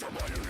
You're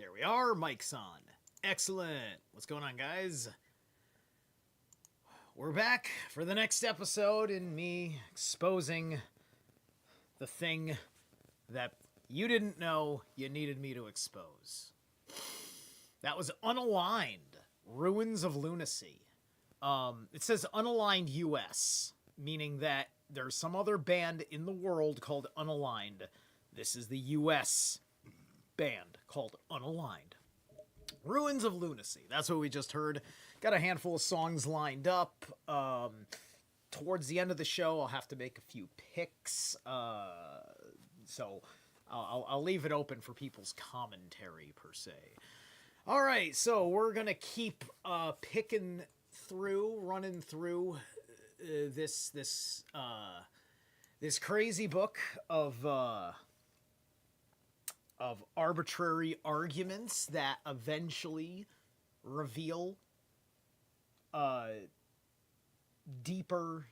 There we are, mic's on. Excellent. What's going on, guys? We're back for the next episode in me exposing the thing that you didn't know you needed me to expose. That was Unaligned, Ruins of Lunacy. It says Unaligned US, meaning that there's some other band in the world called Unaligned. This is the US band called Unaligned. Ruins of Lunacy. That's what we just heard. Got a handful of songs lined up. Towards the end of the show, I'll have to make a few picks. So I'll leave it open for people's commentary, per se. All right, so we're going to keep running through this crazy book of arbitrary arguments that eventually reveal deeper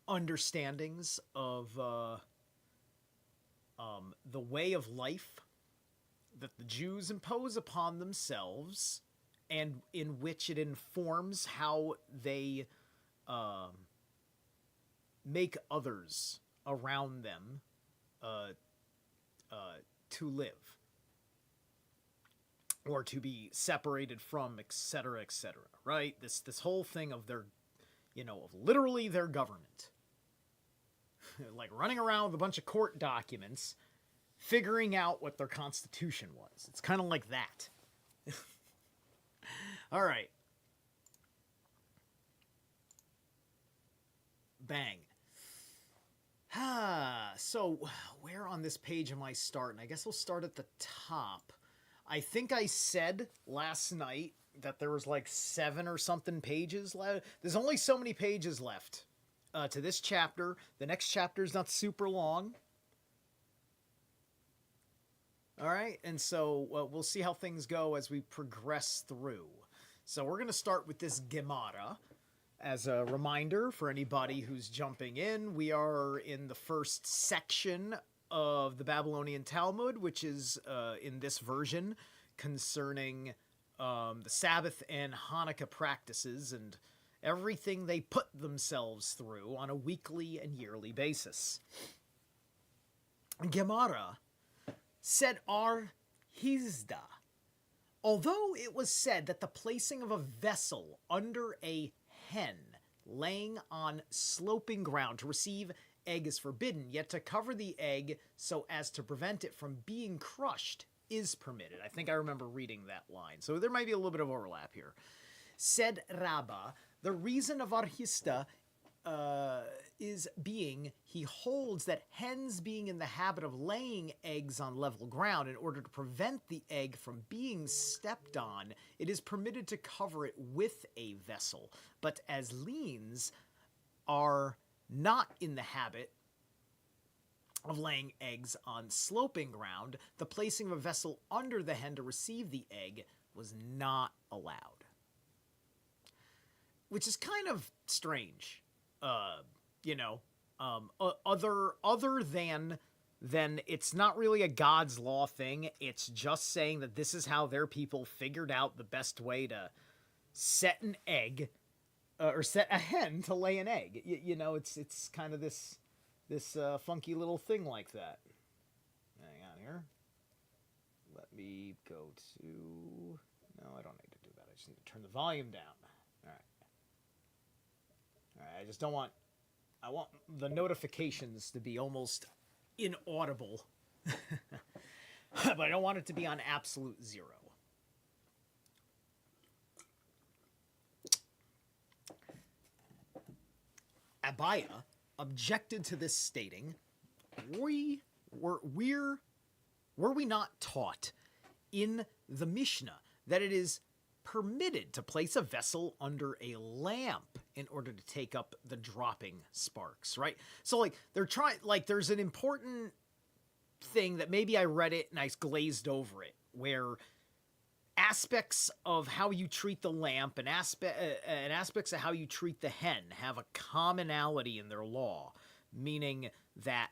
understandings of the way of life that the Jews impose upon themselves, and in which it informs how they make others around them to live, or to be separated from, etc., etc., right? This whole thing of their, of literally their government. Like running around with a bunch of court documents, figuring out what their constitution was. It's kind of like that. All right. Bang. So where on this page am I starting? I guess I'll start at the top. I think I said last night that there was like 7 or something pages left. There's only so many pages left to this chapter. The next chapter is not super long. All right, and so we'll see how things go as we progress through. So we're going to start with this Gemara. As a reminder for anybody who's jumping in, we are in the first section of the Babylonian Talmud, which is in this version concerning the Sabbath and Hanukkah practices and everything they put themselves through on a weekly and yearly basis. Gemara said Ar Hizda. Although it was said that the placing of a vessel under a hen laying on sloping ground to receive egg is forbidden, yet to cover the egg so as to prevent it from being crushed is permitted. I think I remember reading that line, so there might be a little bit of overlap here. Said Rabbah, the reason of Arhista is being, he holds that hens being in the habit of laying eggs on level ground, in order to prevent the egg from being stepped on, it is permitted to cover it with a vessel. But as leans are not in the habit of laying eggs on sloping ground, the placing of a vessel under the hen to receive the egg was not allowed. Which is kind of strange. Other than it's not really a God's law thing. It's just saying that this is how their people figured out the best way to set an egg, or set a hen to lay an egg. It's kind of this funky little thing like that. Hang on here. Let me go to... No, I don't need to do that. I just need to turn the volume down. Alright, I just don't want... I want the notifications to be almost inaudible. But I don't want it to be on absolute 0. Abaya objected to this, stating, were we not taught in the Mishnah that it is permitted to place a vessel under a lamp in order to take up the dropping sparks, right? So, there's an important thing that maybe I read it and I glazed over it, where aspects of how you treat the lamp and aspects of how you treat the hen have a commonality in their law, meaning that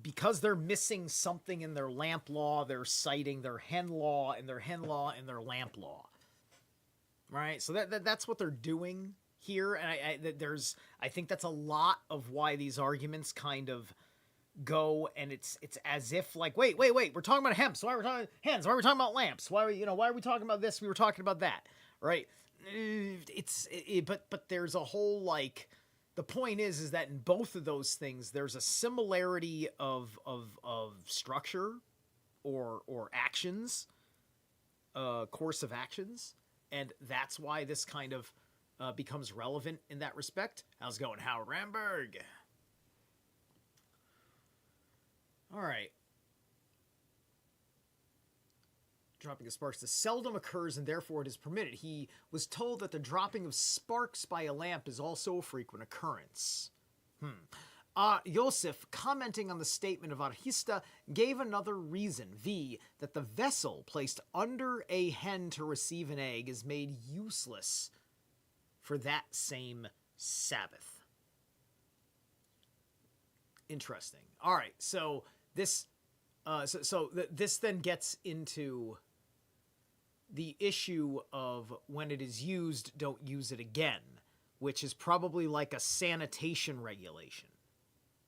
because they're missing something in their lamp law, they're citing their hen law and their hen law and their lamp law. Right? So that's what they're doing here, and I think that's a lot of why these arguments kind of go, and it's as if like, wait, we're talking about hemps, why are we talking hens, why are we talking about lamps, why are we talking about this, we were talking about that, right? But there's a whole, like, the point is that in both of those things there's a similarity of structure or actions, course of actions, and that's why this kind of becomes relevant in that respect. How's it going, Howard Ramberg? All right. Dropping of sparks. This seldom occurs and therefore it is permitted. He was told that the dropping of sparks by a lamp is also a frequent occurrence. Yosef, commenting on the statement of Arhista, gave another reason, that the vessel placed under a hen to receive an egg is made useless for that same Sabbath. Interesting. All right, so this this then gets into the issue of when it is used, don't use it again, which is probably like a sanitation regulation,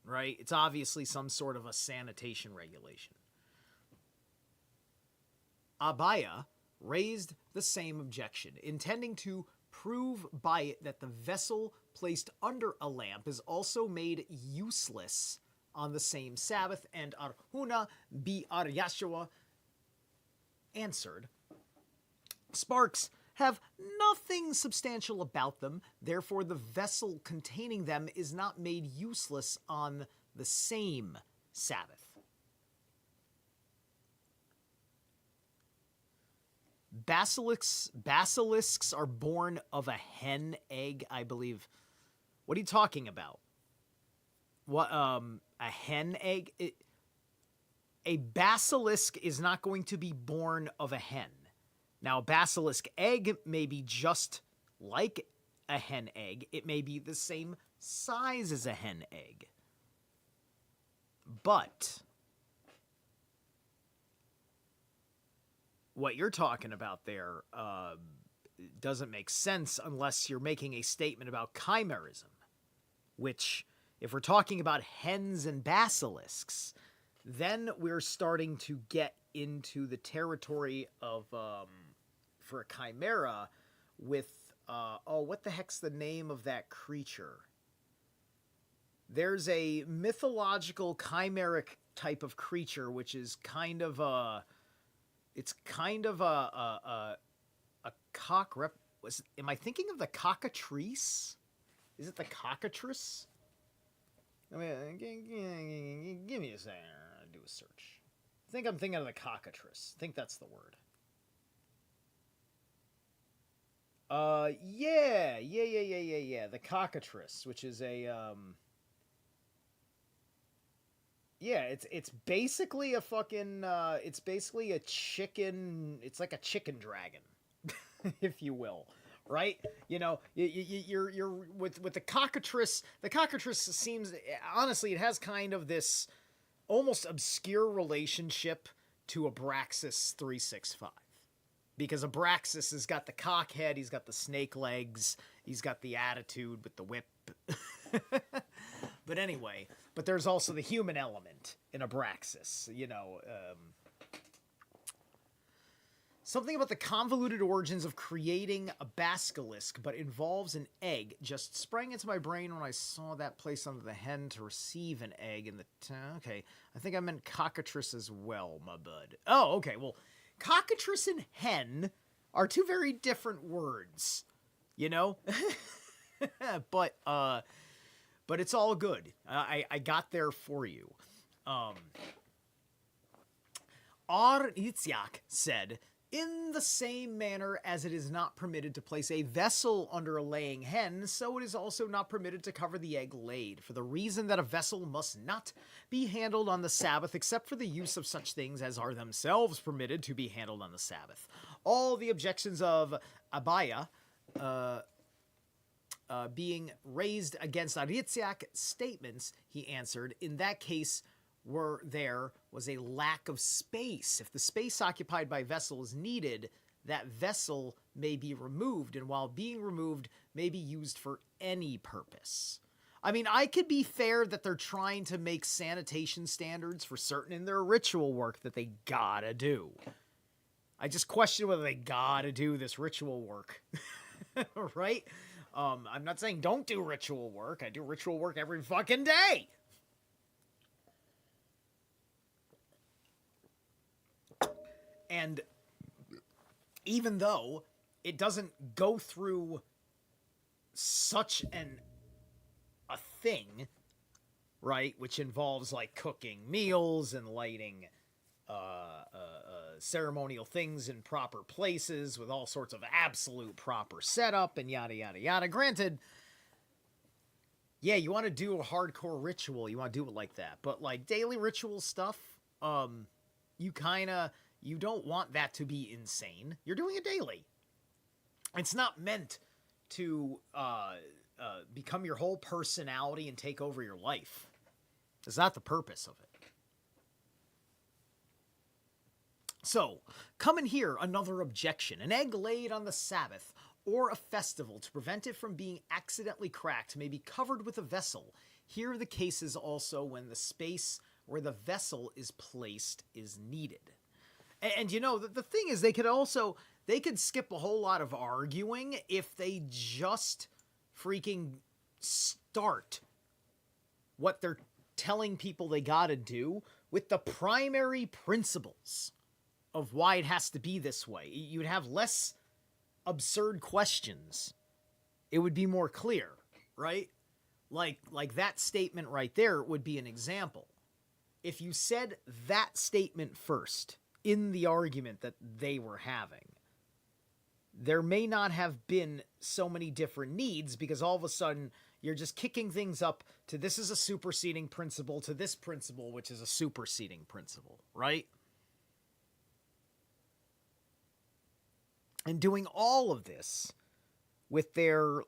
right? It's obviously some sort of a sanitation regulation. Abaya raised the same objection, intending to prove by it that the vessel placed under a lamp is also made useless on the same Sabbath, and Arhuna bi Aryashua answered, sparks have nothing substantial about them, therefore the vessel containing them is not made useless on the same Sabbath. Basilisks are born of a hen egg, I believe. What are you talking about? What, a hen egg? A basilisk is not going to be born of a hen. Now, a basilisk egg may be just like a hen egg. It may be the same size as a hen egg. But what you're talking about there doesn't make sense unless you're making a statement about chimerism, which, if we're talking about hens and basilisks, then we're starting to get into the territory of, for a chimera, with, what the heck's the name of that creature? There's a mythological chimeric type of creature, which is kind of a, it's kind of a cock rep. Am I thinking of the cockatrice? Is it the cockatrice? I mean, give me a second. I'll do a search. I think I'm thinking of the cockatrice. I think that's the word. Yeah. The cockatrice, which is a, yeah, it's basically a fucking, it's basically a chicken, it's like a chicken dragon, if you will, right? You know, you're with the cockatrice seems, honestly, it has kind of this almost obscure relationship to Abraxas 365. Because Abraxas has got the cock head, he's got the snake legs, he's got the attitude with the whip. But anyway, but there's also the human element in Abraxas, you know. Something about the convoluted origins of creating a basilisk, but involves an egg, just sprang into my brain when I saw that place under the hen to receive an egg in the... Okay, I think I meant cockatrice as well, my bud. Oh, okay, well, cockatrice and hen are two very different words, you know? But it's all good. I got there for you. Itziak said, in the same manner as it is not permitted to place a vessel under a laying hen, so it is also not permitted to cover the egg laid, for the reason that a vessel must not be handled on the Sabbath except for the use of such things as are themselves permitted to be handled on the Sabbath. All the objections of Abaya being raised against Aritziak's statements, he answered, in that case, was a lack of space. If the space occupied by vessel is needed, that vessel may be removed, and while being removed, may be used for any purpose. I mean, I could be fair that they're trying to make sanitation standards for certain in their ritual work that they gotta do. I just question whether they gotta do this ritual work. Right? I'm not saying don't do ritual work. I do ritual work every fucking day. And even though it doesn't go through such a thing, right, which involves like cooking meals and lighting ceremonial things in proper places with all sorts of absolute proper setup and yada yada yada. Granted, yeah, you want to do a hardcore ritual, you want to do it like that, but like daily ritual stuff, you don't want that to be insane. You're doing it daily. It's not meant to become your whole personality and take over your life. It's not the purpose of it. So, come in here, another objection. An egg laid on the Sabbath or a festival to prevent it from being accidentally cracked may be covered with a vessel. Here are the cases also when the space where the vessel is placed is needed. And you know, the thing is, they could skip a whole lot of arguing if they just freaking start what they're telling people they gotta do with the primary principles of why it has to be this way. You'd have less absurd questions. It would be more clear, right? Like that statement right there would be an example. If you said that statement first in the argument that they were having, there may not have been so many different needs, because all of a sudden you're just kicking things up to this is a superseding principle to this principle, which is a superseding principle, right? And doing all of this with their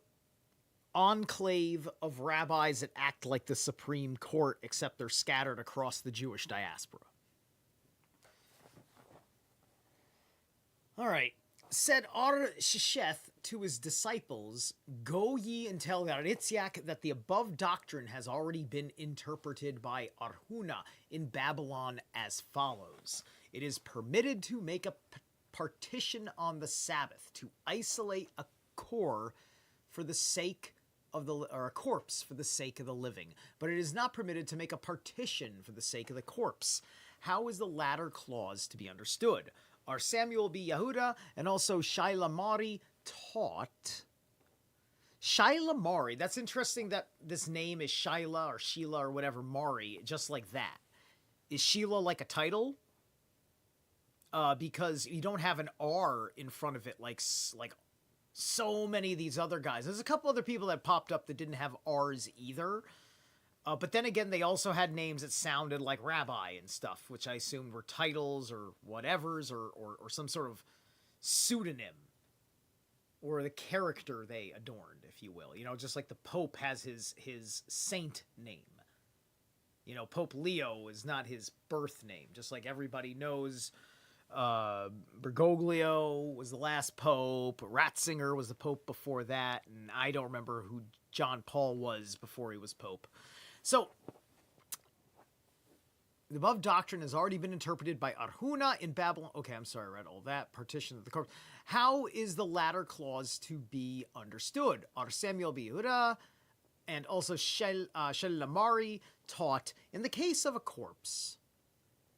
enclave of rabbis that act like the Supreme Court, except they're scattered across the Jewish diaspora. All right. Said Ar-Shesheth to his disciples, "Go ye and tell Yaritziak that the above doctrine has already been interpreted by Arhuna in Babylon as follows. It is permitted to make a partition on the Sabbath to isolate a core for the sake of a corpse for the sake of the living, but it is not permitted to make a partition for the sake of the corpse. How is the latter clause to be understood? Are Samuel B. Yehuda and also Shaila Mari taught?" Shaila Mari, that's interesting that this name is Shaila or Sheila or whatever, Mari, just like that. Is Sheila like a title? Because you don't have an R in front of it like so many of these other guys. There's a couple other people that popped up that didn't have R's either. But then again, they also had names that sounded like rabbi and stuff, which I assumed were titles or whatevers or some sort of pseudonym or the character they adorned, if you will. You know, just like the Pope has his saint name. You know, Pope Leo is not his birth name, just like everybody knows Bergoglio was the last pope, Ratzinger was the pope before that, and I don't remember who John Paul was before he was pope. So, the above doctrine has already been interpreted by Arhuna in Babylon. Okay, I'm sorry, I read all that. Partition of the corpse. How is the latter clause to be understood? Are Samuel B. Yehuda and also Shelamari taught in the case of a corpse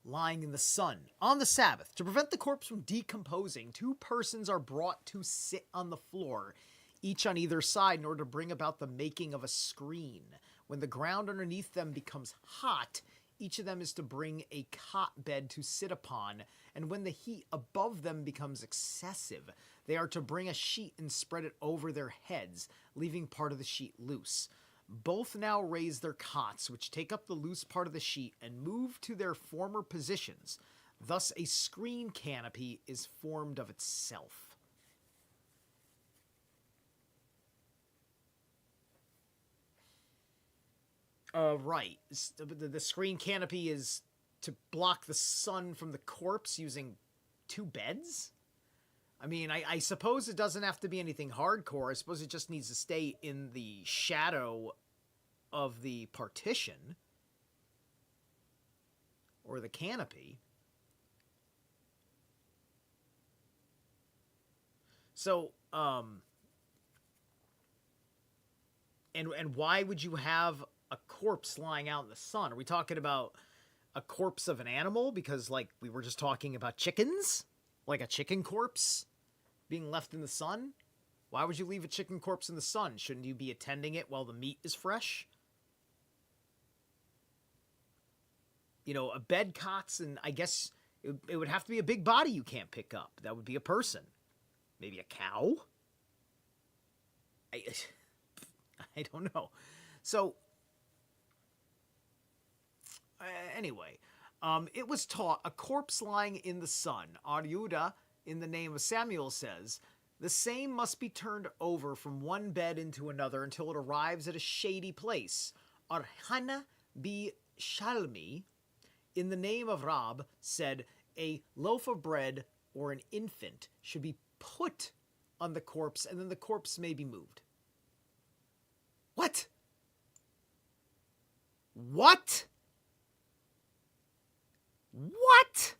lying in the sun on the Sabbath, to prevent the corpse from decomposing, two persons are brought to sit on the floor, each on either side, in order to bring about the making of a screen. When the ground underneath them becomes hot, each of them is to bring a cot bed to sit upon, and when the heat above them becomes excessive, they are to bring a sheet and spread it over their heads, leaving part of the sheet loose. Both now raise their cots, which take up the loose part of the sheet, and move to their former positions. Thus a screen canopy is formed of itself. Right. The screen canopy is to block the sun from the corpse using 2 beds? I mean, I suppose it doesn't have to be anything hardcore. I suppose it just needs to stay in the shadow of the partition. Or the canopy. So, and why would you have a corpse lying out in the sun? Are we talking about a corpse of an animal? Because, like, we were just talking about chickens? Like a chicken corpse being left in the sun? Why would you leave a chicken corpse in the sun? Shouldn't you be attending it while the meat is fresh? You know, a bed cots, and I guess it would have to be a big body you can't pick up. That would be a person. Maybe a cow? I don't know. So, anyway, it was taught a corpse lying in the sun. Aryuda, in the name of Samuel, says, the same must be turned over from one bed into another until it arrives at a shady place. Arhana bi Shalmi, in the name of Rab, said a loaf of bread or an infant should be put on the corpse, and then the corpse may be moved. What? What? What?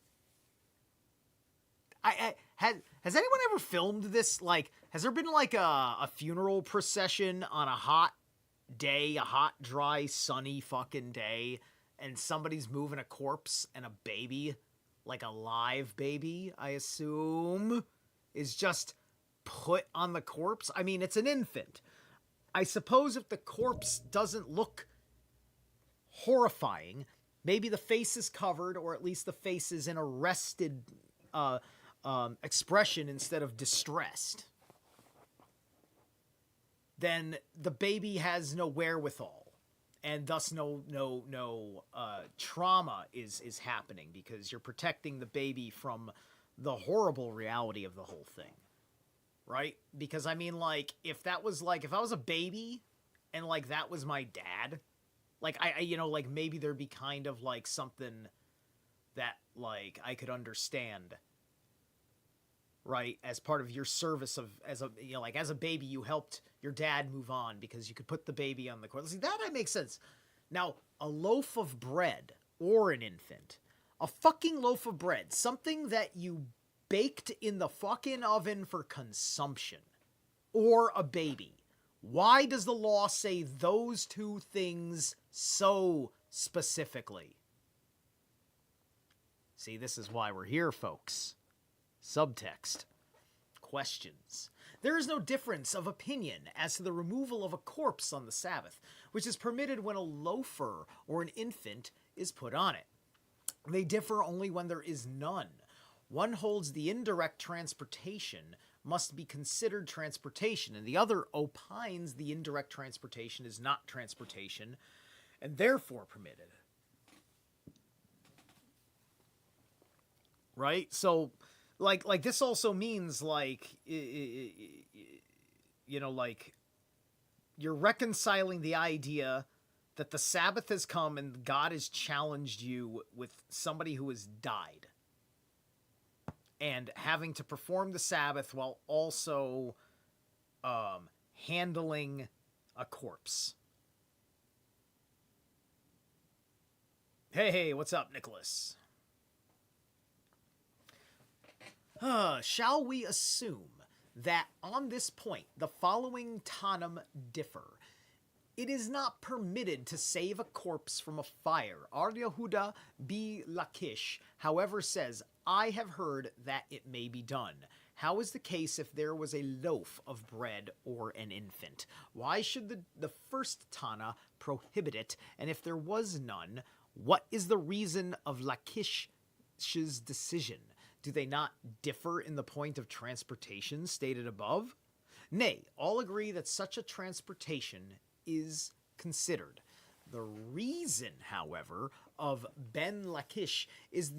Has anyone ever filmed this? Like, has there been like a funeral procession on a hot day, a hot, dry, sunny fucking day, and somebody's moving a corpse and a baby, like a live baby, I assume, is just put on the corpse? I mean, it's an infant. I suppose if the corpse doesn't look horrifying, maybe the face is covered, or at least the face is in arrested expression instead of distressed, then the baby has no wherewithal, and thus no trauma is happening, because you're protecting the baby from the horrible reality of the whole thing. Right? Because, I mean, like, if I was a baby and, like, that was my dad, like, I you know, like, maybe there'd be kind of, like, something that, like, I could understand, right? As part of your service as a baby, you helped your dad move on because you could put the baby on the corpse. See, that makes sense. Now, a loaf of bread or an infant, a fucking loaf of bread, something that you baked in the fucking oven for consumption, or a baby. Why does the law say those two things so specifically? See, this is why we're here, folks. Subtext. Questions. There is no difference of opinion as to the removal of a corpse on the Sabbath, which is permitted when a loafer or an infant is put on it. They differ only when there is none. One holds the indirect transportation must be considered transportation, and the other opines the indirect transportation is not transportation, and therefore permitted. Right? So, like this also means, like, you know, like, you're reconciling the idea that the Sabbath has come and God has challenged you with somebody who has died, and having to perform the Sabbath while also handling a corpse. Hey, what's up, Nicholas? Shall we assume that on this point the following Tanam differ? It is not permitted to save a corpse from a fire. Ar Yehuda bi Lakish, however, says, I have heard that it may be done. How is the case if there was a loaf of bread or an infant? Why should the first Tana prohibit it? And if there was none, what is the reason of Lakish's decision? Do they not differ in the point of transportation stated above? Nay, all agree that such a transportation is considered. The reason, however, of Ben Lakish is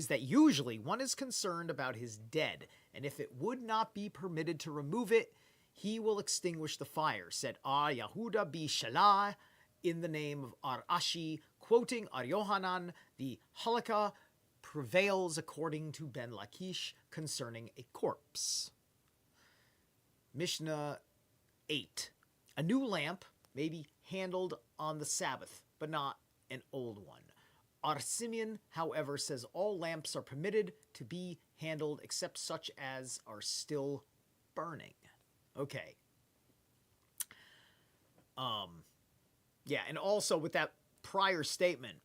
that usually one is concerned about his dead, and if it would not be permitted to remove it, he will extinguish the fire. Said Yehuda bi Shalah, in the name of Ar-Ashi, quoting Ar-Yohanan, the halakha prevails according to Ben Lakish concerning a corpse. Mishnah 8. A new lamp may be handled on the Sabbath, but not an old one. Ar-Simeon, however, says all lamps are permitted to be handled except such as are still burning. Okay. Yeah, and also with that prior statement,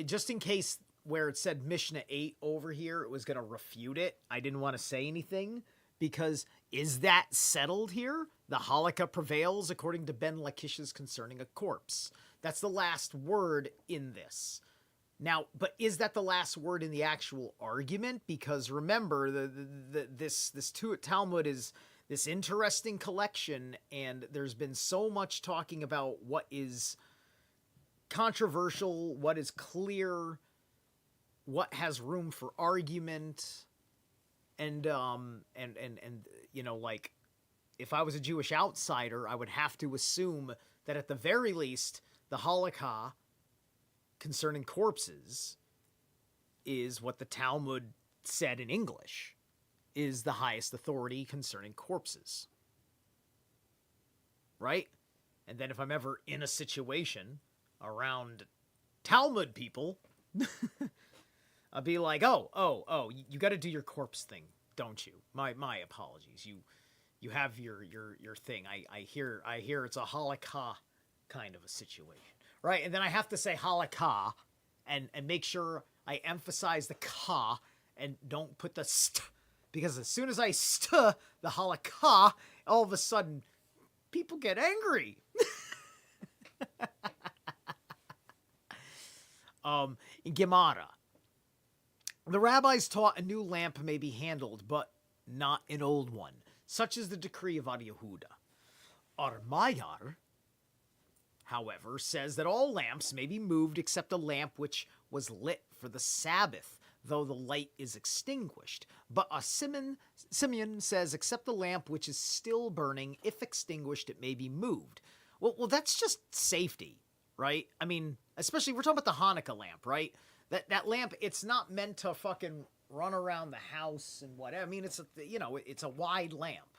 just in case where it said Mishnah 8 over here, it was going to refute it. I didn't want to say anything because is that settled here? The halakha prevails according to Ben Lakish's concerning a corpse. That's the last word in this. Now, but is that the last word in the actual argument? Because remember, this Talmud is this interesting collection, and there's been so much talking about what is controversial, what is clear, what has room for argument, and like, if I was a Jewish outsider, I would have to assume that at the very least, the halakha concerning corpses is what the Talmud said in English is the highest authority concerning corpses. Right? And then if I'm ever in a situation around Talmud people, I'll be like, oh, you got to do your corpse thing, don't you? My apologies. You have your thing. I hear it's a halakha kind of a situation. Right? And then I have to say halakha and make sure I emphasize the ka and don't put the st, because as soon as I st the halakha, all of a sudden people get angry. In Gemara, the rabbis taught a new lamp may be handled, but not an old one. Such is the decree of Ad Yehuda. Armayar, however, says that all lamps may be moved except a lamp which was lit for the Sabbath, though the light is extinguished. But Simeon says except the lamp which is still burning, if extinguished, it may be moved. Well, that's just safety, right? I mean, especially we're talking about the Hanukkah lamp, right? That lamp, it's not meant to fucking run around the house and whatever. I mean, it's a wide lamp.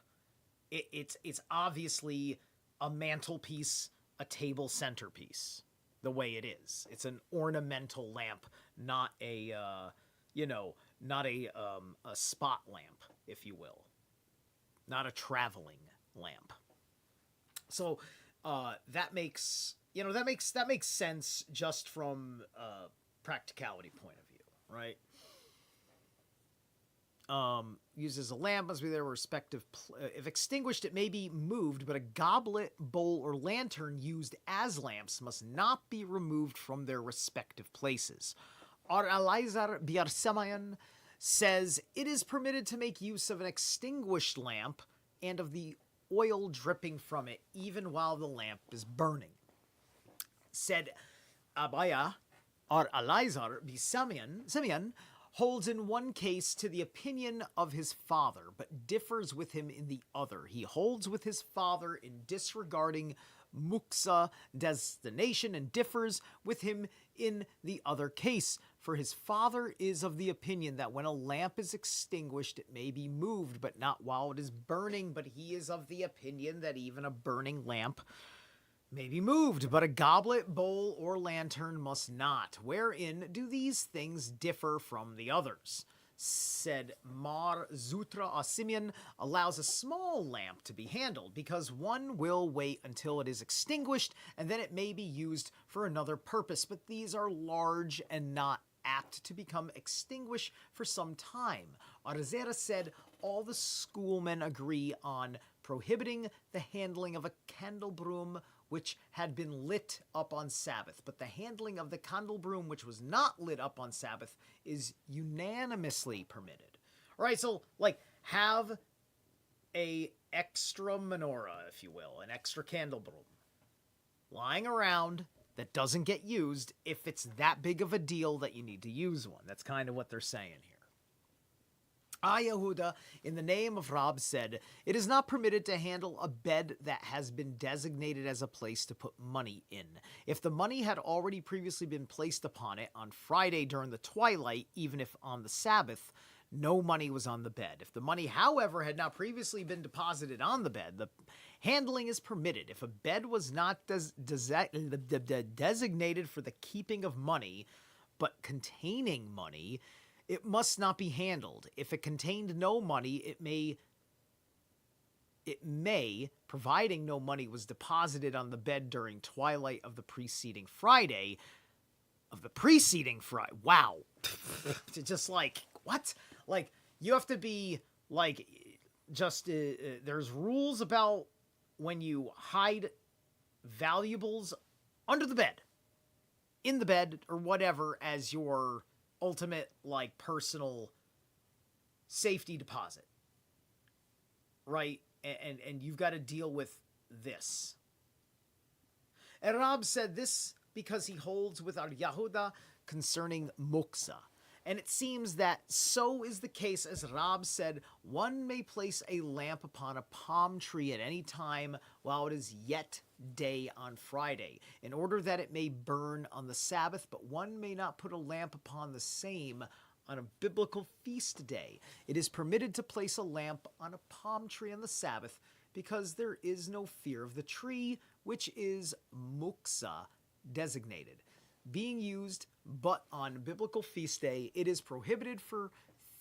It's obviously a mantelpiece, a table centerpiece, the way it is. It's an ornamental lamp, not a spot lamp, if you will, not a traveling lamp. So that makes sense just from a practicality point of view, right? Uses a lamp must be their respective. If extinguished, it may be moved, but a goblet, bowl, or lantern used as lamps must not be removed from their respective places. Ar-Elazar Biarsamayan says it is permitted to make use of an extinguished lamp and of the oil dripping from it, even while the lamp is burning. Said Abaya, Ar-Elazar Biarsamayan holds in one case to the opinion of his father, but differs with him in the other. He holds with his father in disregarding muksa, destination, and differs with him in the other case. For his father is of the opinion that when a lamp is extinguished, it may be moved, but not while it is burning. But he is of the opinion that even a burning lamp may be moved, but a goblet, bowl, or lantern must not. Wherein do these things differ from the others? Said Mar Zutra Asimian allows a small lamp to be handled, because one will wait until it is extinguished, and then it may be used for another purpose, but these are large and not apt to become extinguished for some time. Arzera said all the schoolmen agree on prohibiting the handling of a candelabrum which had been lit up on Sabbath, but the handling of the candelabrum which was not lit up on Sabbath is unanimously permitted. All right, so like have a extra menorah, if you will, an extra candelabrum lying around that doesn't get used if it's that big of a deal that you need to use one. That's kind of what they're saying here. Yehuda, in the name of Rab, said, "It is not permitted to handle a bed that has been designated as a place to put money in. If the money had already previously been placed upon it on Friday during the twilight, even if on the Sabbath, no money was on the bed. If the money, however, had not previously been deposited on the bed, the handling is permitted. If a bed was not designated for the keeping of money, but containing money, it must not be handled. If it contained no money, it may, providing no money was deposited on the bed during twilight of the preceding Friday, wow. Just like, what? Like, you have to be, like, just, there's rules about when you hide valuables under the bed, in the bed, or whatever, as your ultimate, like, personal safety deposit, right? And you've got to deal with this. And Rab said this because he holds with our Yehuda concerning muksa. And it seems that so is the case, as Rab said, one may place a lamp upon a palm tree at any time while it is yet day on Friday, in order that it may burn on the Sabbath, but one may not put a lamp upon the same on a biblical feast day. It is permitted to place a lamp on a palm tree on the Sabbath because there is no fear of the tree, which is muksa designated, being used, but on biblical feast day it is prohibited for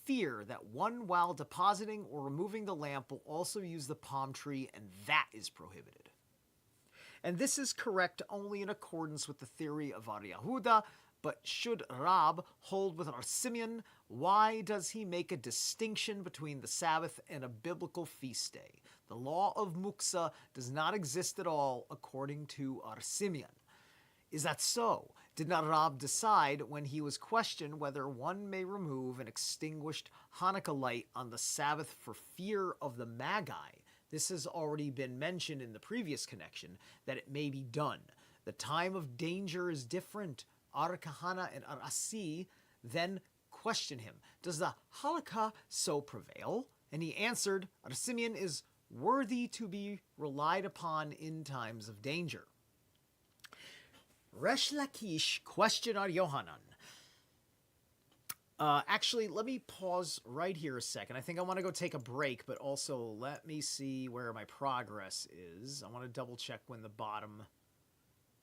fear that one, while depositing or removing the lamp, will also use the palm tree, and that is prohibited. And this is correct only in accordance with the theory of Ar Yehuda, but should Rab hold with Ar Simeon, why does he make a distinction between the Sabbath and a biblical feast day? The law of muksa does not exist at all according to Ar Simeon. Is that so? Did not Rab decide, when he was questioned whether one may remove an extinguished Hanukkah light on the Sabbath for fear of the Magi? This has already been mentioned in the previous connection, that it may be done. The time of danger is different. Ar Kahana and Ar Asi then questioned him, "Does the halakha so prevail?" And he answered, "Ar Simeon is worthy to be relied upon in times of danger." Resh Lakish questioned Ar Yohanan. Actually, let me pause right here a second. I think I want to go take a break, but also let me see where my progress is. I want to double check when the bottom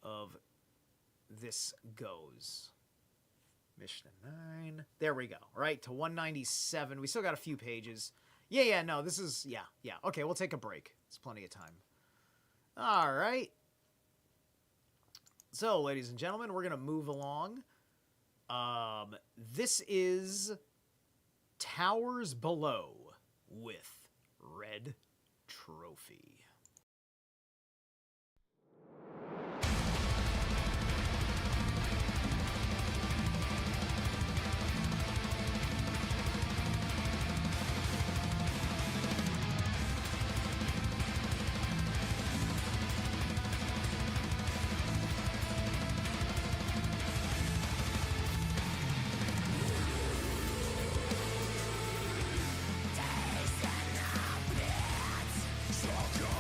of this goes. Mishnah 9. There we go. Right, to 197. We still got a few pages. No, this is, yeah. Okay, we'll take a break. It's plenty of time. All right. So, ladies and gentlemen, we're going to move along. This is Towers Below with Red Trophy. Strong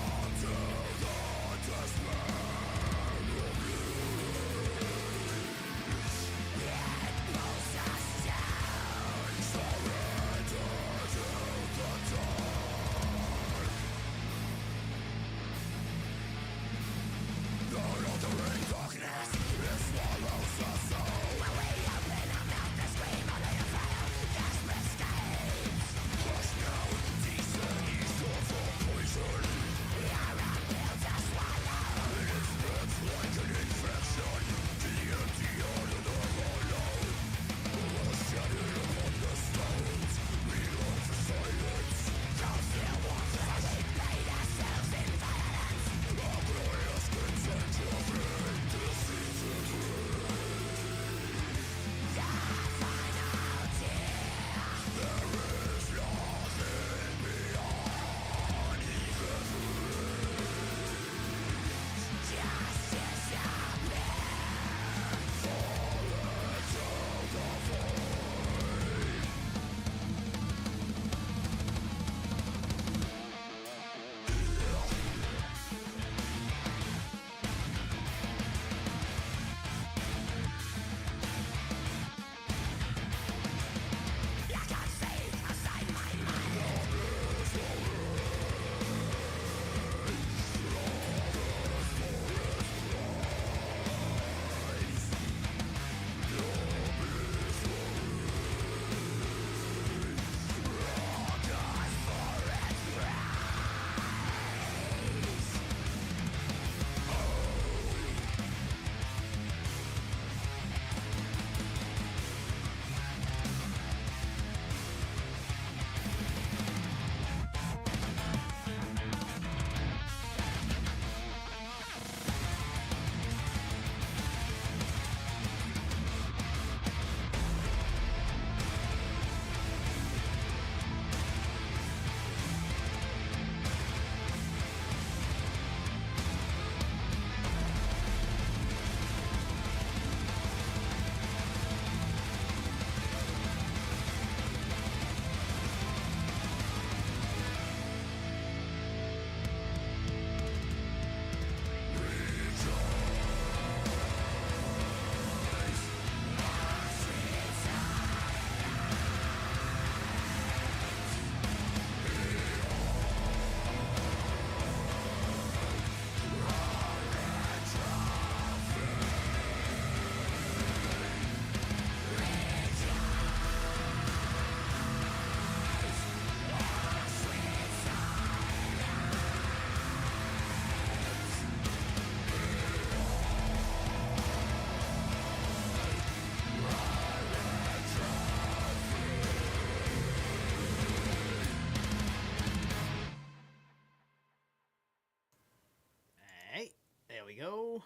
we go.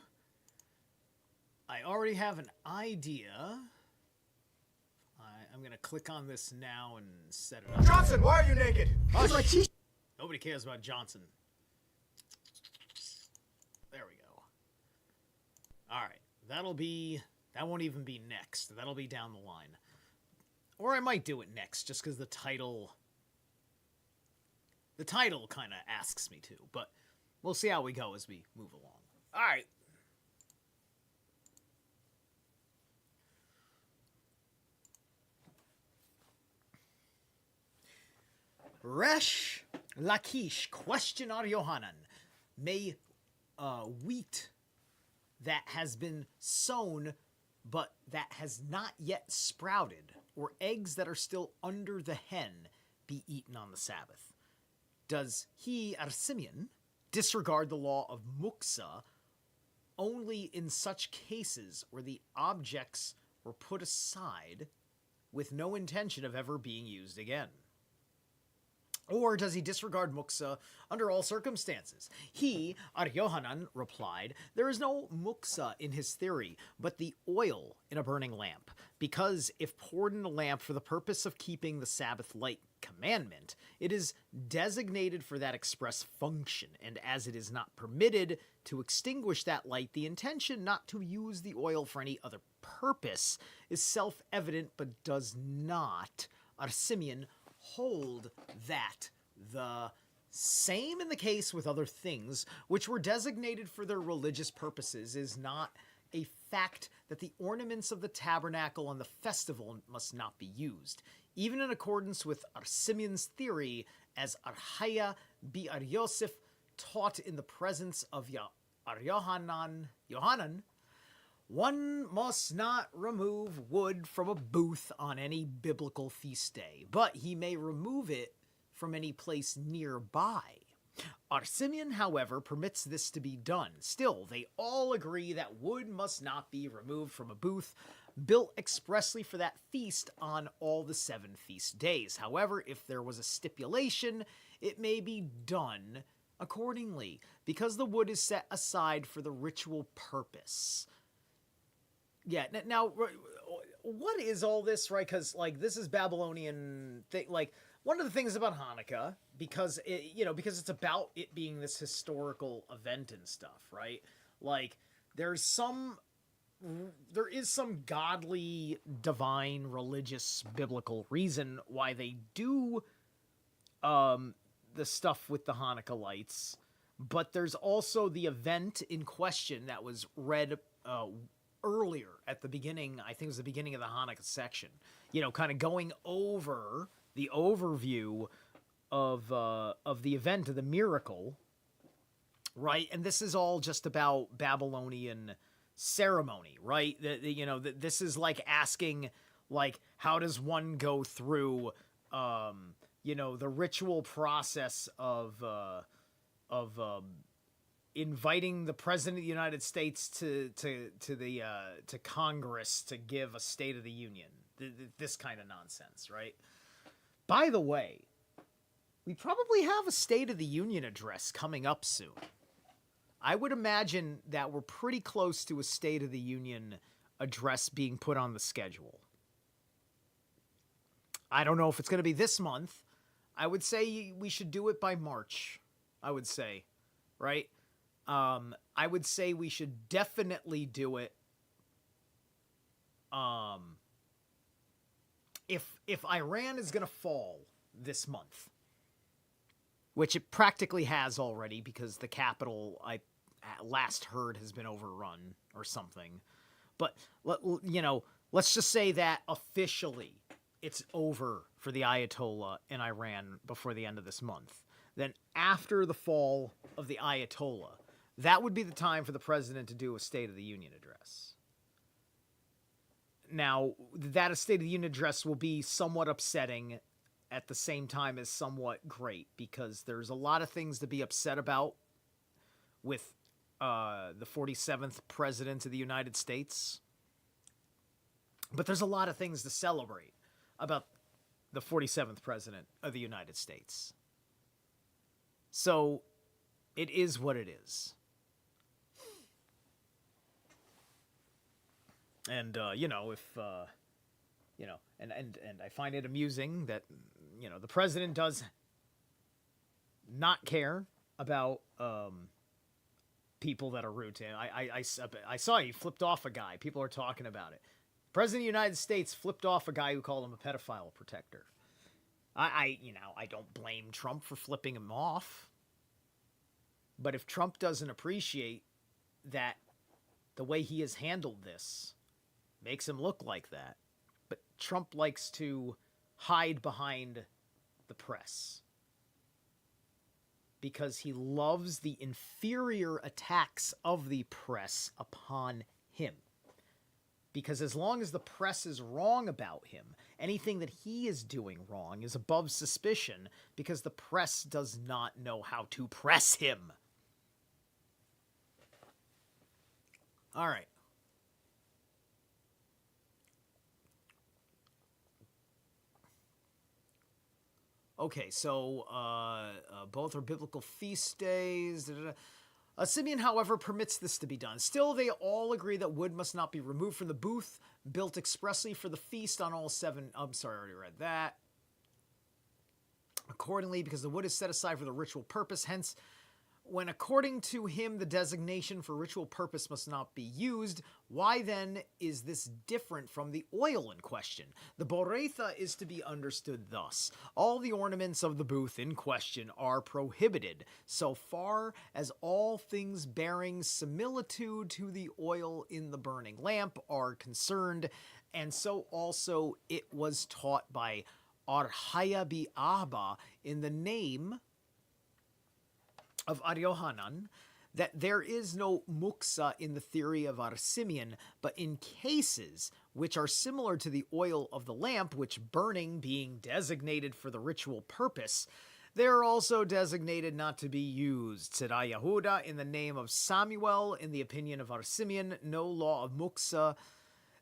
I already have an idea. I'm going to click on this now and set it up. Johnson, why are you naked? Nobody cares about Johnson. There we go. Alright, that won't even be next. That'll be down the line. Or I might do it next, just because the title kind of asks me to, but we'll see how we go as we move along. Alright. Resh Lakish, question on Yohanan. May wheat that has been sown but that has not yet sprouted, or eggs that are still under the hen, be eaten on the Sabbath? Does he, Simeon, disregard the law of muksa only in such cases where the objects were put aside with no intention of ever being used again? Or does he disregard muksa under all circumstances? He, Yohanan, replied, there is no muksa in his theory, but the oil in a burning lamp, because if poured in a lamp for the purpose of keeping the Sabbath light commandment, it is designated for that express function, and as it is not permitted to extinguish that light, the intention not to use the oil for any other purpose is self-evident, but does not, Simeon, hold that the same in the case with other things which were designated for their religious purposes is not a fact that the ornaments of the tabernacle on the festival must not be used, even in accordance with Simeon's theory, as Arhaya Bi Yosef taught in the presence of Yohanan. One must not remove wood from a booth on any biblical feast day, but he may remove it from any place nearby. Simeon, however, permits this to be done. Still, they all agree that wood must not be removed from a booth built expressly for that feast on all the 7 feast days. However, if there was a stipulation, it may be done accordingly, because the wood is set aside for the ritual purpose. Yeah, now, what is all this, right? Because, like, this is Babylonian thing. Like, one of the things about Hanukkah, because because it's about it being this historical event and stuff, right? Like, there is some godly, divine, religious, biblical reason why they do the stuff with the Hanukkah lights, but there's also the event in question that was read earlier at the beginning. I think it was the beginning of the Hanukkah section, kind of going over the overview of the event, of the miracle, right? And this is all just about Babylonian ceremony, right? This is like asking, like, how does one go through, the ritual process of inviting the President of the United States to Congress to give a State of the Union. This kind of nonsense, right? By the way, we probably have a State of the Union address coming up soon. I would imagine that we're pretty close to a State of the Union address being put on the schedule. I don't know if it's going to be this month. I would say we should do it by March, I would say, right? I would say we should definitely do it. If Iran is going to fall this month, which it practically has already because the capital, I last heard, has been overrun or something. But, let's just say that officially it's over for the Ayatollah in Iran before the end of this month. Then after the fall of the Ayatollah, that would be the time for the president to do a State of the Union address. Now, that State of the Union address will be somewhat upsetting at the same time as somewhat great, because there's a lot of things to be upset about with the 47th President of the United States. But there's a lot of things to celebrate about the 47th President of the United States. So, it is what it is. And, if, and I find it amusing that, the president does not care about people that are rude to him. I saw he flipped off a guy. People are talking about it. President of the United States flipped off a guy who called him a pedophile protector. I don't blame Trump for flipping him off. But if Trump doesn't appreciate that the way he has handled this makes him look like that, but Trump likes to hide behind the press because he loves the inferior attacks of the press upon him. Because as long as the press is wrong about him, anything that he is doing wrong is above suspicion because the press does not know how to press him. All right. Okay, so both are biblical feast days. Simeon, however, permits this to be done. Still, they all agree that wood must not be removed from the booth, built expressly for the feast on all 7. I'm sorry, I already read that. Accordingly, because the wood is set aside for the ritual purpose, hence, when according to him the designation for ritual purpose must not be used, why then is this different from the oil in question? The boretha is to be understood thus. All the ornaments of the booth in question are prohibited, so far as all things bearing similitude to the oil in the burning lamp are concerned, and so also it was taught by Arhaya bi Abba in the name of Aryohanan, that there is no muksa in the theory of Simeon, but in cases which are similar to the oil of the lamp, which burning being designated for the ritual purpose, they are also designated not to be used. Said Yehuda, in the name of Samuel, in the opinion of Simeon, no law of muksa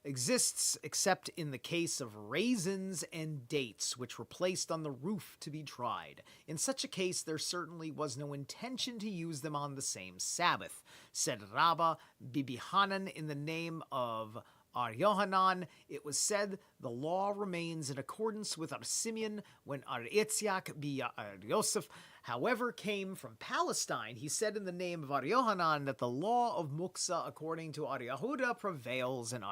exists except in the case of raisins and dates, which were placed on the roof to be tried. In such a case, there certainly was no intention to use them on the same Sabbath. Said Rabba Bibihanan, in the name of Aryohanan, it was said the law remains in accordance with Simeon when Itziak Yosef, however, came from Palestine. He said in the name of Aryohanan that the law of Muksa according to Yehuda prevails, and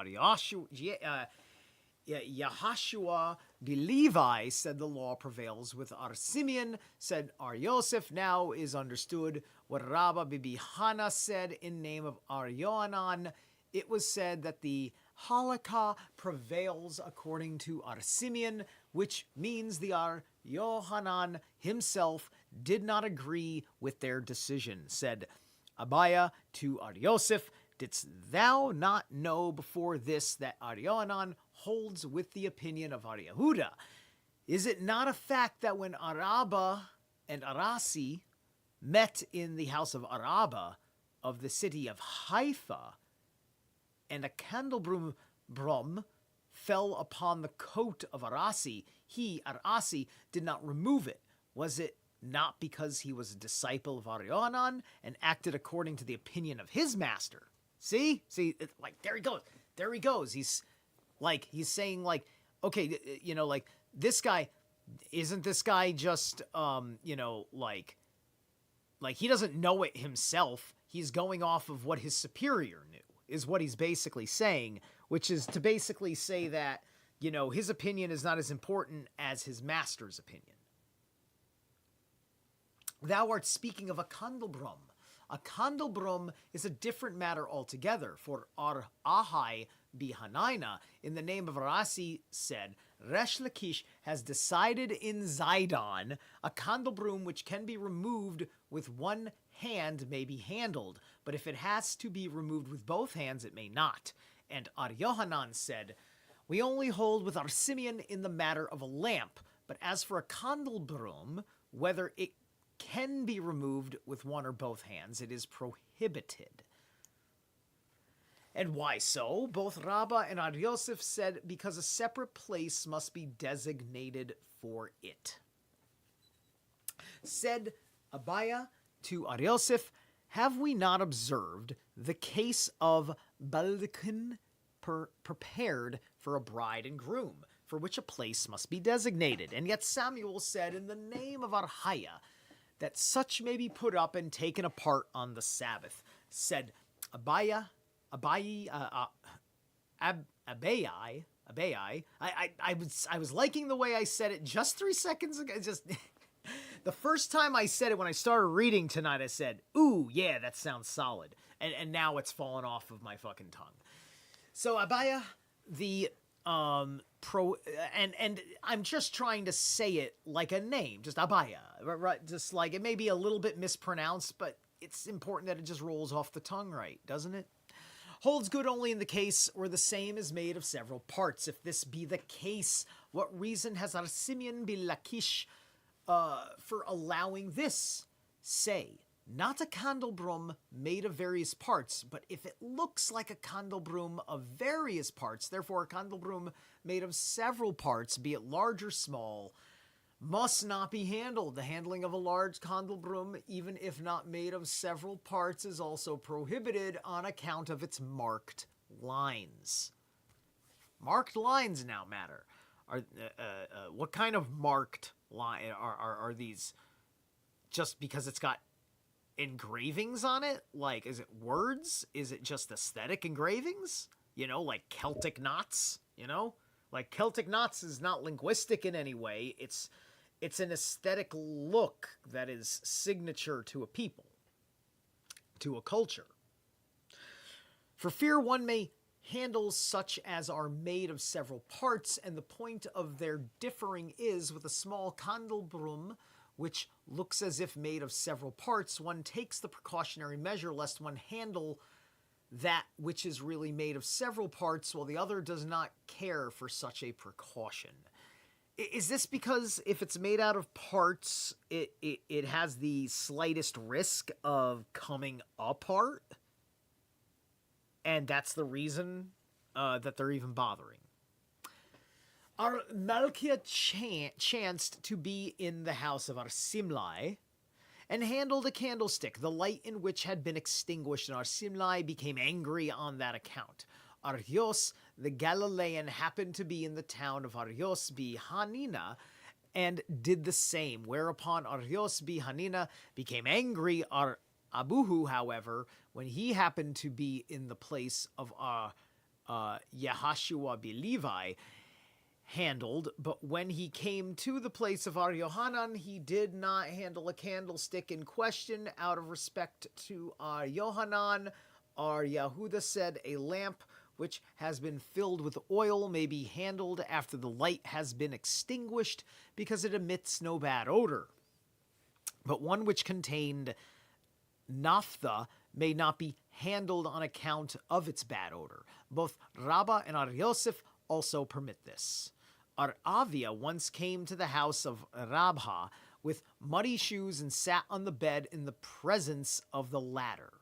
Yahashua Levi said the law prevails with Simeon, said Yosef. Now is understood what Rabba Bibi Hana said in name of Aryohanan. It was said that the halakha prevails according to Simeon, which means the Yohanan himself did not agree with their decision. Said Abaya to Yosef, didst thou not know before this that Yohanan holds with the opinion of Yehuda? Is it not a fact that when Araba and Arasi met in the house of Araba of the city of Haifa, and a candelabrum fell upon the coat of Arasi, Arasi, did not remove it? Was it not because he was a disciple of Aryohanan and acted according to the opinion of his master? See, there he goes. He's saying okay, this guy, isn't this guy just, he doesn't know it himself. He's going off of what his superior knew, is what he's basically saying, which is to basically say that, his opinion is not as important as his master's opinion. Thou art speaking of a kandelbrum. A kandelbrum is a different matter altogether, for Ahai Bihanaina, in the name of Arasi, said, Resh Lakish has decided in Zidon, a kandelbrum which can be removed with one hand may be handled, but if it has to be removed with both hands, it may not. And Aryohanan said, we only hold with Simeon in the matter of a lamp, but as for a kandelbrum, whether it can be removed with one or both hands, it is prohibited. And why so? Both Rabbah and Yosef said, because a separate place must be designated for it. Said Abaya to Yosef, have we not observed the case of Baldakin prepared for a bride and groom, for which a place must be designated. And yet Samuel said in the name of Arhaya that such may be put up and taken apart on the Sabbath. Said Abai. I was liking the way I said it just 3 seconds ago. Just the first time I said it when I started reading tonight, I said, "Ooh, yeah, that sounds solid," and now it's fallen off of my fucking tongue. So Abaya, the and I'm just trying to say it like a name, just Abaya, right? Just like it may be a little bit mispronounced, but it's important that it just rolls off the tongue right, doesn't it? Holds good only in the case where the same is made of several parts. If this be the case, what reason has our Simeon bin Lachish for allowing this? Say, not a candelabrum made of various parts, but if it looks like a candelabrum of various parts, therefore a candelabrum made of several parts, be it large or small, must not be handled. The handling of a large candelabrum, even if not made of several parts, is also prohibited on account of its marked lines. Marked lines now matter. What kind of marked line are these? Just because it's got engravings on it? Like, is it words? Is it just aesthetic engravings? You know, like Celtic knots? You know? Like, Celtic knots is not linguistic in any way. It's an aesthetic look that is signature to a people, to a culture. For fear one may handle such as are made of several parts, and the point of their differing is with a small candelabrum, which looks as if made of several parts, one takes the precautionary measure lest one handle that which is really made of several parts, while the other does not care for such a precaution. Is this because if it's made out of parts, it has the slightest risk of coming apart? And that's the reason that they're even bothering. Our Malkia chanced to be in the house of Arsimlai, and handled a candlestick, the light in which had been extinguished, and Arsimlai became angry on that account. Arhios, the Galilean, happened to be in the town of Arhios bi Hanina, and did the same, whereupon Arhios bi Hanina became angry. Abuhu, however, when he happened to be in the place of Yahashua bi Levi, handled, but when he came to the place of Ar Yohanan, he did not handle a candlestick in question out of respect to Ar Yohanan. Ar Yahuda said, a lamp which has been filled with oil may be handled after the light has been extinguished, because it emits no bad odor. But one which contained naphtha may not be handled on account of its bad odor. Both Rabbah and Ar Yosef also permit this. Ar Avia once came to the house of Rabha with muddy shoes and sat on the bed in the presence of the latter.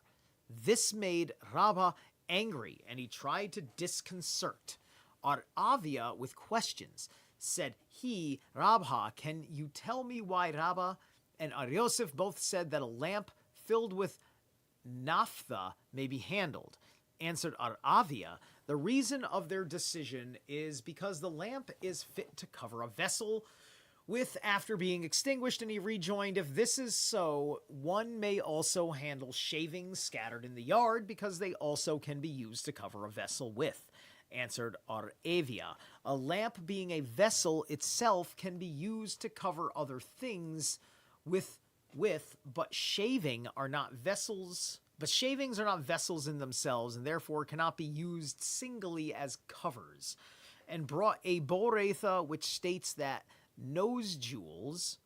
This made Rabha angry, and he tried to disconcert Ar Avia with questions. Said he, Rabha, can you tell me why Rabba and Ar Yosef both said that a lamp filled with naphtha may be handled? Answered Ar Avia, the reason of their decision is because the lamp is fit to cover a vessel with after being extinguished. And he rejoined, if this is so, one may also handle shavings scattered in the yard, because they also can be used to cover a vessel with. Answered Ar Avia, a lamp being a vessel itself can be used to cover other things with, but shaving are not vessels. But shavings are not vessels in themselves, and therefore cannot be used singly as covers. And brought a Boretha, which states that nose jewels,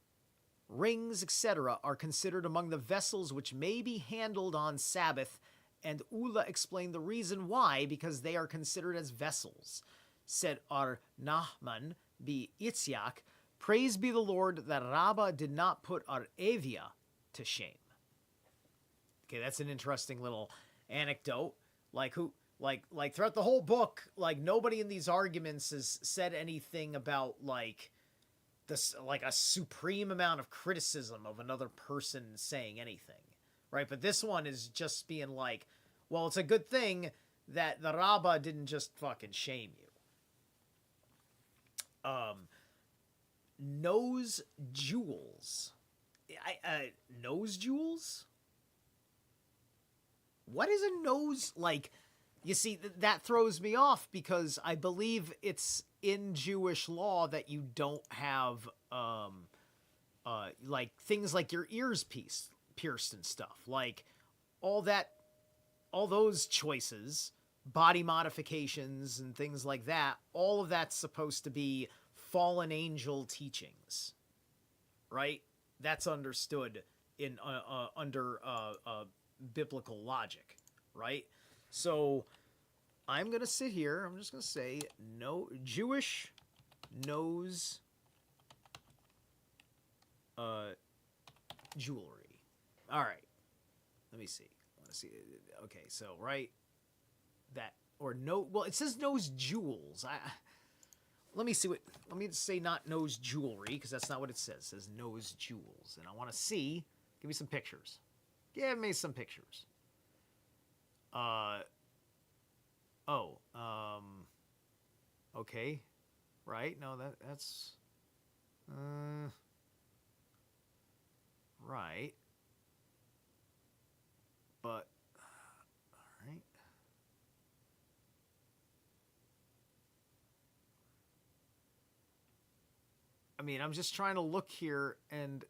rings, etc. are considered among the vessels which may be handled on Sabbath, and Ula explained the reason why, because they are considered as vessels. Said Ar Nahman bi Itziak, praise be the Lord that Rabbah did not put Ar Avia to shame. Okay, that's an interesting little anecdote. Like throughout the whole book, like nobody in these arguments has said anything about like this, like a supreme amount of criticism of another person saying anything, right? But this one is just being like, well, it's a good thing that the Rabbah didn't just fucking shame you. Nose jewels. Nose jewels? What is a nose? Like, you see, that throws me off because I believe it's in Jewish law that you don't have, like, things like your ears pierced and stuff. Like, all those choices, body modifications and things like that, all of that's supposed to be fallen angel teachings, right? That's understood in under biblical logic, right? So I'm gonna sit here. I'm just gonna say no Jewish nose jewelry. All right. Let me see. I want to see. Okay, so right that or no. Well, it says nose jewels. Let me see what. Let me say not nose jewelry because that's not what it says. It says nose jewels, and I want to see. Give me some pictures. Give me some pictures. Okay. Right? No, that's right. But all right. I mean, I'm just trying to look here and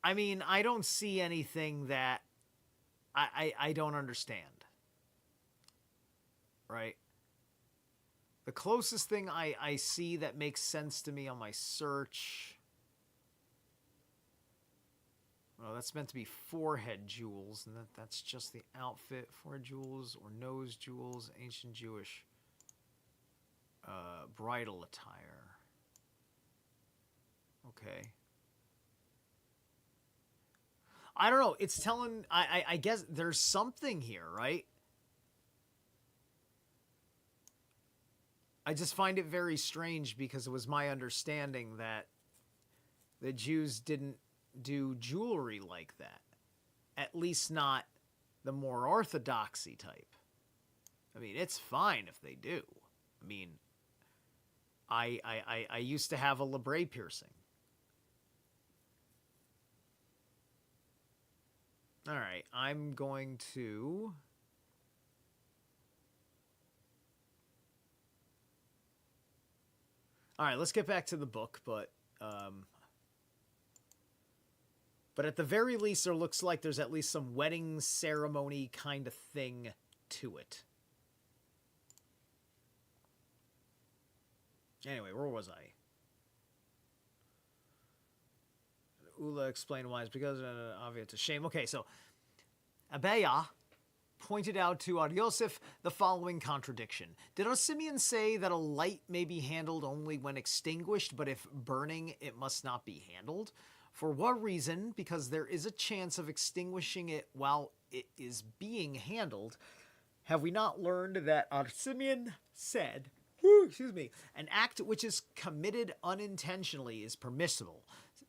I mean, I don't see anything that I don't understand. Right? The closest thing I see that makes sense to me on my search. Well, that's meant to be forehead jewels, and that's just the outfit. Forehead jewels or nose jewels, ancient Jewish bridal attire. Okay. I don't know. It's telling. I guess there's something here, right? I just find it very strange because it was my understanding that the Jews didn't do jewelry like that. At least not the more orthodoxy type. I mean, it's fine if they do. I mean, I used to have a labrae piercing. All right, I'm going to... All right, let's get back to the book, but at the very least, there looks like there's at least some wedding ceremony kind of thing to it. Anyway, where was I? Ula explained why it's because obvious a shame. Okay, so Abaya pointed out to Yosef the following contradiction. Did Simeon say that a light may be handled only when extinguished, but if burning, it must not be handled? For what reason? Because there is a chance of extinguishing it while it is being handled. Have we not learned that Simeon said, an act which is committed unintentionally is permissible?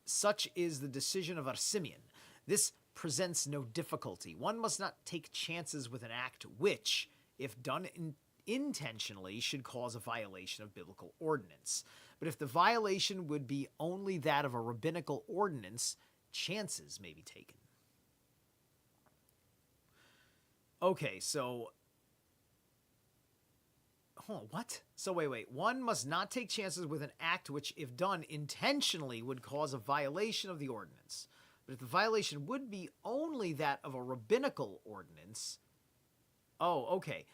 Such is the decision of Simeon. This presents no difficulty. One must not take chances with an act which, if done intentionally, should cause a violation of biblical ordinance. But if the violation would be only that of a rabbinical ordinance, chances may be taken. Okay, so... what? So wait. One must not take chances with an act which, if done intentionally, would cause a violation of the ordinance. But if the violation would be only that of a rabbinical ordinance... Oh, okay.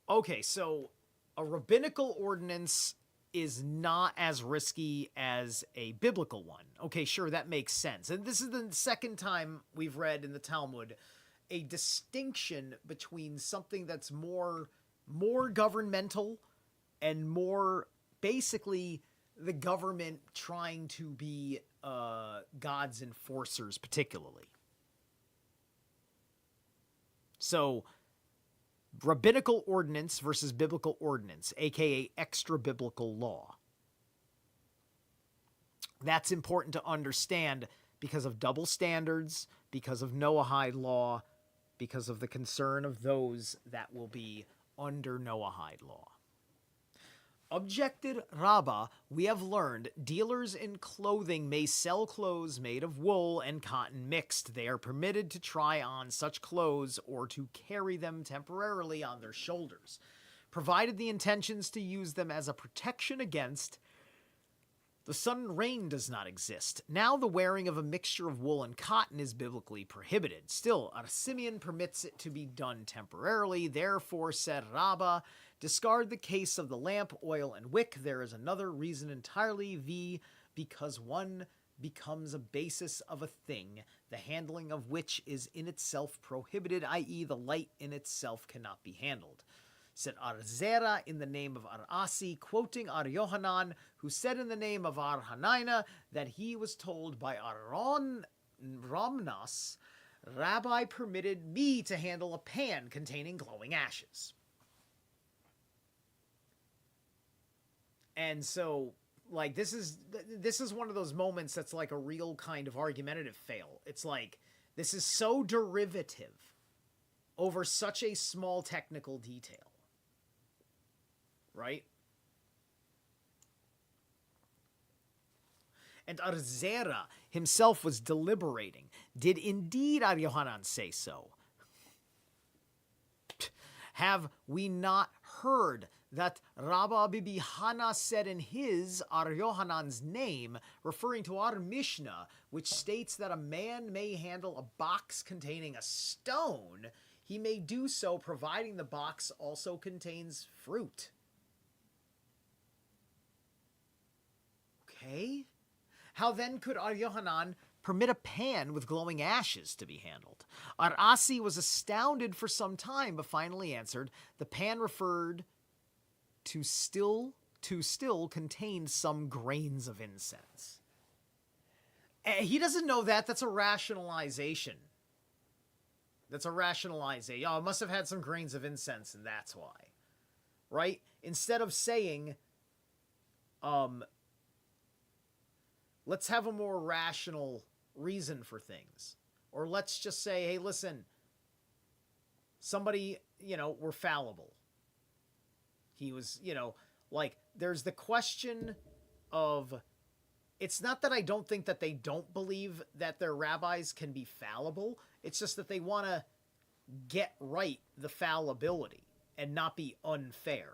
Okay, so a rabbinical ordinance is not as risky as a biblical one. Okay, sure, that makes sense. And this is the second time we've read in the Talmud a distinction between something that's more governmental and more basically the government trying to be God's enforcers particularly. So rabbinical ordinance versus biblical ordinance, aka extra biblical law. That's important to understand because of double standards, because of Noahide law, because of the concern of those that will be under Noahide law. Objected Rabbah, we have learned, dealers in clothing may sell clothes made of wool and cotton mixed. They are permitted to try on such clothes or to carry them temporarily on their shoulders, provided the intentions to use them as a protection against the sun and rain does not exist. Now the wearing of a mixture of wool and cotton is biblically prohibited. Still, Simeon permits it to be done temporarily. Therefore, said Rabbah, discard the case of the lamp, oil, and wick. There is another reason entirely, because one becomes a basis of a thing, the handling of which is in itself prohibited, i.e. the light in itself cannot be handled. Said Zerah in the name of Asi, quoting Yohanan, who said in the name of Hanina that he was told by Ramnas, Rabbi permitted me to handle a pan containing glowing ashes. And so, like, this is one of those moments that's like a real kind of argumentative fail. It's like, this is so derivative over such a small technical detail. Right? And Zerah himself was deliberating. Did indeed Yohanan say so? Have we not heard that Rabbi Bibi Hana said in his Yohanan's name, referring to our Mishnah, which states that a man may handle a box containing a stone, he may do so providing the box also contains fruit. Okay. How then could Yohanan permit a pan with glowing ashes to be handled? Asi was astounded for some time, but finally answered, the pan referred to still contained some grains of incense. He doesn't know that. That's a rationalization. Oh, it must have had some grains of incense, and that's why. Right? Instead of saying, let's have a more rational reason for things. Or let's just say, hey, listen, somebody, were fallible. He was, like, there's the question of, it's not that I don't think that they don't believe that their rabbis can be fallible. It's just that they want to get right the fallibility and not be unfair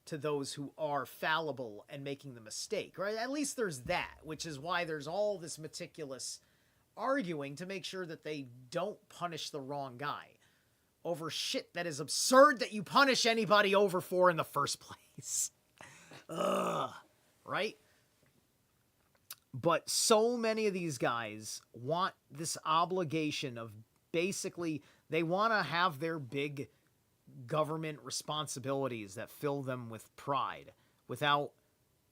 to those who are fallible and making the mistake, right? At least there's that, which is why there's all this meticulous arguing to make sure that they don't punish the wrong guy over shit that is absurd that you punish anybody over for in the first place. Ugh, right? But so many of these guys want this obligation of basically, they want to have their big government responsibilities that fill them with pride without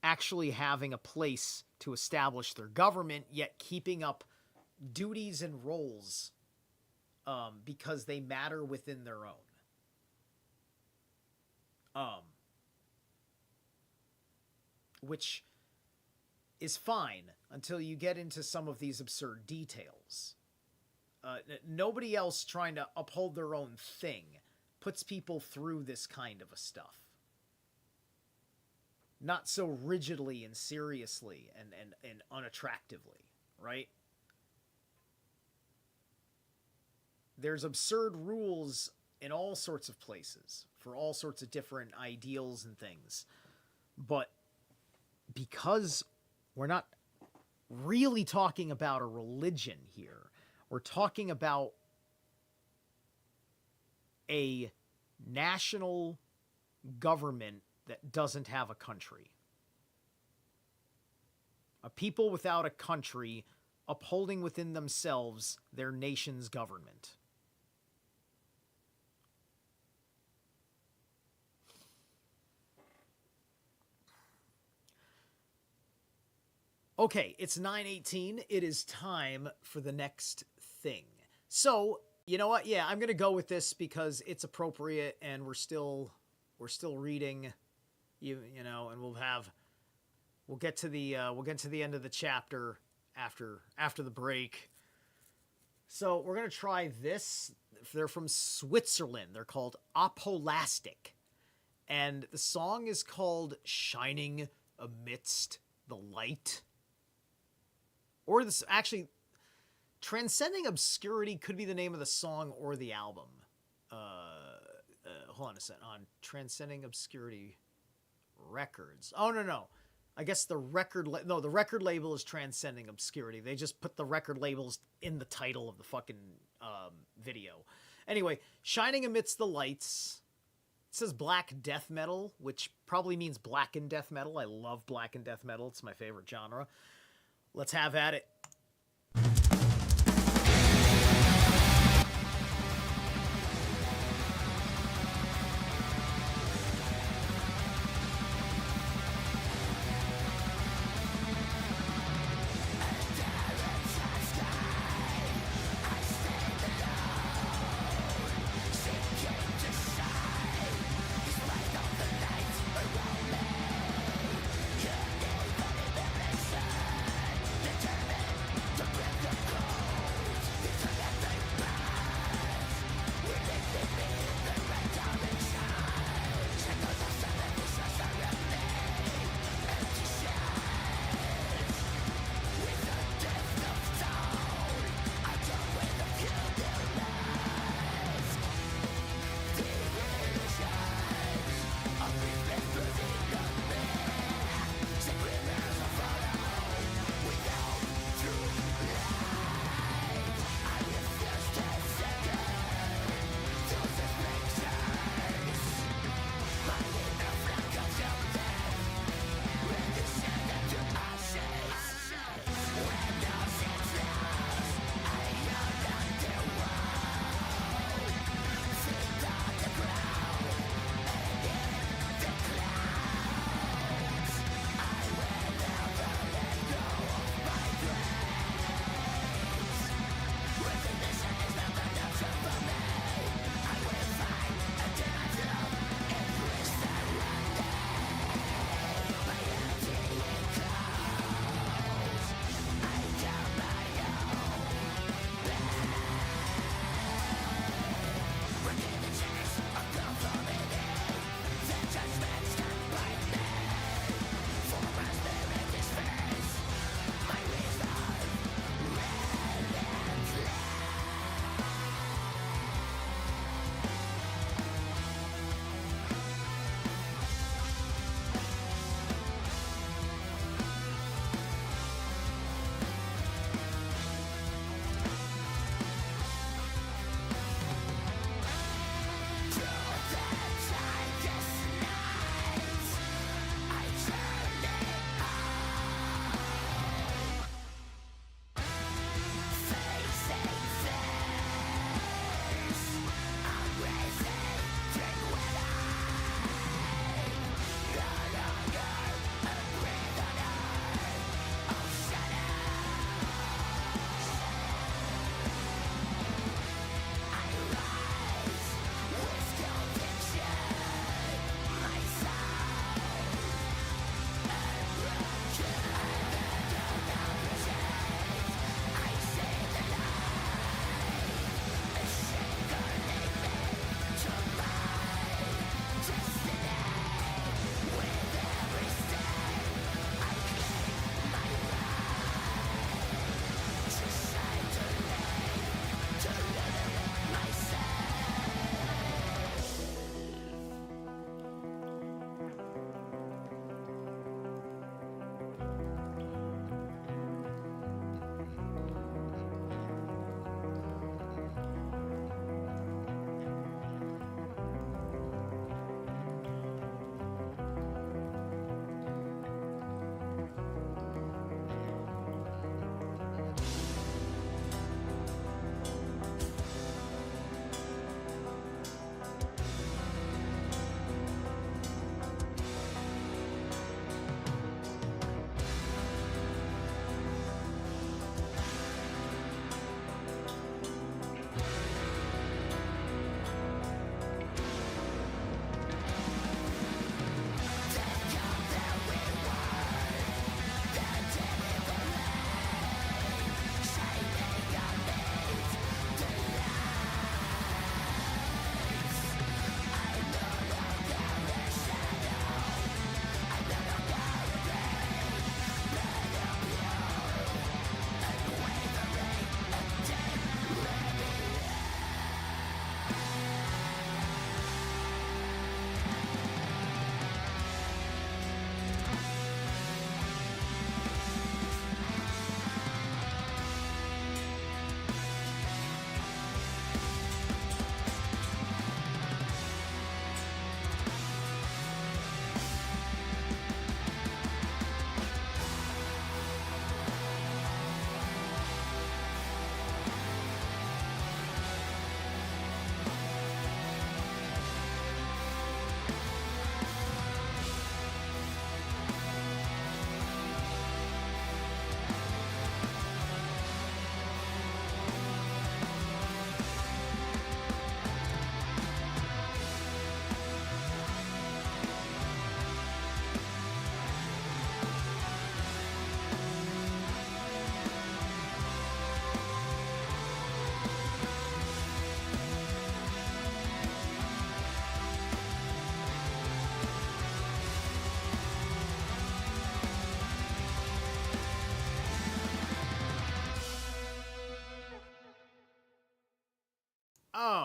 actually having a place to establish their government, yet keeping up duties and roles because they matter within their own. Which is fine until you get into some of these absurd details. Nobody else trying to uphold their own thing puts people through this kind of a stuff. Not so rigidly and seriously and unattractively, right? There's absurd rules in all sorts of places for all sorts of different ideals and things. But because we're not really talking about a religion here, we're talking about a national government that doesn't have a country. A people without a country upholding within themselves their nation's government. Okay, it's 9:18. It is time for the next thing. So, you know what? Yeah, I'm going to go with this because it's appropriate and we're still reading, you know, and we'll have we'll get to the end of the chapter after the break. So we're gonna try this. They're from Switzerland. They're called Apolastic, and the song is called "Shining Amidst the Light." Or this actually, Transcending Obscurity could be the name of the song or the album. Hold on a second. On Transcending Obscurity Records. Oh, no. I guess the record label is Transcending Obscurity. They just put the record labels in the title of the fucking video. Anyway, Shining Amidst the Lights. It says black death metal, which probably means blackened death metal. I love blackened death metal. It's my favorite genre. Let's have at it. Determined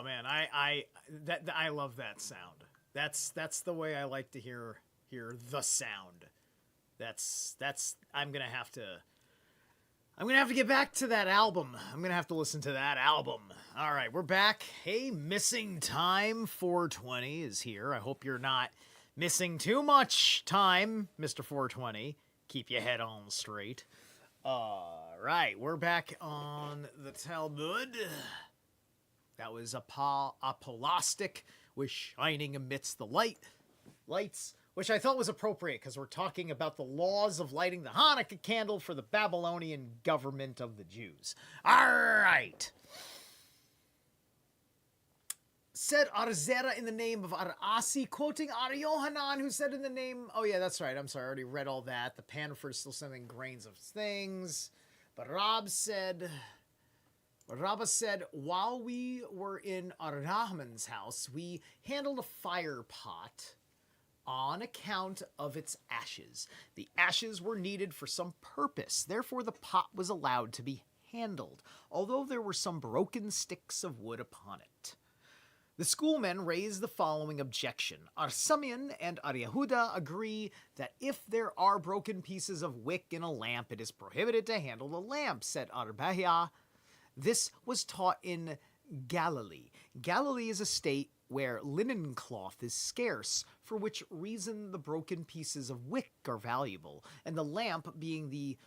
man, I love that sound. That's the way I like to hear the sound. That's I'm gonna have to get back to that album. I'm gonna have to listen to that album. All right, we're back. Hey, Missing Time 420 is here. I hope you're not missing too much time, Mr. 420. Keep your head on straight. All right, we're back on the Talmud. That was apollastic, was shining amidst the lights, which I thought was appropriate because we're talking about the laws of lighting the Hanukkah candle for the Babylonian government of the Jews. All right. Said Arzera in the name of Arasi, quoting Ar Yohanan, who said in the name... Oh, yeah, that's right. I'm sorry. I already read all that. The Panfer is still sending grains of things. But Rabba said, while we were in Ar-Rahman's house, we handled a fire pot on account of its ashes. The ashes were needed for some purpose. Therefore, the pot was allowed to be handled, although there were some broken sticks of wood upon it. The schoolmen raise the following objection. Ar Simeon and Ar Yehuda agree that if there are broken pieces of wick in a lamp, it is prohibited to handle the lamp, said Ar Bahia. This was taught in Galilee. Galilee is a state where linen cloth is scarce, for which reason the broken pieces of wick are valuable, and the lamp, being the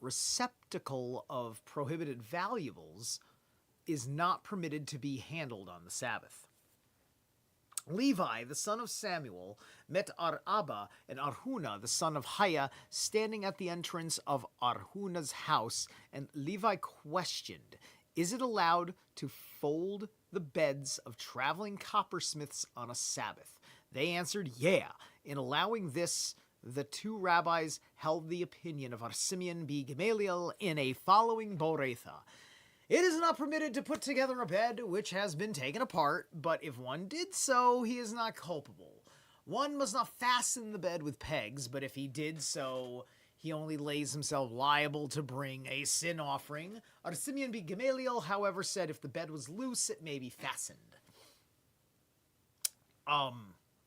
receptacle of prohibited valuables, is not permitted to be handled on the Sabbath. Levi, the son of Samuel, met Ar-Abba and Arhuna, the son of Haya, standing at the entrance of Arhuna's house, and Levi questioned, is it allowed to fold the beds of traveling coppersmiths on a Sabbath? They answered, yeah. In allowing this, the two rabbis held the opinion of Ar Simeon b. Gamaliel in a following Boretha. It is not permitted to put together a bed which has been taken apart, but if one did so, he is not culpable. One must not fasten the bed with pegs, but if he did so, he only lays himself liable to bring a sin offering. Ar Simeon b. Gamaliel, however, said if the bed was loose, it may be fastened.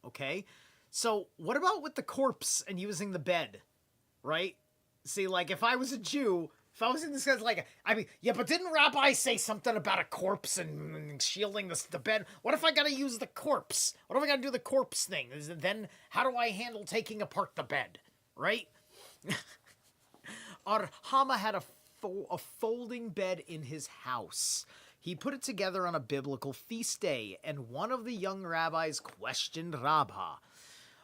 Okay. So, what about with the corpse and using the bed? Right? See, like, if I was a Jew... If I was in this guy's like, I mean, yeah, but didn't Rabbi say something about a corpse and shielding the bed? What if I gotta use the corpse? What if I gotta do the corpse thing? Then how do I handle taking apart the bed? Right? Our Hama had a folding bed in his house. He put it together on a biblical feast day, and one of the young rabbis questioned Rabba.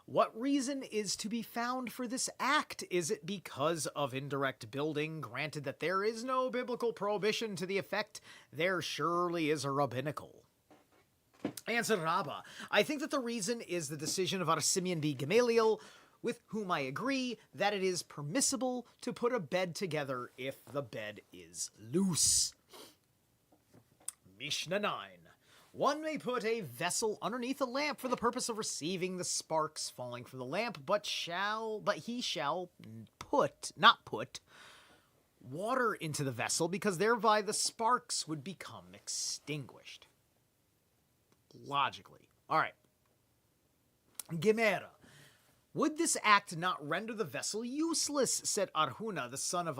What reason is to be found for this act? Is it because of indirect building? Granted that there is no biblical prohibition to the effect, there surely is a rabbinical. Answered Rabbah, I think that the reason is the decision of Ar Simeon b. Gamaliel, with whom I agree that it is permissible to put a bed together if the bed is loose. Mishnah 9. One may put a vessel underneath a lamp for the purpose of receiving the sparks falling from the lamp, but he shall not put water into the vessel, because thereby the sparks would become extinguished. Logically. All right. Gemara. Would this act not render the vessel useless, said Arhuna, the son of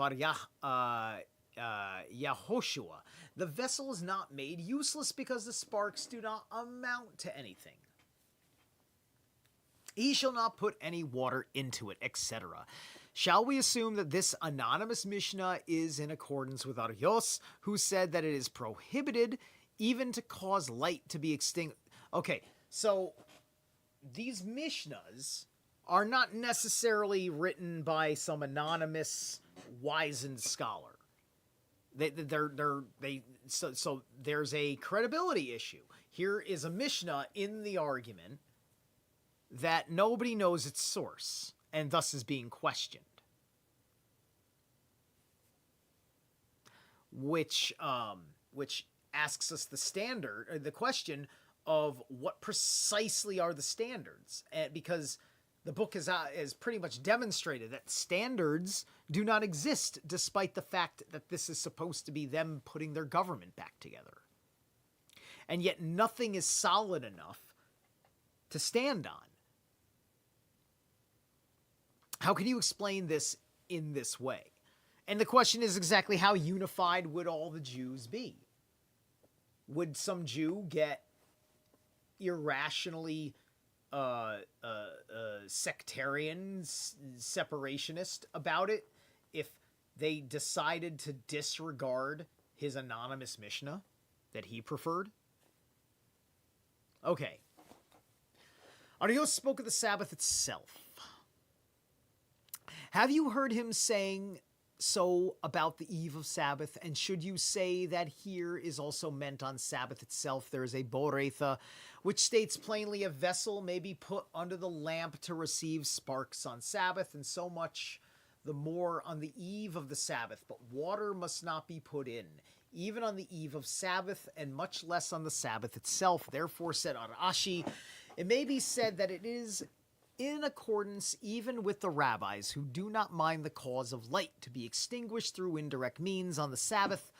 Yahoshua. The vessel is not made useless because the sparks do not amount to anything. He shall not put any water into it, etc. Shall we assume that this anonymous Mishnah is in accordance with Aryos, who said that it is prohibited even to cause light to be extinguished? Okay, so these Mishnahs are not necessarily written by some anonymous wizened scholar. So there's a credibility issue. Here is a Mishnah in the argument that nobody knows its source, and thus is being questioned. Which asks us the question of what precisely are the standards, because the book has pretty much demonstrated that standards do not exist, despite the fact that this is supposed to be them putting their government back together. and yet nothing is solid enough to stand on. How can you explain this in this way? And the question is exactly how unified would all the Jews be? Would some Jew get irrationally sectarian, separationist about it if they decided to disregard his anonymous Mishnah that he preferred? Okay. Arios spoke of the Sabbath itself. Have you heard him saying so about the eve of Sabbath? And should you say that here is also meant on Sabbath itself? There is a Boretha, which states plainly a vessel may be put under the lamp to receive sparks on Sabbath, and so much the more on the eve of the Sabbath. But water must not be put in, even on the eve of Sabbath, and much less on the Sabbath itself. Therefore, said Arashi, it may be said that it is in accordance even with the rabbis who do not mind the cause of light to be extinguished through indirect means on the Sabbath.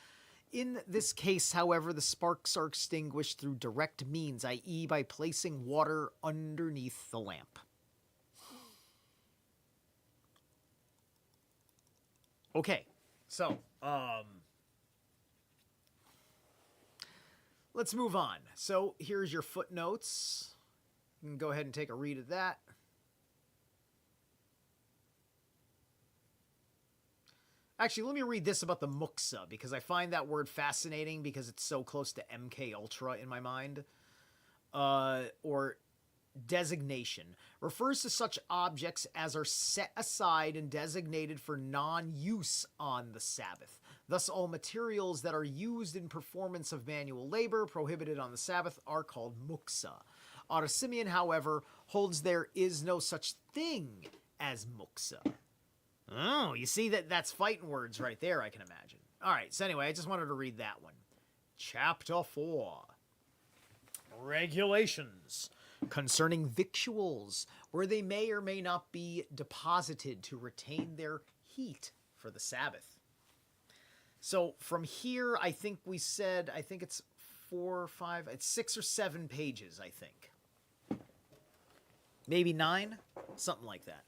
In this case, however, the sparks are extinguished through direct means, i.e. by placing water underneath the lamp. Okay, so, let's move on. So, here's your footnotes. You can go ahead and take a read of that. Actually, let me read this about the muksa, because I find that word fascinating because it's so close to MK Ultra in my mind. Or designation. Refers to such objects as are set aside and designated for non-use on the Sabbath. Thus, all materials that are used in performance of manual labor prohibited on the Sabbath are called muksa. Simeon, however, holds there is no such thing as muksa. Oh, you see that's fighting words right there, I can imagine. All right, so anyway, I just wanted to read that one. Chapter 4. Regulations concerning victuals, where they may or may not be deposited to retain their heat for the Sabbath. So from here, I think it's 4 or 5, it's 6 or 7 pages, I think. Maybe 9, something like that.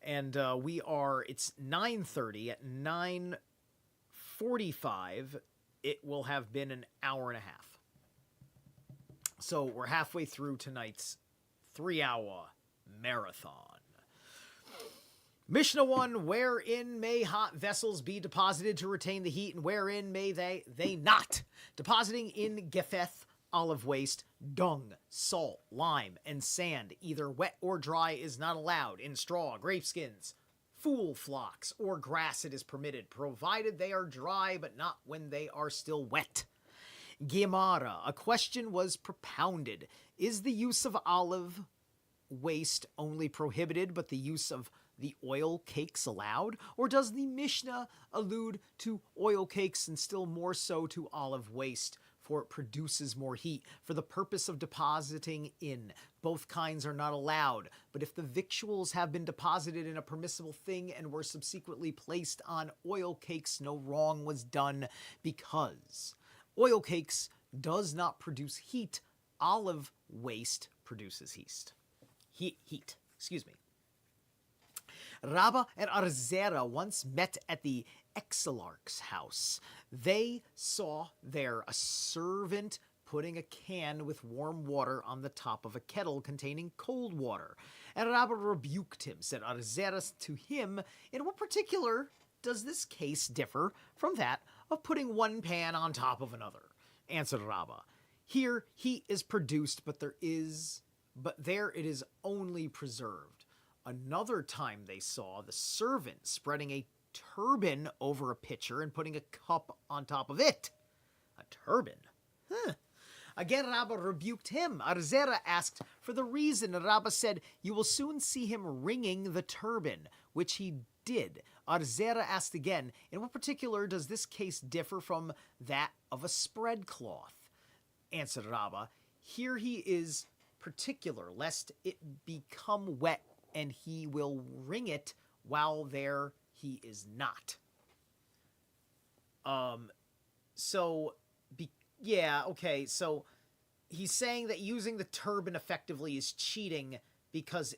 And it's 9:30. At 9:45, it will have been an hour and a half. So we're halfway through tonight's 3-hour marathon. Mishnah 1, wherein may hot vessels be deposited to retain the heat, and wherein may they not? Depositing in gefeth, olive waste, dung, salt, lime, and sand, either wet or dry, is not allowed. In straw, grapeskins, fool flocks, or grass it is permitted, provided they are dry, but not when they are still wet. Gemara, a question was propounded. Is the use of olive waste only prohibited, but the use of the oil cakes allowed? Or does the Mishnah allude to oil cakes and still more so to olive waste? For it produces more heat, for the purpose of depositing in. Both kinds are not allowed, but if the victuals have been deposited in a permissible thing and were subsequently placed on oil cakes, no wrong was done, because oil cakes does not produce heat, olive waste produces heat. Excuse me. Rabbah and Arzera once met at the Exilarch's house. They saw there a servant putting a can with warm water on the top of a kettle containing cold water. And Rabbah rebuked him, said Arzera to him, in what particular does this case differ from that of putting one pan on top of another? Answered Rabbah, here heat is produced, but there it is only preserved. Another time they saw the servant spreading a turban over a pitcher and putting a cup on top of it. A turban? Again, Rabbah rebuked him. Arzera asked for the reason, and Rabbah said, you will soon see him wringing the turban, which he did. Arzera asked again, in what particular does this case differ from that of a spread cloth? Answered Rabbah, here he is particular, lest it become wet, and he will wring it while there he is not. Yeah, okay, so he's saying that using the turban effectively is cheating because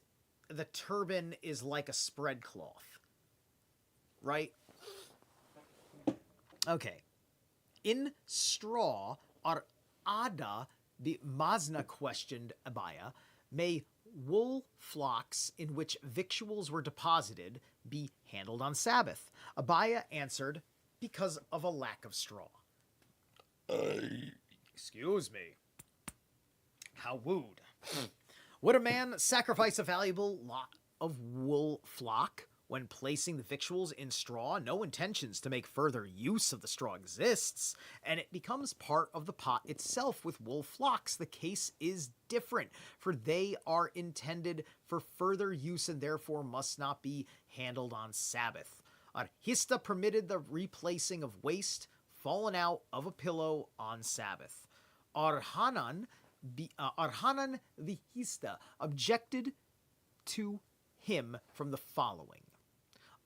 the turban is like a spread cloth, right? Okay. In straw, our Ada, the Mazna questioned Abaya, may wool flocks in which victuals were deposited be handled on Sabbath? Abaya answered, because of a lack of straw. Excuse me. How wooed. Would a man sacrifice a valuable lot of wool flock when placing the victuals in straw? No intentions to make further use of the straw exists, and it becomes part of the pot itself. With wool flocks, the case is different, for they are intended for further use and therefore must not be handled on Sabbath. Arhista permitted the replacing of waste fallen out of a pillow on Sabbath. Arhanan Vihista objected to him from the following.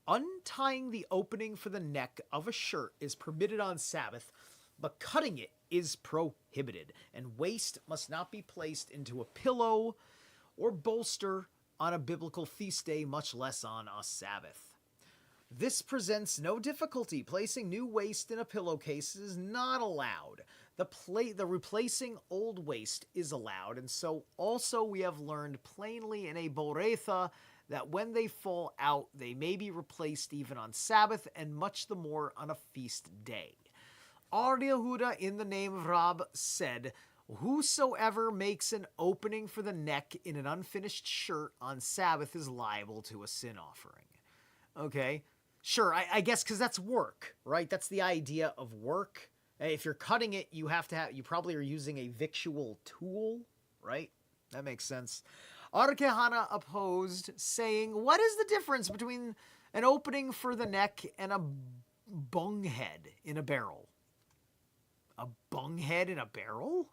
Untying the opening for the neck of a shirt is permitted on Sabbath, but cutting it is prohibited, and waste must not be placed into a pillow or bolster on a biblical feast day, much less on a Sabbath. This presents no difficulty. Placing new waste in a pillowcase is not allowed. The replacing old waste is allowed, and so also we have learned plainly in a Boretha that when they fall out, they may be replaced even on Sabbath, and much the more on a feast day. Ar Yehuda, in the name of Rab, said, whosoever makes an opening for the neck in an unfinished shirt on Sabbath is liable to a sin offering. Okay, sure, I guess because that's work, right? That's the idea of work. If you're cutting it, you probably are using a victual tool, right? That makes sense. Arkehana opposed, saying, what is the difference between an opening for the neck and a bunghead in a barrel? A bunghead in a barrel?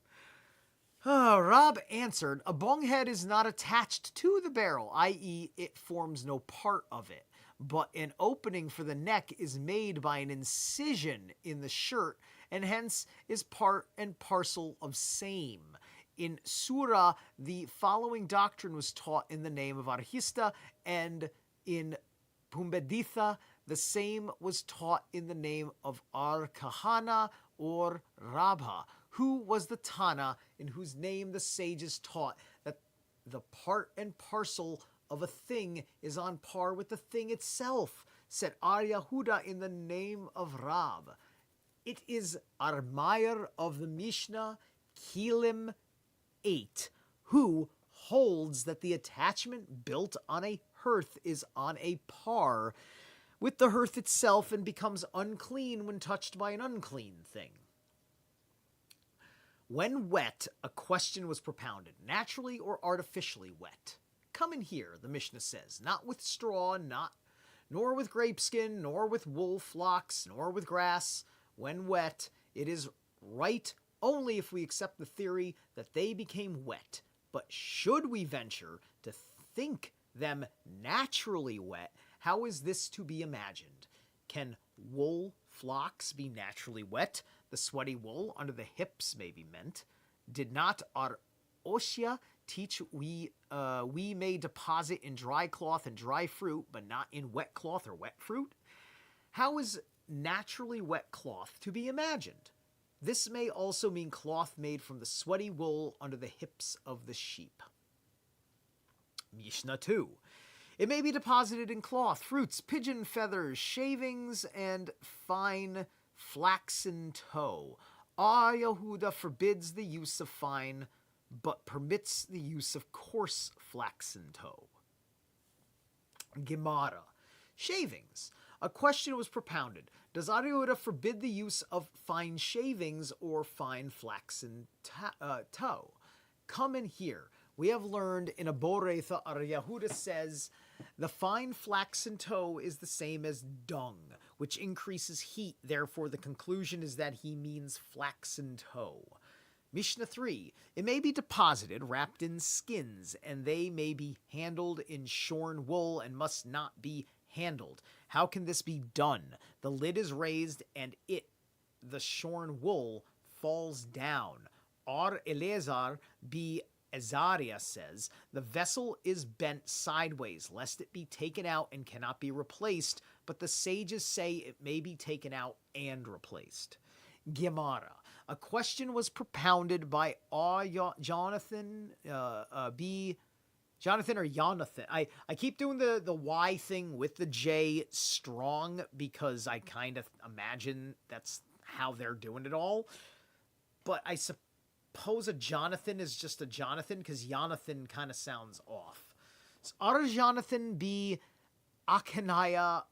Rob answered, a bunghead is not attached to the barrel, i.e. it forms no part of it, but an opening for the neck is made by an incision in the shirt, and hence is part and parcel of same. In Surah, the following doctrine was taught in the name of Arhista, and in Pumbeditha, the same was taught in the name of Ar-Kahana or Rabha, who was the Tana in whose name the sages taught that the part and parcel of a thing is on par with the thing itself, said Ar Yehuda in the name of Rab. It is Armayer of the Mishnah, Kilim 8, who holds that the attachment built on a hearth is on a par with the hearth itself and becomes unclean when touched by an unclean thing. When wet, a question was propounded, naturally or artificially wet. Come in here, the Mishnah says, not with straw, nor with grapeskin, nor with wool flocks, nor with grass. When wet, it is right only if we accept the theory that they became wet. But should we venture to think them naturally wet, how is this to be imagined? Can wool flocks be naturally wet? The sweaty wool under the hips may be meant. Did not our Oshia teach we may deposit in dry cloth and dry fruit, but not in wet cloth or wet fruit? How is naturally wet cloth to be imagined? This may also mean cloth made from the sweaty wool under the hips of the sheep. Mishnah 2. It may be deposited in cloth, fruits, pigeon feathers, shavings, and fine flaxen tow. Ar Yehuda forbids the use of fine, but permits the use of coarse flaxen tow. Gemara. Shavings. A question was propounded. Does Ar Yehuda forbid the use of fine shavings or fine flaxen tow? Come in here. We have learned in a Boretha, Ar Yehuda says, the fine flaxen tow is the same as dung, which increases heat. Therefore, the conclusion is that he means flaxen tow. Mishnah 3. It may be deposited, wrapped in skins, and they may be handled in shorn wool and must not be handled. How can this be done? The lid is raised, and the shorn wool, falls down. Ar Eleazar be Azariah says, the vessel is bent sideways, lest it be taken out and cannot be replaced, but the sages say it may be taken out and replaced. Gemara. A question was propounded by Jonathan Jonathan or Jonathan. I keep doing the Y thing with the J strong because I kind of imagine that's how they're doing it all. But I suppose a Jonathan is just a Jonathan because Jonathan kind of sounds off. So, Ar Jonathan be Achanaya,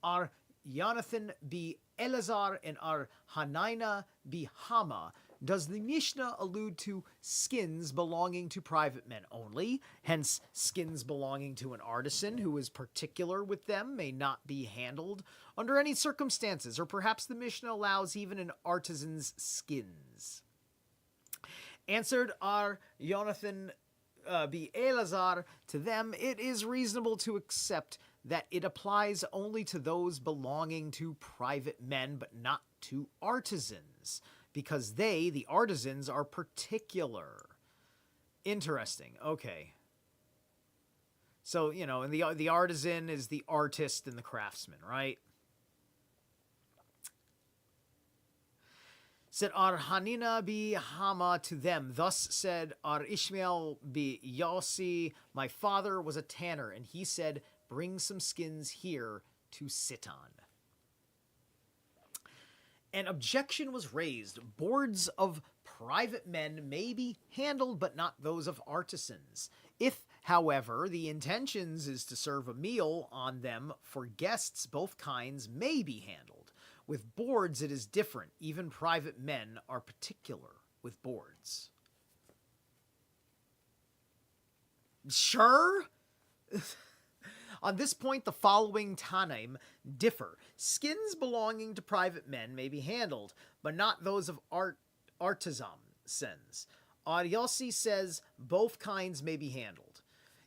Ar Jonathan be Elazar, and Ar Hanina be Hama. Does the Mishnah allude to skins belonging to private men only? Hence, skins belonging to an artisan who is particular with them may not be handled under any circumstances, or perhaps the Mishnah allows even an artisan's skins. Answered Ar Jonathan be Elazar, to them it is reasonable to accept that it applies only to those belonging to private men, but not to artisans, because they, the artisans, are particular. Interesting. Okay. So, you know, and the artisan is the artist and the craftsman, right? Said Ar Hanina be Hama, to them. Thus said Ar Ishmael be Yossi, my father was a tanner, and he said, bring some skins here to sit on. An objection was raised. Boards of private men may be handled, but not those of artisans. If, however, the intentions is to serve a meal on them for guests, both kinds may be handled. With boards, it is different. Even private men are particular with boards. Sure? On this point, the following Tanaim differ. Skins belonging to private men may be handled, but not those of artisans. Yossi says both kinds may be handled.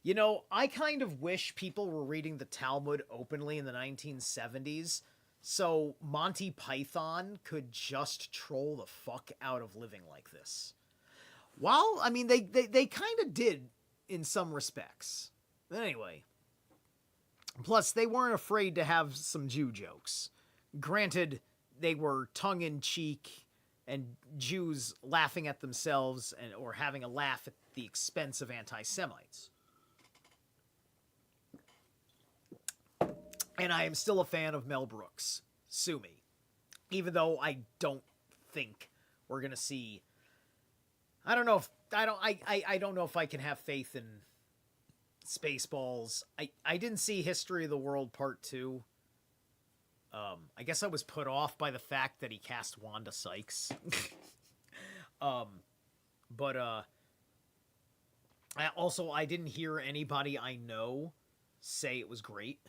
You know, I kind of wish people were reading the Talmud openly in the 1970s, so Monty Python could just troll the fuck out of living like this. Well, I mean, they kind of did in some respects. But anyway. Plus, they weren't afraid to have some Jew jokes. Granted, they were tongue-in-cheek and Jews laughing at themselves or having a laugh at the expense of anti-Semites. And I am still a fan of Mel Brooks. Sue me. Even though I don't think we're going to see... I don't know if I can have faith in Spaceballs. I didn't see History of the World Part 2. I guess I was put off by the fact that he cast Wanda Sykes. But I didn't hear anybody I know say it was great.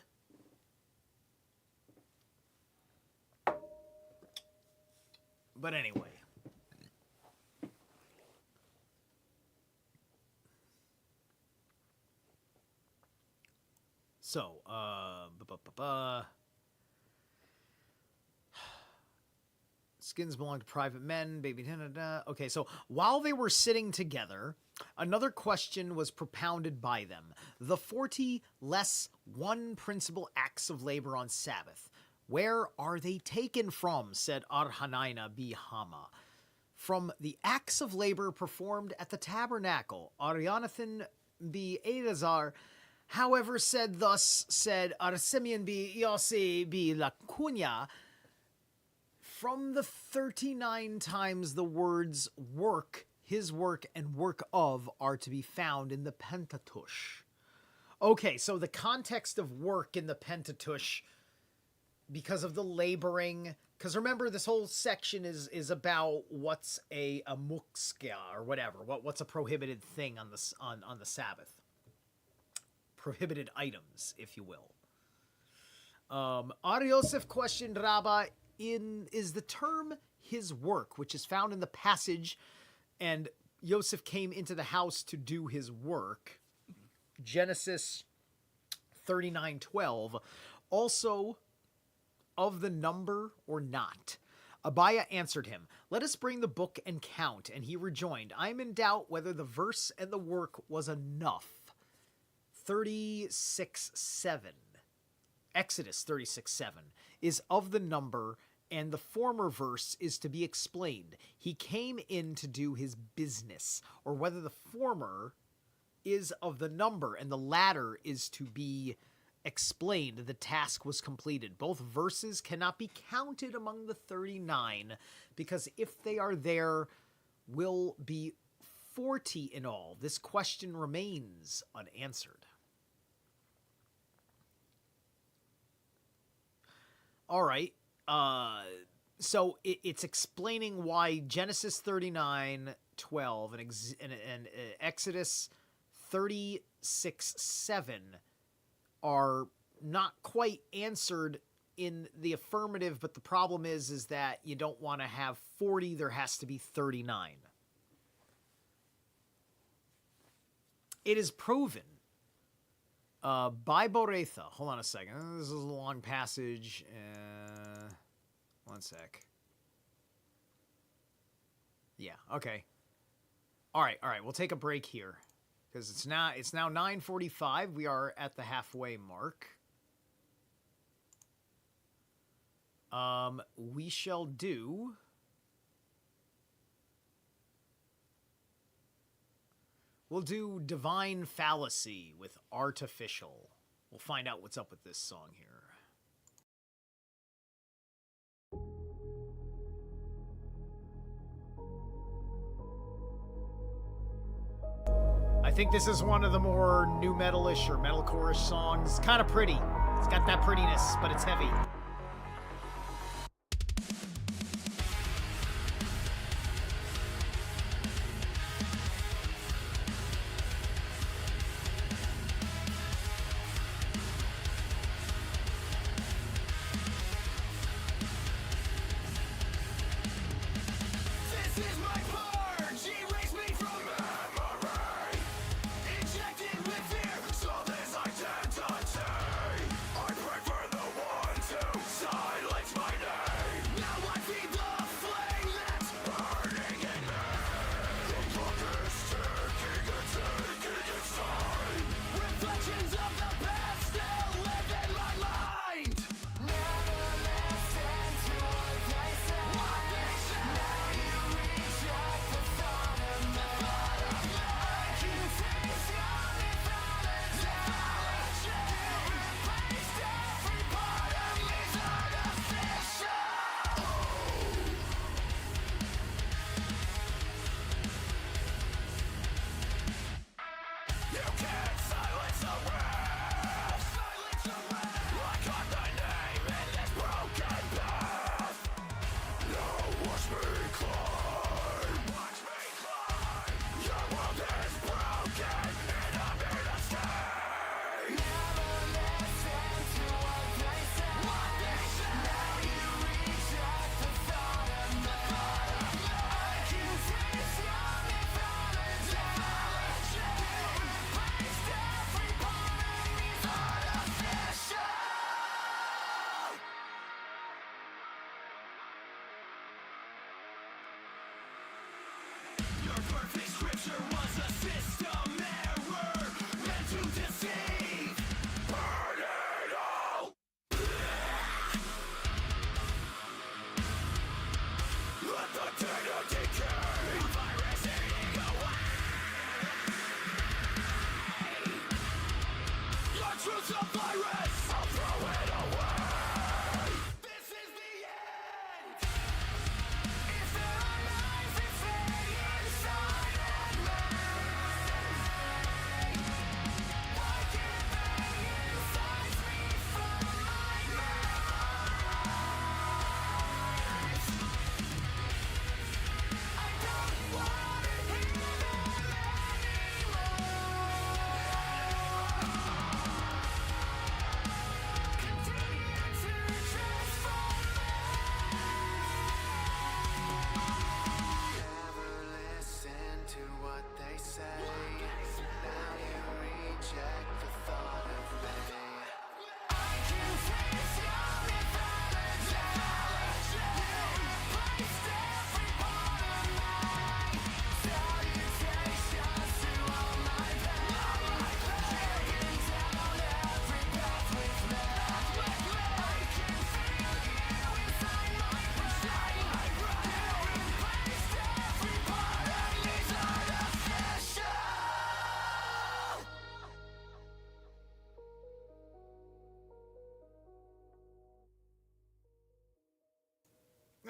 But anyway. So, skins belong to private men, baby. Okay, so while they were sitting together, another question was propounded by them. The 40 less one principal acts of labor on Sabbath. Where are they taken from? Said Arhanina Bihama. From the acts of labor performed at the tabernacle. Arianathan B. Elazar, however, said Arsemian B. Yossi B. Lacunya, from the 39 times the words work, his work, and work of are to be found in the Pentateuch. Okay, so the context of work in the Pentateuch, because of the laboring, because remember this whole section is about what's a mukska or whatever, what's a prohibited thing on the Sabbath. Prohibited items, if you will. Ar Yosef questioned Rabbah, is the term his work, which is found in the passage, and Yosef came into the house to do his work, Genesis 39:12, also of the number or not? Abiah answered him, "Let us bring the book and count." And he rejoined, "I am in doubt whether the verse and the work was enough." 36:7. Exodus 36:7 is of the number, and the former verse is to be explained. He came in to do his business, or whether the former is of the number and the latter is to be explained. The task was completed. Both verses cannot be counted among the 39, because if they are there, will be 40 in all. This question remains unanswered. All right. So it's explaining why Genesis 39:12 and Exodus 36:7 are not quite answered in the affirmative, but the problem is that you don't want to have 40, there has to be 39. It is proven by Boretha. Hold on a second. This is a long passage. One sec. Yeah, okay. All right. We'll take a break here, because it's now 9:45. We are at the halfway mark. We shall do... We'll do Divine Fallacy with Artificial. We'll find out what's up with this song here. I think this is one of the more new metalish or metalcore-ish songs. Kind of pretty. It's got that prettiness, but it's heavy. I prefer the one to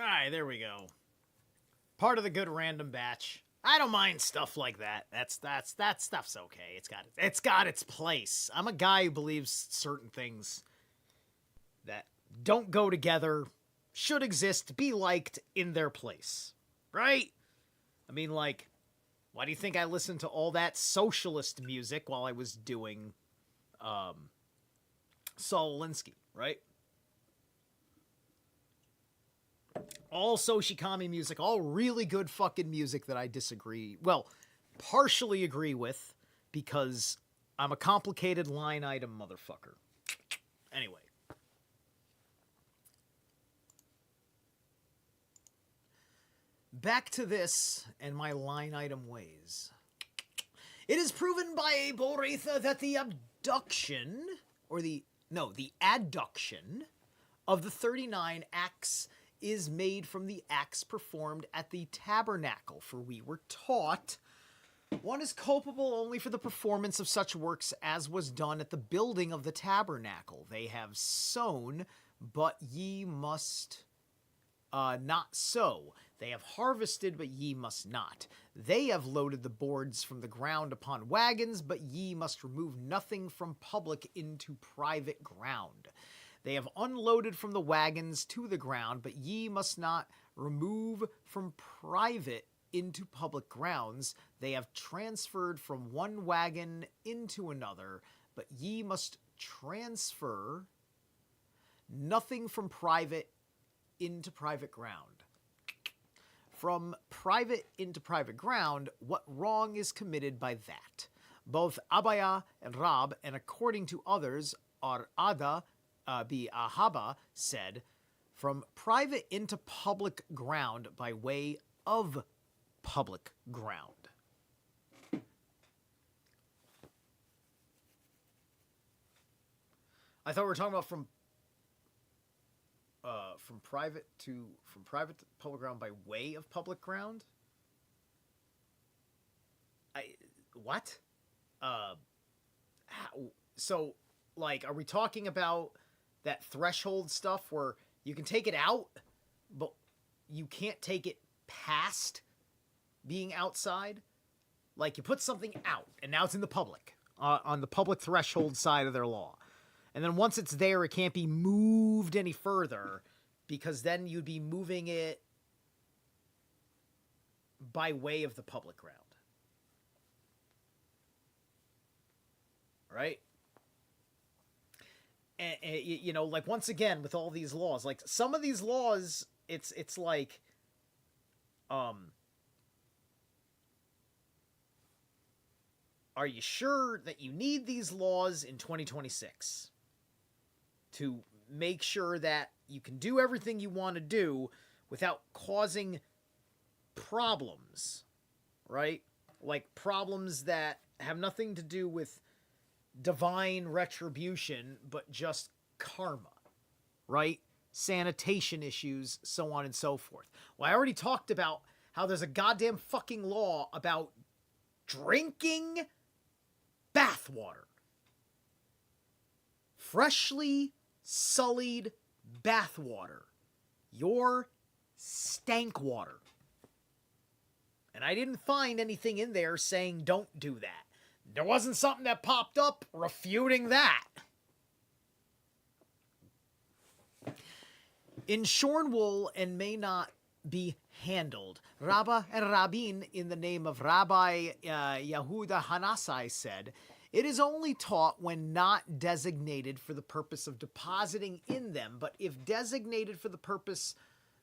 Alright, there we go. Part of the good random batch. I don't mind stuff like that. That stuff's okay. It's got its place. I'm a guy who believes certain things that don't go together, should exist, be liked in their place. Right? I mean, like, why do you think I listened to all that socialist music while I was doing Saul Alinsky, right? All Soshikami music, all really good fucking music that I disagree, well, partially agree with, because I'm a complicated line item motherfucker. Anyway. Back to this and my line item ways. It is proven by Boretha that the abduction, or the adduction of the 39 acts is made from the acts performed at the tabernacle, for we were taught one is culpable only for the performance of such works as was done at the building of the tabernacle. They have sown, but ye must not sow. They have harvested, but ye must not. They have loaded the boards from the ground upon wagons, but ye must remove nothing from public into private ground. They have unloaded from the wagons to the ground, but ye must not remove from private into public grounds. They have transferred from one wagon into another, but ye must transfer nothing from private into private ground. From private into private ground, what wrong is committed by that? Both Abaya and Rab, and according to others, Ada Ahaba said, from private into public ground by way of public ground. I thought we were talking about from private to public ground by way of public ground. What? So, like, are we talking about that threshold stuff where you can take it out, but you can't take it past being outside? Like, you put something out, and now it's in the public, on the public threshold side of their law. And then once it's there, it can't be moved any further, because then you'd be moving it by way of the public ground. Right? And you know, like, once again, with all these laws, like, some of these laws, it's like, are you sure that you need these laws in 2026 to make sure that you can do everything you want to do without causing problems, right? Like, problems that have nothing to do with divine retribution, but just karma, right? Sanitation issues, so on and so forth. Well, I already talked about how there's a goddamn fucking law about drinking bathwater. Freshly sullied bathwater. Your stank water. And I didn't find anything in there saying don't do that. There wasn't something that popped up refuting that. In shorn wool and may not be handled. Rabbah and Rabbin, in the name of Rabbi Yehuda Hanasai, said, it is only taught when not designated for the purpose of depositing in them, but if designated for the purpose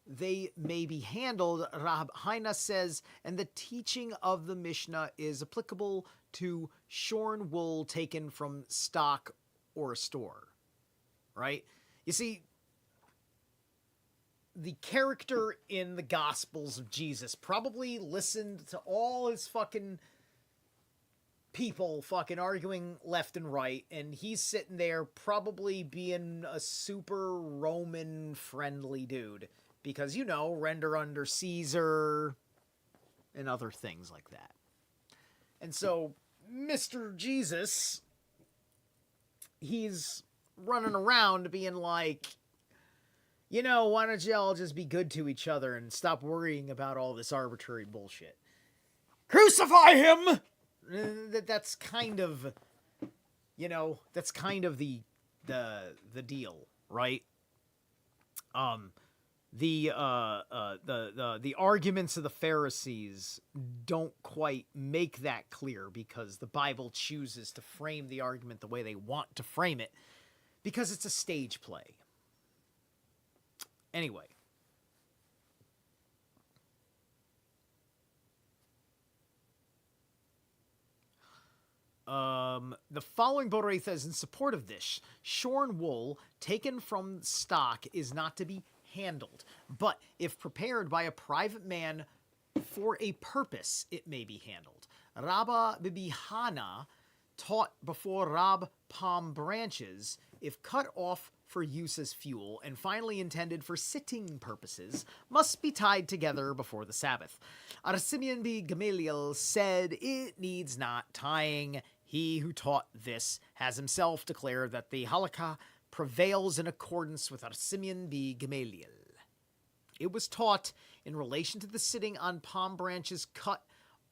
they may be handled. Rab Haina says, and the teaching of the Mishnah is applicable to shorn wool taken from stock or a store. Right? You see, the character in the Gospels of Jesus probably listened to all his fucking people fucking arguing left and right, and he's sitting there probably being a super Roman friendly dude. Because, you know, render under Caesar and other things like that. And so, Mr. Jesus, he's running around being like, why don't you all just be good to each other and stop worrying about all this arbitrary bullshit? Crucify him! That's kind of, that's kind of the deal, right? The arguments of the Pharisees don't quite make that clear because the Bible chooses to frame the argument the way they want to frame it because it's a stage play. Anyway. The following Boraitha is in support of this. Shorn wool taken from stock is not to be handled, but if prepared by a private man for a purpose, it may be handled. Rabba Bibihana taught before Rab palm branches, if cut off for use as fuel and finally intended for sitting purposes, must be tied together before the Sabbath. Arsimeon B. Gamaliel said it needs not tying. He who taught this has himself declared that the halakha prevails in accordance with Arsimeon B. Gamaliel. It was taught in relation to the sitting on palm branches cut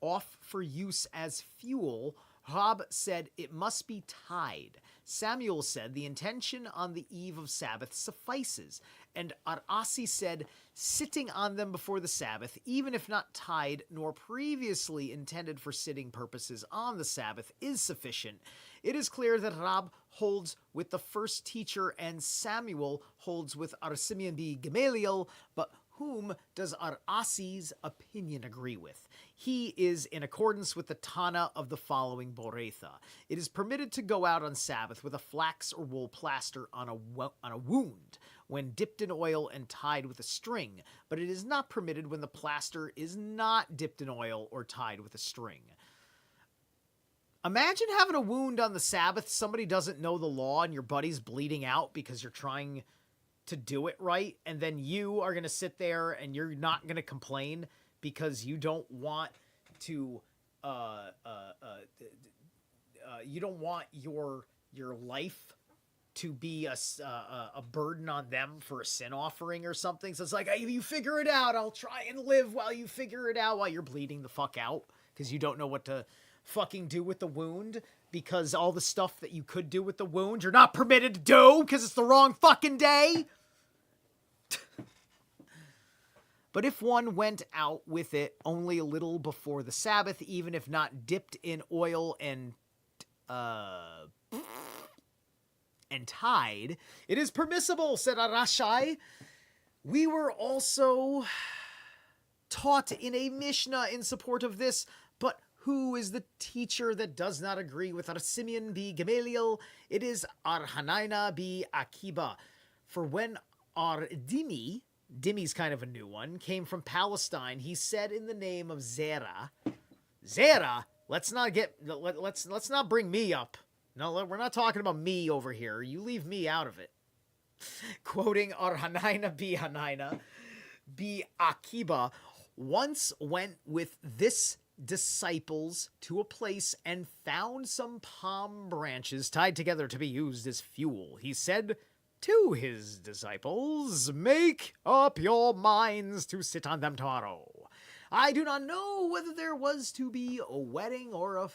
off for use as fuel. Rab said it must be tied. Samuel said the intention on the eve of Sabbath suffices. And Arasi said sitting on them before the Sabbath, even if not tied nor previously intended for sitting purposes on the Sabbath, is sufficient. It is clear that Rab holds with the first teacher and Samuel holds with Arsimeon B. Gamaliel, but whom does Arasi's opinion agree with? He is in accordance with the Tana of the following Boraitha. It is permitted to go out on Sabbath with a flax or wool plaster on a wound when dipped in oil and tied with a string, but it is not permitted when the plaster is not dipped in oil or tied with a string. Imagine having a wound on the Sabbath, somebody doesn't know the law, and your buddy's bleeding out because you're trying to do it right, and then you are going to sit there and you're not going to complain because you don't want to you don't want your life to be a burden on them for a sin offering or something. So it's like, hey, you figure it out, I'll try and live while you figure it out, while you're bleeding the fuck out because you don't know what to fucking do with the wound, because all the stuff that you could do with the wound you're not permitted to do because it's the wrong fucking day. But if one went out with it only a little before the Sabbath, even if not dipped in oil and tied, it is permissible, said Arashai. We were also taught in a Mishnah in support of this, but who is the teacher that does not agree with Arsimeon B. Gamaliel? It is Arhanaina B. Akiba. For when Dimi's kind of a new one, came from Palestine, he said in the name of Zerah, let's not bring me up. No, we're not talking about me over here. You leave me out of it. Quoting Arhanaina B. Hanaina B. Akiba, once went with this disciples to a place and found some palm branches tied together to be used as fuel. He said to his disciples, make up your minds to sit on them tomorrow. I do not know whether there was to be a wedding or a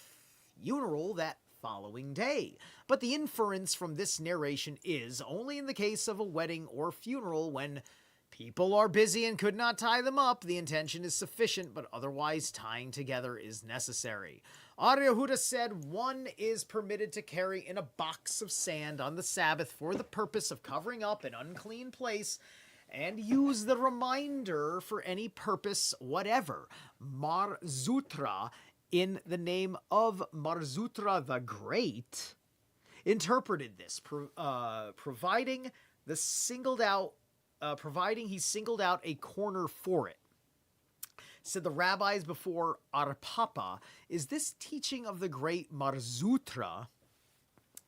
funeral that following day, but the inference from this narration is only in the case of a wedding or funeral when people are busy and could not tie them up, the intention is sufficient, but otherwise tying together is necessary. Ar-Yehuda said one is permitted to carry in a box of sand on the Sabbath for the purpose of covering up an unclean place and use the reminder for any purpose whatever. Mar Zutra, in the name of Marzutra the Great, interpreted this, providing he singled out a corner for it. Said the rabbis before Arpapa, is this teaching of the great Marzutra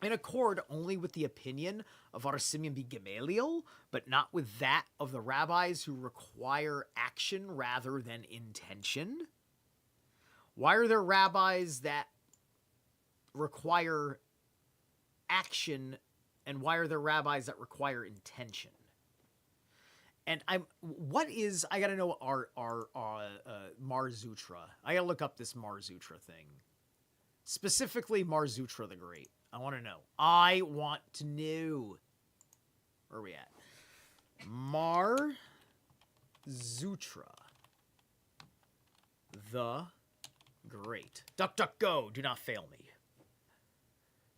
in accord only with the opinion of Arsimeon B. Gamaliel, but not with that of the rabbis who require action rather than intention? Why are there rabbis that require action, and why are there rabbis that require intention? And I gotta know our Mars Zutra. I gotta look up this Mars Zutra thing. Specifically Mars Zutra the Great. I want to know. I want to know. Where are we at? Mar Zutra the Great. Duck, duck, go. Do not fail me.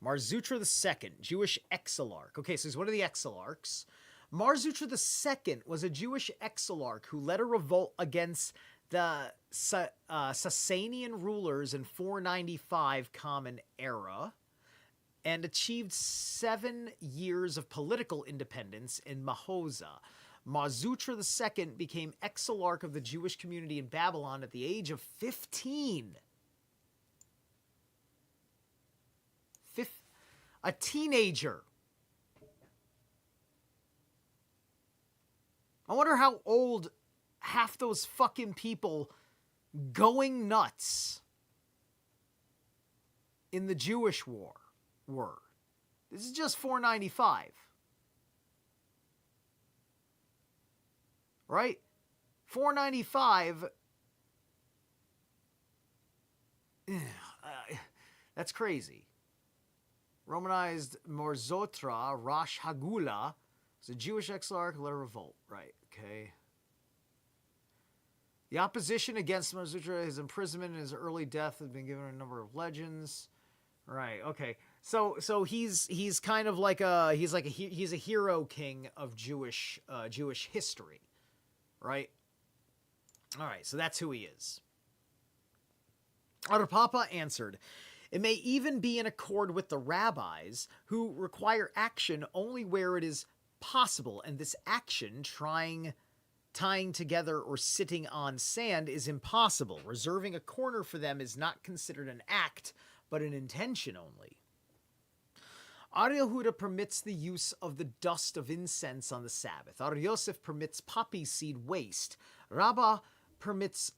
Marzutra II, Jewish exilarch. Okay, so what are the exilarchs? Marzutra II was a Jewish exilarch who led a revolt against the Sasanian rulers in 495 Common Era and achieved 7 years of political independence in Mahoza. Marzutra II became exilarch of the Jewish community in Babylon at the age of 15. A teenager. I wonder how old half those fucking people going nuts in the Jewish war were. This is just 495. Right? 495. That's crazy. Romanized Marzotra, Rosh Hagula, was a Jewish exilarch who led a revolt. Right, okay. The opposition against Marzutra, his imprisonment and his early death have been given a number of legends. Right, okay. So he's kind of like he's a hero king of Jewish history. Right? All right, so that's who he is. Arapapa answered, "It may even be in accord with the rabbis who require action only where it is possible, and this action, tying together or sitting on sand, is impossible. Reserving a corner for them is not considered an act, but an intention only." Ar Yehuda permits the use of the dust of incense on the Sabbath. Ar Yosef permits poppy seed waste. Rabbah permits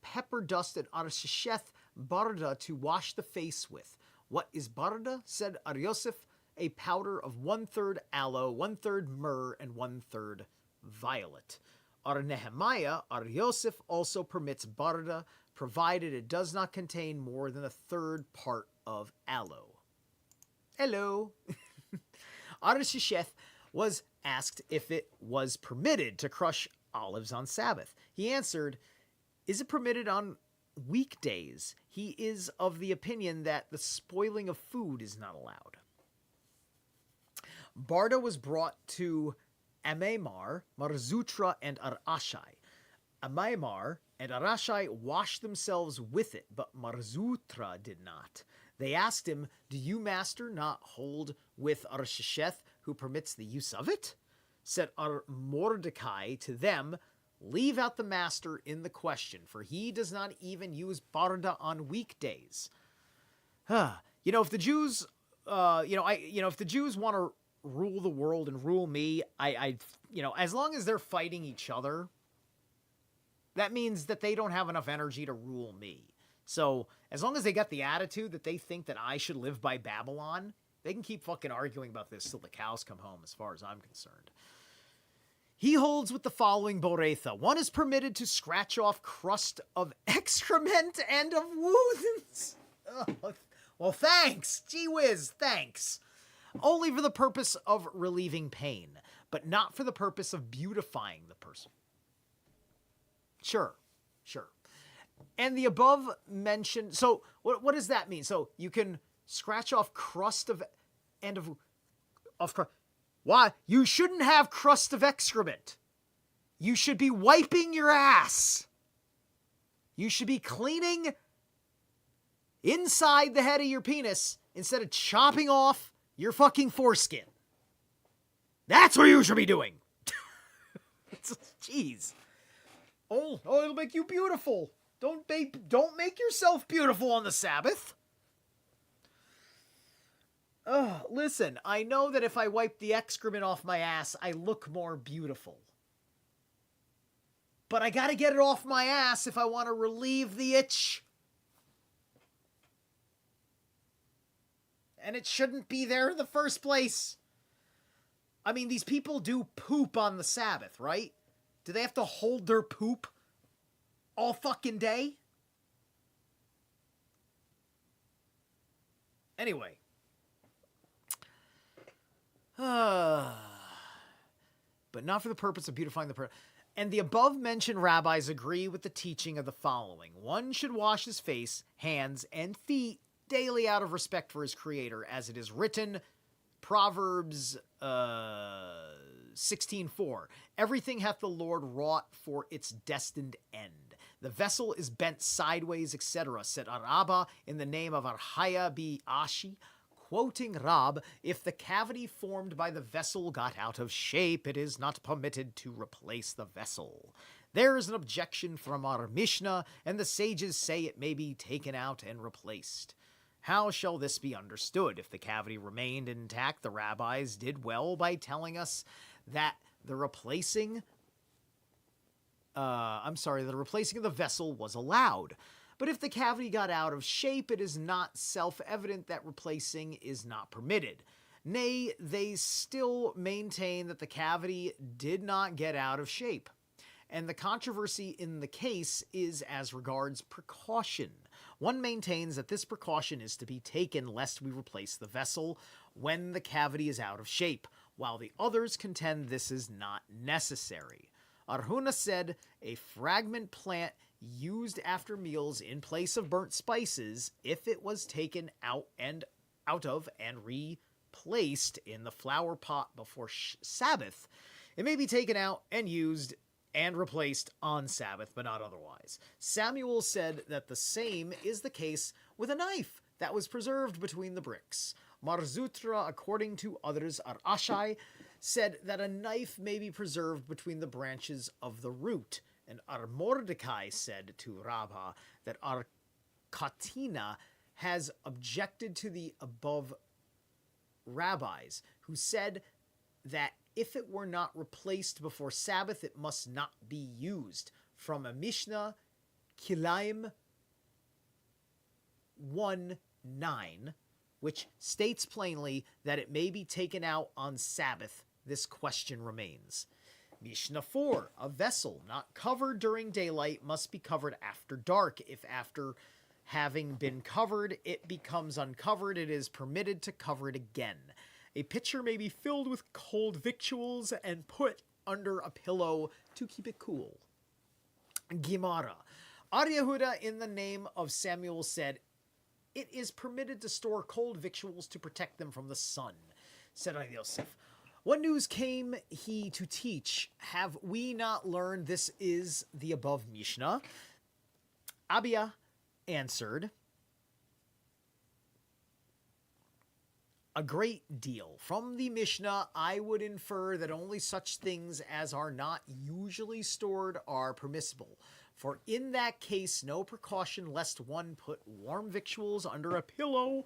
pepper dust and Ar Shesheth barda to wash the face with. What is barda? Said Ar Yosef, a powder of 1/3 aloe, 1/3 myrrh, and 1/3 violet. Ar Nehemiah, Ar Yosef also permits barda, provided it does not contain more than 1/3 part of aloe. Hello. Ar Shesheth was asked if it was permitted to crush olives on Sabbath. He answered, "Is it permitted on weekdays?" He is of the opinion that the spoiling of food is not allowed. Barda was brought to Amemar, Marzutra, and Arashai. Amemar and Arashai washed themselves with it, but Marzutra did not. They asked him, "Do you, master, not hold with Ar Shesheth, who permits the use of it?" Said Ar Mordecai to them, "Leave out the master in the question, for he does not even use barda on weekdays." If the Jews, if the Jews want to rule the world and rule me, as long as they're fighting each other, that means that they don't have enough energy to rule me. So, as long as they got the attitude that they think that I should live by Babylon, they can keep fucking arguing about this till the cows come home, as far as I'm concerned. He holds with the following Boretha. One is permitted to scratch off crust of excrement and of wounds. Well, thanks. Gee whiz, thanks. Only for the purpose of relieving pain, but not for the purpose of beautifying the person. Sure. And the above mentioned, so what does that mean? So you can scratch off crust of crust. Why? You shouldn't have crust of excrement. You should be wiping your ass. You should be cleaning inside the head of your penis instead of chopping off your fucking foreskin. That's what you should be doing. Jeez. Oh, it'll make you beautiful. Don't make yourself beautiful on the Sabbath. Listen, I know that if I wipe the excrement off my ass, I look more beautiful. But I gotta get it off my ass if I want to relieve the itch. And it shouldn't be there in the first place. I mean, these people do poop on the Sabbath, right? Do they have to hold their poop all fucking day? Anyway. But not for the purpose of beautifying the person. And the above-mentioned rabbis agree with the teaching of the following. One should wash his face, hands, and feet daily out of respect for his Creator, as it is written, Proverbs 16:4. Everything hath the Lord wrought for its destined end. The vessel is bent sideways, etc., said Araba in the name of Arhaya bi Ashi, quoting Rab, if the cavity formed by the vessel got out of shape, it is not permitted to replace the vessel. There is an objection from our Mishnah, and the sages say it may be taken out and replaced. How shall this be understood? If the cavity remained intact, the rabbis did well by telling us that the replacing of the vessel was allowed. But if the cavity got out of shape, it is not self-evident that replacing is not permitted. Nay, they still maintain that the cavity did not get out of shape. And the controversy in the case is as regards precaution. One maintains that this precaution is to be taken lest we replace the vessel when the cavity is out of shape, while the others contend this is not necessary. Arhuna said a fragment plant used after meals in place of burnt spices, if it was taken out of and replaced in the flower pot before Sabbath, it may be taken out and used and replaced on Sabbath, but not otherwise. Samuel said that the same is the case with a knife that was preserved between the bricks. Marzutra, according to others, Ar-Ashai, said that a knife may be preserved between the branches of the root. And Ar-Mordecai said to Rabba that Ar-Katina has objected to the above rabbis, who said that if it were not replaced before Sabbath, it must not be used. From a Mishnah, Kilaim 1:9, which states plainly that it may be taken out on Sabbath. This question remains. Mishnah 4, a vessel not covered during daylight must be covered after dark. If after having been covered, it becomes uncovered, it is permitted to cover it again. A pitcher may be filled with cold victuals and put under a pillow to keep it cool. Gemara. Ar Yehuda, in the name of Samuel, said, it is permitted to store cold victuals to protect them from the sun. Said Ar Yosef, what news came he to teach? Have we not learned this is the above Mishnah? Abia answered, a great deal. From the Mishnah, I would infer that only such things as are not usually stored are permissible. For in that case, no precaution lest one put warm victuals under a pillow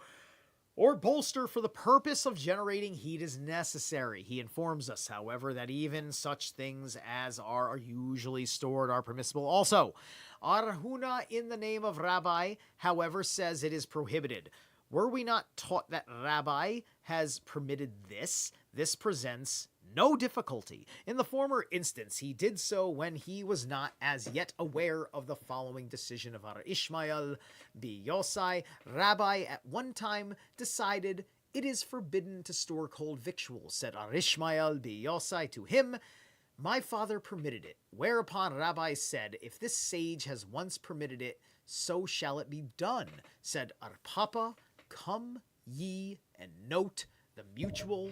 or bolster for the purpose of generating heat is necessary. He informs us, however, that even such things as are usually stored are permissible also. Arhuna, in the name of Rabbi, however, says it is prohibited. Were we not taught that Rabbi has permitted this? This presents no difficulty. In the former instance, he did so when he was not as yet aware of the following decision of Ar Ishmael bi Yosai. Rabbi at one time decided it is forbidden to store cold victuals. Said Ar Ishmael bi Yosai to him, my father permitted it. Whereupon Rabbi said, if this sage has once permitted it, so shall it be done. Said Ar Papa, come ye and note the mutual,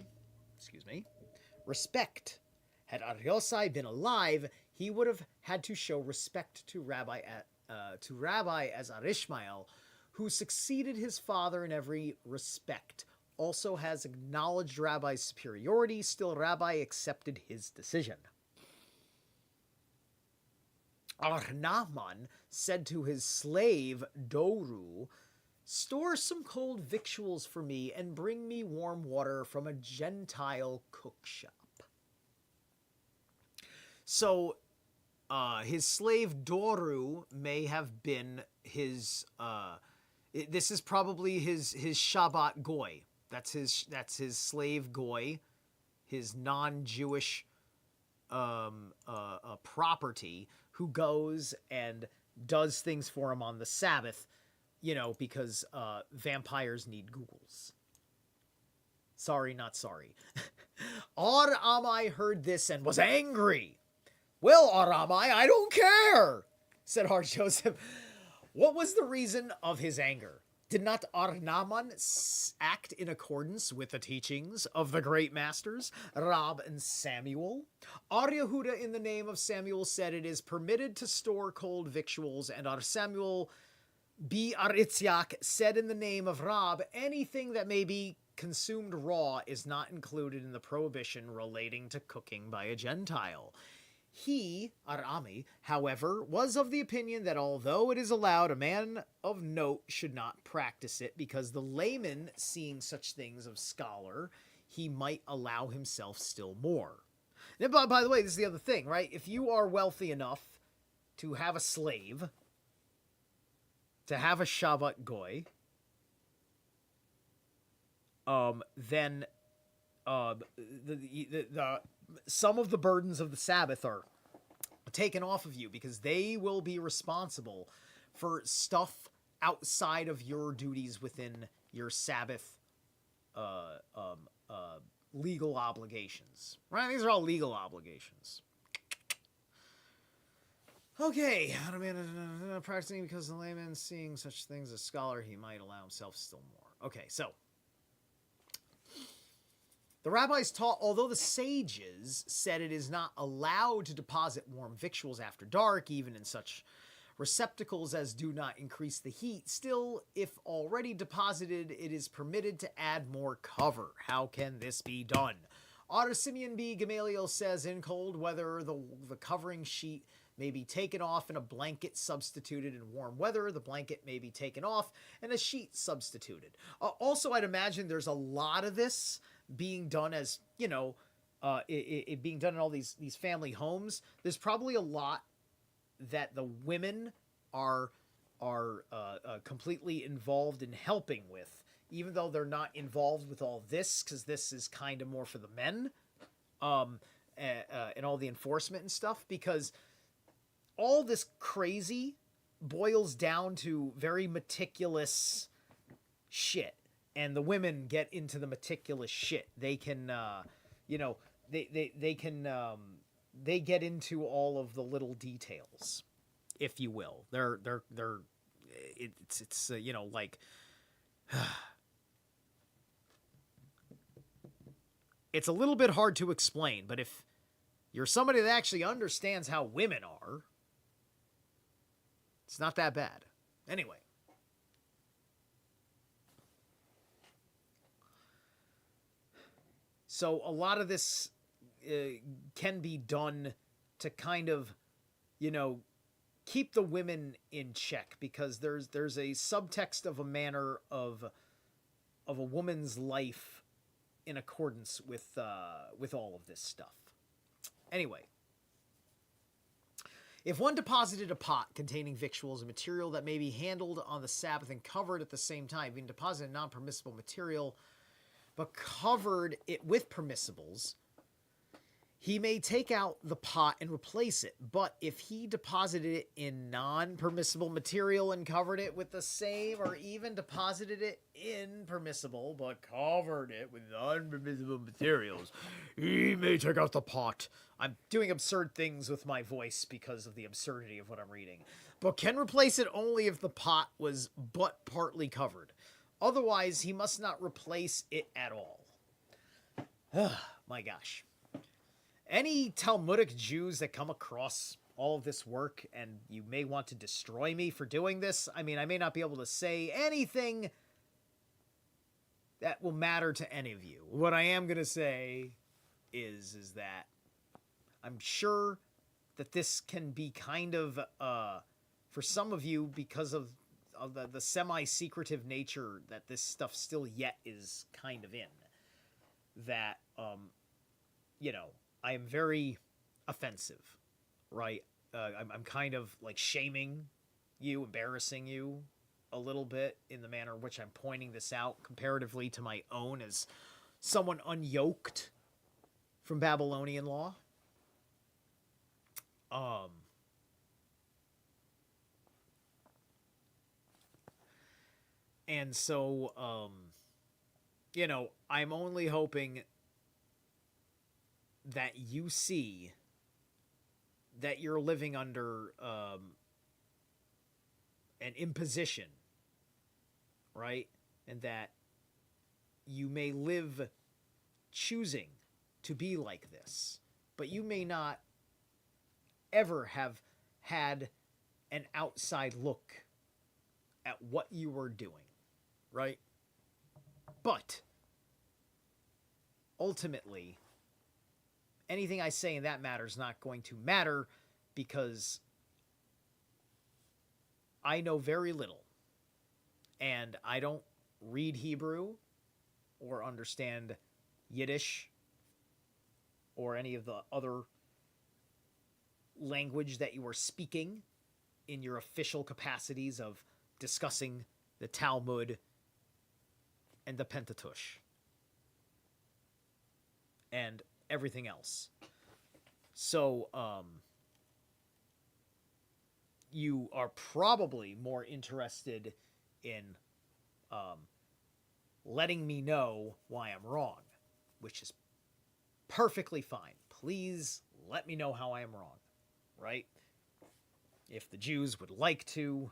respect. Had Ar Yosai been alive, he would have had to show respect to Rabbi as Ar Ishmael, who succeeded his father in every respect. Also has acknowledged Rabbi's superiority, still Rabbi accepted his decision. Ar Nahman said to his slave Doru, store some cold victuals for me and bring me warm water from a Gentile cook shop. So, his slave Doru may have been his, this is probably his Shabbat Goy. That's his slave Goy, his non-Jewish property who goes and does things for him on the Sabbath, because vampires need Googles. Sorry, not sorry. Ar-Amai heard this and was angry. Well, Ar-Amai, I don't care, said Har-Joseph. What was the reason of his anger? Did not Ar-Naaman act in accordance with the teachings of the great masters, Rab and Samuel? Ar-Yehuda, in the name of Samuel, said it is permitted to store cold victuals, and Ar-Samuel B. Ar-Itziak said in the name of Rab, anything that may be consumed raw is not included in the prohibition relating to cooking by a Gentile. He, Ar-Ami, however, was of the opinion that although it is allowed, a man of note should not practice it, because the layman, seeing such things of scholar, he might allow himself still more. Now, by the way, this is the other thing, right? If you are wealthy enough to have a slave, to have a Shabbat Goy, then some of the burdens of the Sabbath are taken off of you, because they will be responsible for stuff outside of your duties within your Sabbath legal obligations. Right? These are all legal obligations. Okay, practicing because the layman seeing such things as scholar, he might allow himself still more. Okay, so the rabbis taught, although the sages said it is not allowed to deposit warm victuals after dark, even in such receptacles as do not increase the heat, still, if already deposited, it is permitted to add more cover. How can this be done? Otter Simeon B. Gamaliel says, in cold weather, the covering sheet may be taken off and a blanket substituted. In warm weather, the blanket may be taken off and a sheet substituted. Also, I'd imagine there's a lot of this being done as, it being done in all these family homes. There's probably a lot that the women are completely involved in helping with, even though they're not involved with all this, because this is kind of more for the men, and all the enforcement and stuff, because all this crazy boils down to very meticulous shit. And the women get into the meticulous shit. They can, they get into all of the little details, if you will. It's it's a little bit hard to explain, but if you're somebody that actually understands how women are, it's not that bad. Anyway. So a lot of this can be done to kind of, keep the women in check, because there's a subtext of a manner of a woman's life in accordance with all of this stuff. Anyway, if one deposited a pot containing victuals, a material that may be handled on the Sabbath and covered at the same time, being deposited non-permissible material, but covered it with permissibles, he may take out the pot and replace it. But if he deposited it in non-permissible material and covered it with the same, or even deposited it in permissible but covered it with non-permissible materials, he may take out the pot. I'm doing absurd things with my voice because of the absurdity of what I'm reading. But can replace it only if the pot was but partly covered. Otherwise, he must not replace it at all. My gosh. Any Talmudic Jews that come across all of this work, and you may want to destroy me for doing this, I mean, I may not be able to say anything that will matter to any of you. What I am going to say is that I'm sure that this can be kind of, for some of you, because of the semi-secretive nature that this stuff still yet is kind of in, that, I am very offensive, right? I'm kind of like shaming you, embarrassing you a little bit in the manner in which I'm pointing this out comparatively to my own as someone unyoked from Babylonian law. Um, and so, you know, I'm only hoping that you see that you're living under an imposition, right? And that you may live choosing to be like this, but you may not ever have had an outside look at what you were doing, right? But ultimately, anything I say in that matter is not going to matter because I know very little and I don't read Hebrew or understand Yiddish or any of the other language that you are speaking in your official capacities of discussing the Talmud and the Pentateuch and everything else. So, you are probably more interested in letting me know why I'm wrong, which is perfectly fine. Please let me know how I am wrong, right? If the Jews would like to,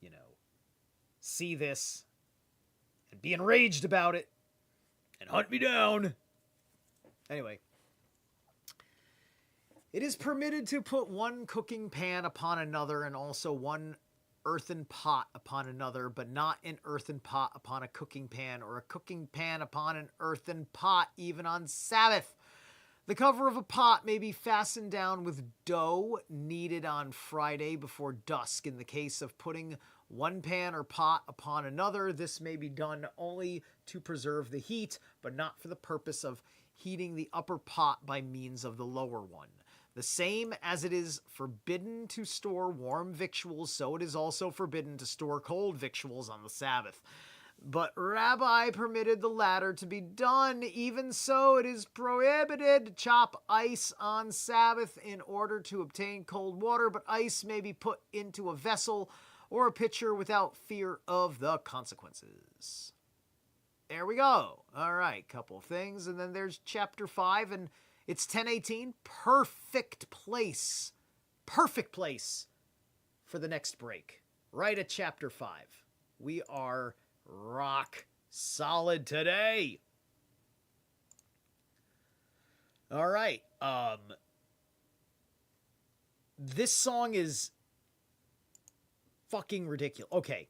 you know, see this and be enraged about it and hunt me down. Anyway, it is permitted to put one cooking pan upon another and also one earthen pot upon another, but not an earthen pot upon a cooking pan or a cooking pan upon an earthen pot, even on Sabbath. The cover of a pot may be fastened down with dough kneaded on Friday before dusk. In the case of putting one pan or pot upon another, this may be done only to preserve the heat, but not for the purpose of heating the upper pot by means of the lower one. The same as it is forbidden to store warm victuals, so it is also forbidden to store cold victuals on the Sabbath. But Rabbi permitted the latter to be done. Even so, it is prohibited to chop ice on Sabbath in order to obtain cold water, but ice may be put into a vessel or a pitcher without fear of the consequences. There we go. All right, couple of things. And then there's chapter 5, and it's 10:18. Perfect place. Perfect place for the next break. Right at chapter 5. We are rock solid today. All right. This song is fucking ridiculous. Okay.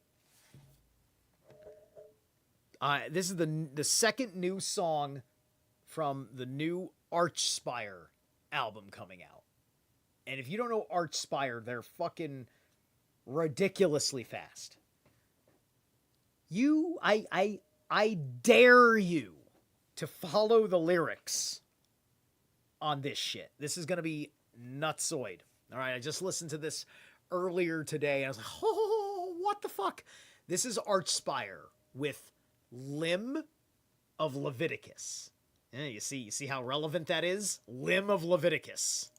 This is the second new song from the new Archspire album coming out. And if you don't know Archspire, they're fucking ridiculously fast. I dare you to follow the lyrics on this shit. This is going to be nutsoid. All right, I just listened to this earlier today, and I was like, oh, what the fuck? This is Archspire with Limb of Leviticus. Yeah, you see how relevant that is? Limb of Leviticus.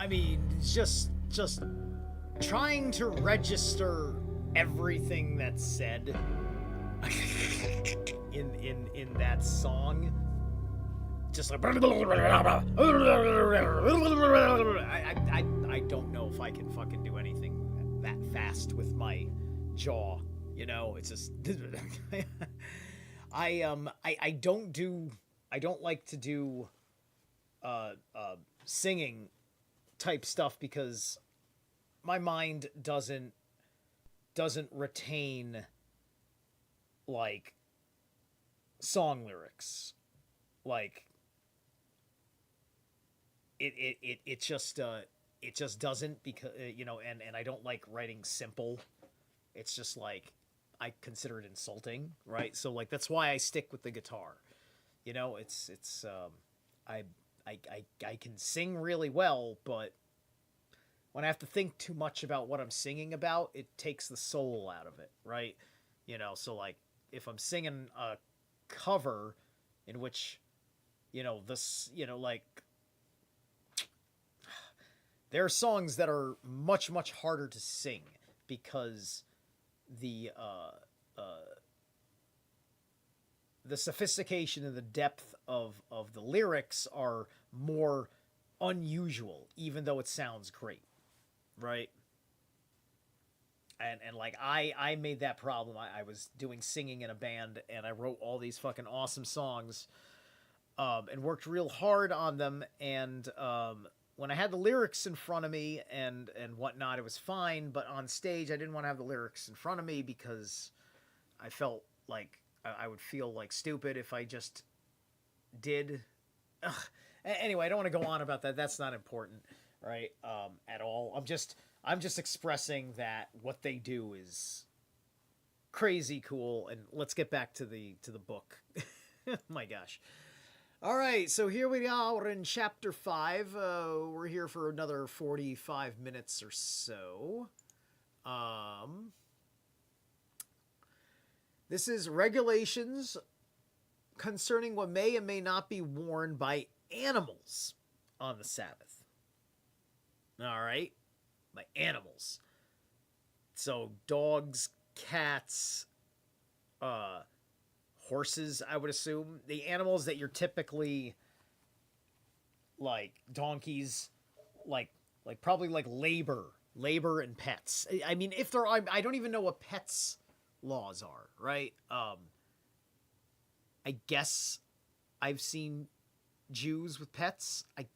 I mean, just trying to register everything that's said in that song. Just like I don't know if I can fucking do anything that fast with my jaw. You know, it's just I don't like to do singing type stuff because my mind doesn't retain like song lyrics. Like it just doesn't, because you know, and I don't like writing simple. It's just like I consider it insulting, right? So like that's why I stick with the guitar. You know, it's I can sing really well, but when I have to think too much about what I'm singing about, it takes the soul out of it, right? You know, so like if I'm singing a cover in which, you know, this, you know, like there are songs that are much harder to sing because the sophistication and the depth of the lyrics are more unusual, even though it sounds great, right? And like I made that problem. I was doing singing in a band, and I wrote all these fucking awesome songs, and worked real hard on them. And when I had the lyrics in front of me and whatnot, it was fine. But on stage, I didn't want to have the lyrics in front of me because I felt like I would feel like stupid if I just did. Ugh. Anyway, I don't want to go on about that. That's not important, right? At all. I'm just expressing that what they do is crazy cool. And let's get back to the book. My gosh. All right, so here we are. We're in chapter 5. We're here for another 45 minutes or so. This is regulations concerning what may and may not be worn by animals on the Sabbath. All right, by animals. So dogs, cats, horses, I would assume. The animals that you're typically, like donkeys, like probably like labor and pets. I mean, if there are, I don't even know what pets laws are, right? I guess I've seen Jews with pets. I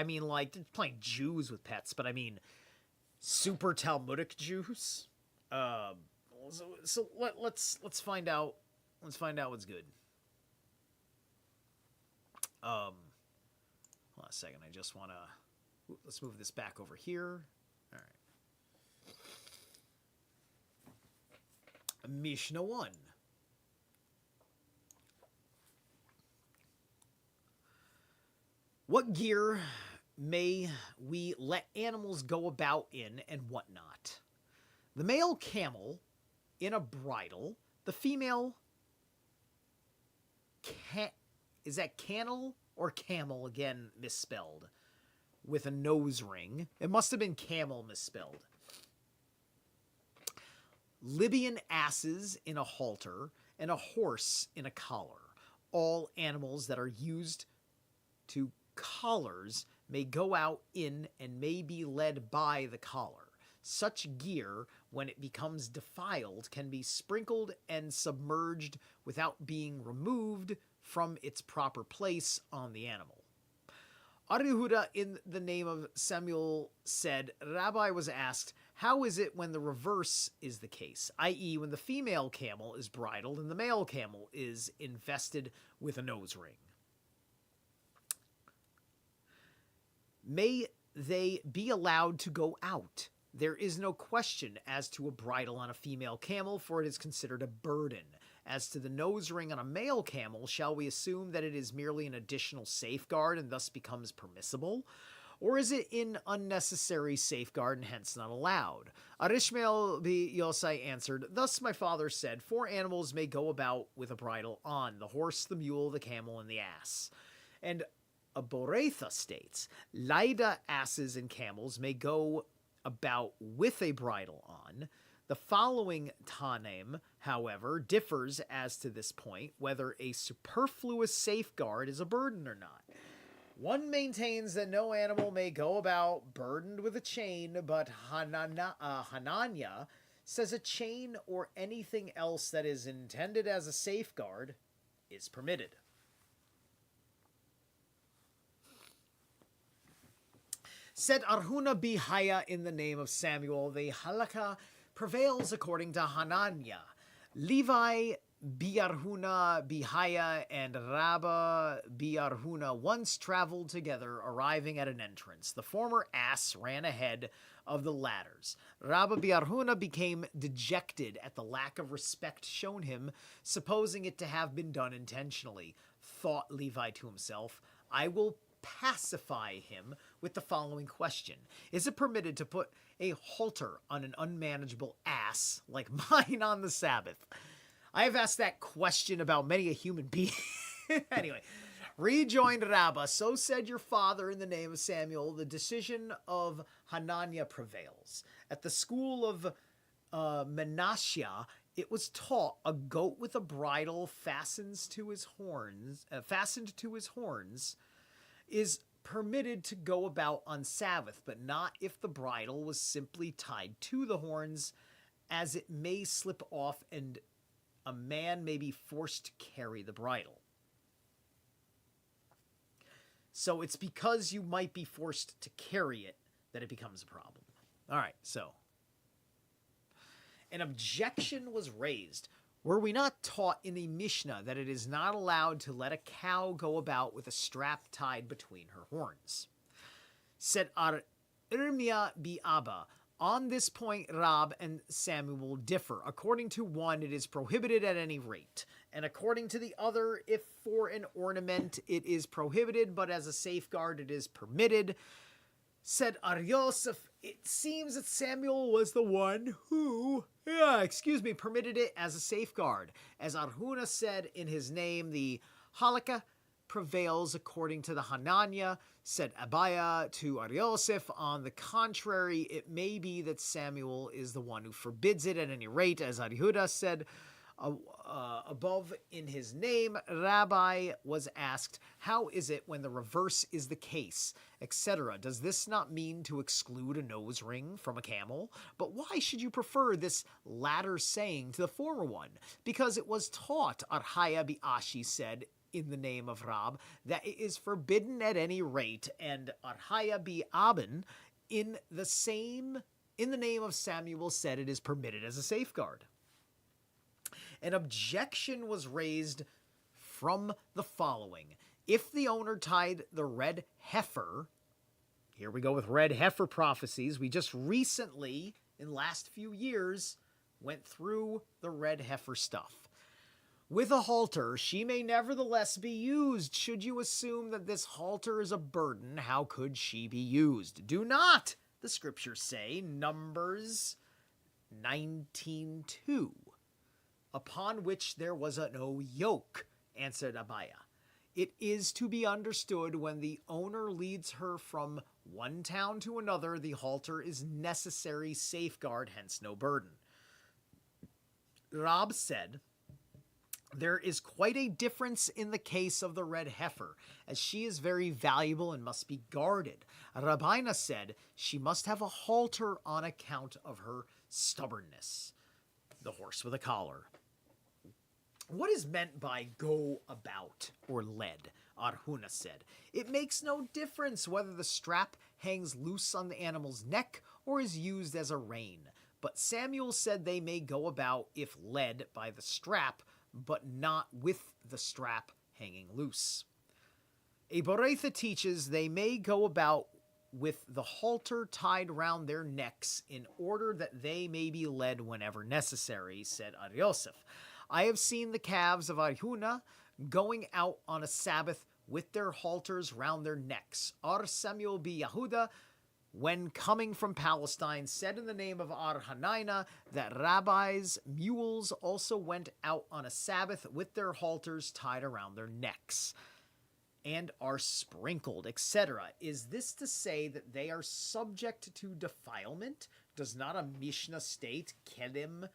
mean, like playing Jews with pets, but I mean super Talmudic Jews. So let's find out. Let's find out what's good. Hold on a second. I just want to... Let's move this back over here. All right. Mishnah 1. What gear may we let animals go about in and what not? The male camel in a bridle. The female... Is that camel or camel? Again, misspelled. With a nose ring. It must have been camel misspelled. Libyan asses in a halter and a horse in a collar. All animals that are used to collars may go out in and may be led by the collar. Such gear, when it becomes defiled, can be sprinkled and submerged without being removed from its proper place on the animal. Arihuda, in the name of Samuel, said, Rabbi was asked, how is it when the reverse is the case, i.e. when the female camel is bridled and the male camel is invested with a nose ring? May they be allowed to go out? There is no question as to a bridle on a female camel, for it is considered a burden. As to the nose ring on a male camel, shall we assume that it is merely an additional safeguard and thus becomes permissible? Or is it an unnecessary safeguard and hence not allowed? Arishmael B. Yosai answered, Thus my father said, 4 animals may go about with a bridle on, the horse, the mule, the camel, and the ass. And Boretha states, Lida asses and camels may go about with a bridle on. The following Tanem, however, differs as to this point, whether a superfluous safeguard is a burden or not. One maintains that no animal may go about burdened with a chain, but Hananya says a chain or anything else that is intended as a safeguard is permitted. Said Arhuna Bihaya in the name of Samuel, the halakha prevails according to Hananya. Levi Biarhuna Bihaya and Rabba Biarhuna once traveled together, arriving at an entrance. The former ass ran ahead of the ladders. Rabba Biarhuna became dejected at the lack of respect shown him, supposing it to have been done intentionally. Thought Levi to himself, I will pacify him with the following question. Is it permitted to put a halter on an unmanageable ass like mine on the Sabbath? I have asked that question about many a human being. Anyway, rejoined Rabbah, so said your father in the name of Samuel, the decision of Hananiah prevails. At the school of Menashiah, it was taught a goat with a bridle fastened to his horns is permitted to go about on Sabbath, but not if the bridle was simply tied to the horns, as it may slip off and a man may be forced to carry the bridle. So it's because you might be forced to carry it that it becomes a problem. All right, so an objection was raised. Were we not taught in the Mishnah that it is not allowed to let a cow go about with a strap tied between her horns? Said Irmia bi Abba, on this point Rab and Samuel differ. According to one, it is prohibited at any rate, and according to the other, if for an ornament it is prohibited, but as a safeguard it is permitted. Said Aryoseph, it seems that Samuel was the one who, permitted it as a safeguard. As Arhuna said in his name, the halakha prevails according to the Hananya. Said Abaya to Aryoseph, on the contrary, it may be that Samuel is the one who forbids it at any rate. As Arihuda said above in his name, Rabbi was asked, how is it when the reverse is the case, etc.? Does this not mean to exclude a nose ring from a camel? But why should you prefer this latter saying to the former one? Because it was taught, Arhaya Biashi said, in the name of Rab, that it is forbidden at any rate, and Arhaya Bi'abin in the name of Samuel said it is permitted as a safeguard. An objection was raised from the following. If the owner tied the red heifer, here we go with red heifer prophecies. We just recently, in the last few years, went through the red heifer stuff. With a halter, she may nevertheless be used. Should you assume that this halter is a burden, how could she be used? Do not, the scriptures say, Numbers 19:2. Upon which there was no yoke, answered Abaya. It is to be understood when the owner leads her from one town to another, the halter is necessary safeguard, hence no burden. Rab said, there is quite a difference in the case of the red heifer, as she is very valuable and must be guarded. Rabina said she must have a halter on account of her stubbornness. The horse with a collar. What is meant by go about or led? Arhuna said. It makes no difference whether the strap hangs loose on the animal's neck or is used as a rein. But Samuel said they may go about if led by the strap, but not with the strap hanging loose. A Boretha teaches they may go about with the halter tied round their necks in order that they may be led whenever necessary, said Aryoseph. I have seen the calves of Arhuna going out on a Sabbath with their halters round their necks. Ar Samuel b Yehuda, when coming from Palestine, said in the name of Ar Hanina that rabbis' mules also went out on a Sabbath with their halters tied around their necks. and are sprinkled, etc. Is this to say that they are subject to defilement? Does not a Mishnah state, Kelim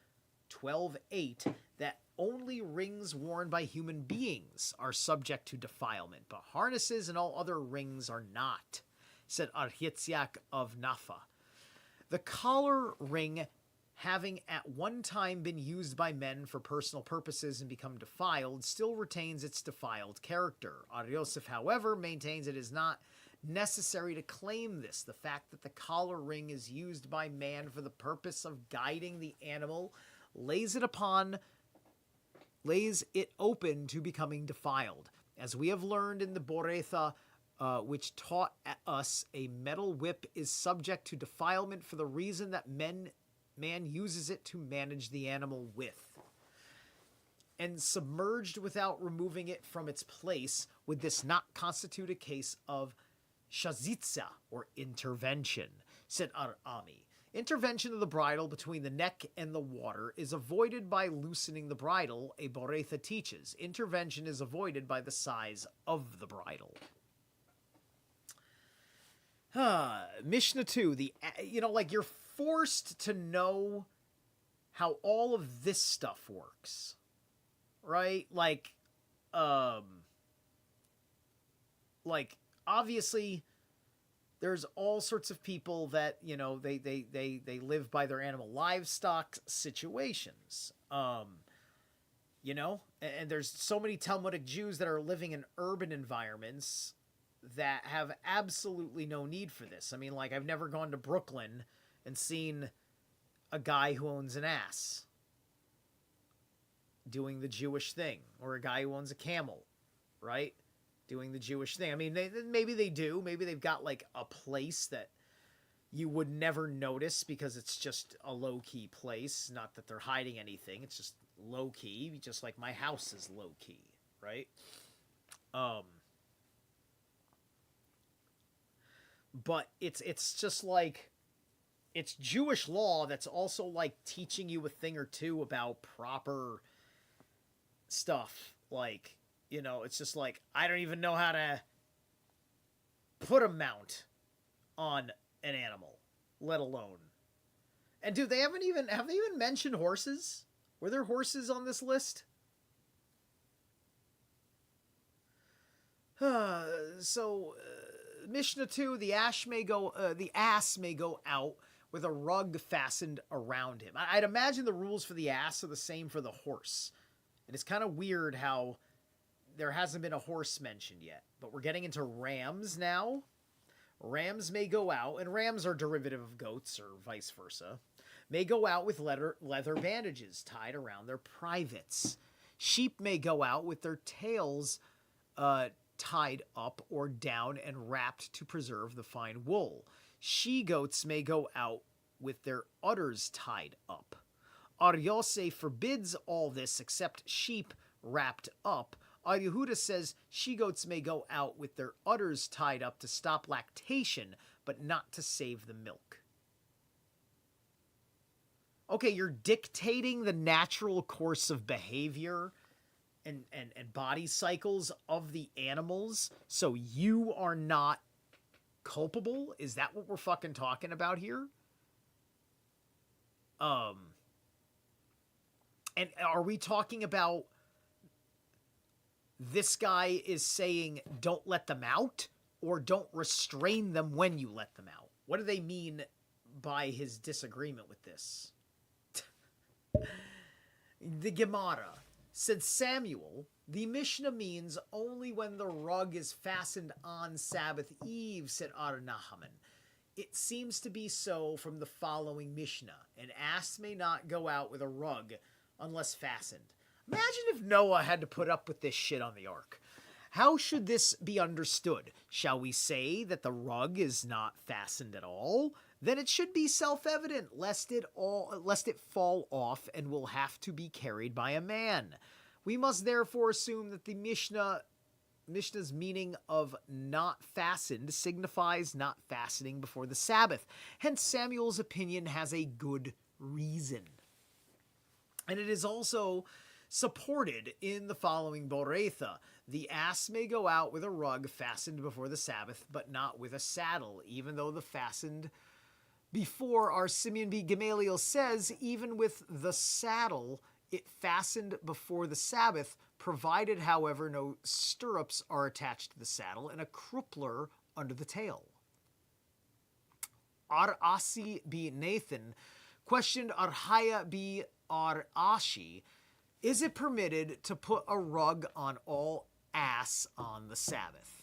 12:8, that only rings worn by human beings are subject to defilement, but harnesses and all other rings are not? Said Arhitziak of Nafa. The collar ring, having at one time been used by men for personal purposes and become defiled, still retains its defiled character. Ar Yosef, however, maintains it is not necessary to claim this. The fact that the collar ring is used by man for the purpose of guiding the animal lays it open to becoming defiled. As we have learned in the Boretha, which taught us a metal whip is subject to defilement for the reason that man uses it to manage the animal with. And submerged without removing it from its place, would this not constitute a case of shazitza, or intervention? Said Ar-Ami. Intervention of the bridle between the neck and the water is avoided by loosening the bridle, a Boretha teaches. Intervention is avoided by the size of the bridle. Mishnah 2, you're forced to know how all of this stuff works, right? Like obviously there's all sorts of people that, they live by their animal livestock situations, and there's so many Talmudic Jews that are living in urban environments that have absolutely no need for this. I mean, like, I've never gone to Brooklyn and seen a guy who owns an ass doing the Jewish thing, or a guy who owns a camel, right? Doing the Jewish thing. I mean, maybe they do. Maybe they've got like a place that you would never notice because it's just a low-key place. Not that they're hiding anything. It's just low-key, just like my house is low-key, right? But it's just like, it's Jewish law that's also like teaching you a thing or two about proper stuff. Like, it's just like, I don't even know how to put a mount on an animal, let alone. And dude, have they even mentioned horses? Were there horses on this list? Mishnah 2, the ass may go out with a rug fastened around him. I'd imagine the rules for the ass are the same for the horse. And it's kind of weird how there hasn't been a horse mentioned yet. But we're getting into rams now. Rams may go out, and rams are derivative of goats or vice versa, may go out with leather bandages tied around their privates. Sheep may go out with their tails tied up or down and wrapped to preserve the fine wool. She-goats may go out with their udders tied up. Ar Yosef forbids all this except sheep wrapped up. Ar Yehuda says she-goats may go out with their udders tied up to stop lactation, but not to save the milk. Okay, you're dictating the natural course of behavior and body cycles of the animals, so you are not culpable? Is that what we're fucking talking about here? And are we talking about this guy is saying don't let them out, or don't restrain them when you let them out? What do they mean by his disagreement with this? The Gemara said, Samuel, the Mishnah means only when the rug is fastened on Sabbath Eve, said Ar Nahaman. It seems to be so from the following Mishnah. An ass may not go out with a rug unless fastened. Imagine if Noah had to put up with this shit on the ark. How should this be understood? Shall we say that the rug is not fastened at all? Then it should be self-evident, lest it fall off and will have to be carried by a man. We must therefore assume that the Mishnah's meaning of not fastened signifies not fastening before the Sabbath. Hence, Samuel's opinion has a good reason. And it is also supported in the following Boretha. The ass may go out with a rug fastened before the Sabbath, but not with a saddle, even though the fastened before, our Simeon B. Gamaliel says, even with the saddle, it fastened before the Sabbath, provided, however, no stirrups are attached to the saddle and a croupier under the tail. Ar-Asi B. Nathan questioned Arhaya B. Ar-Ashi, is it permitted to put a rug on all ass on the Sabbath?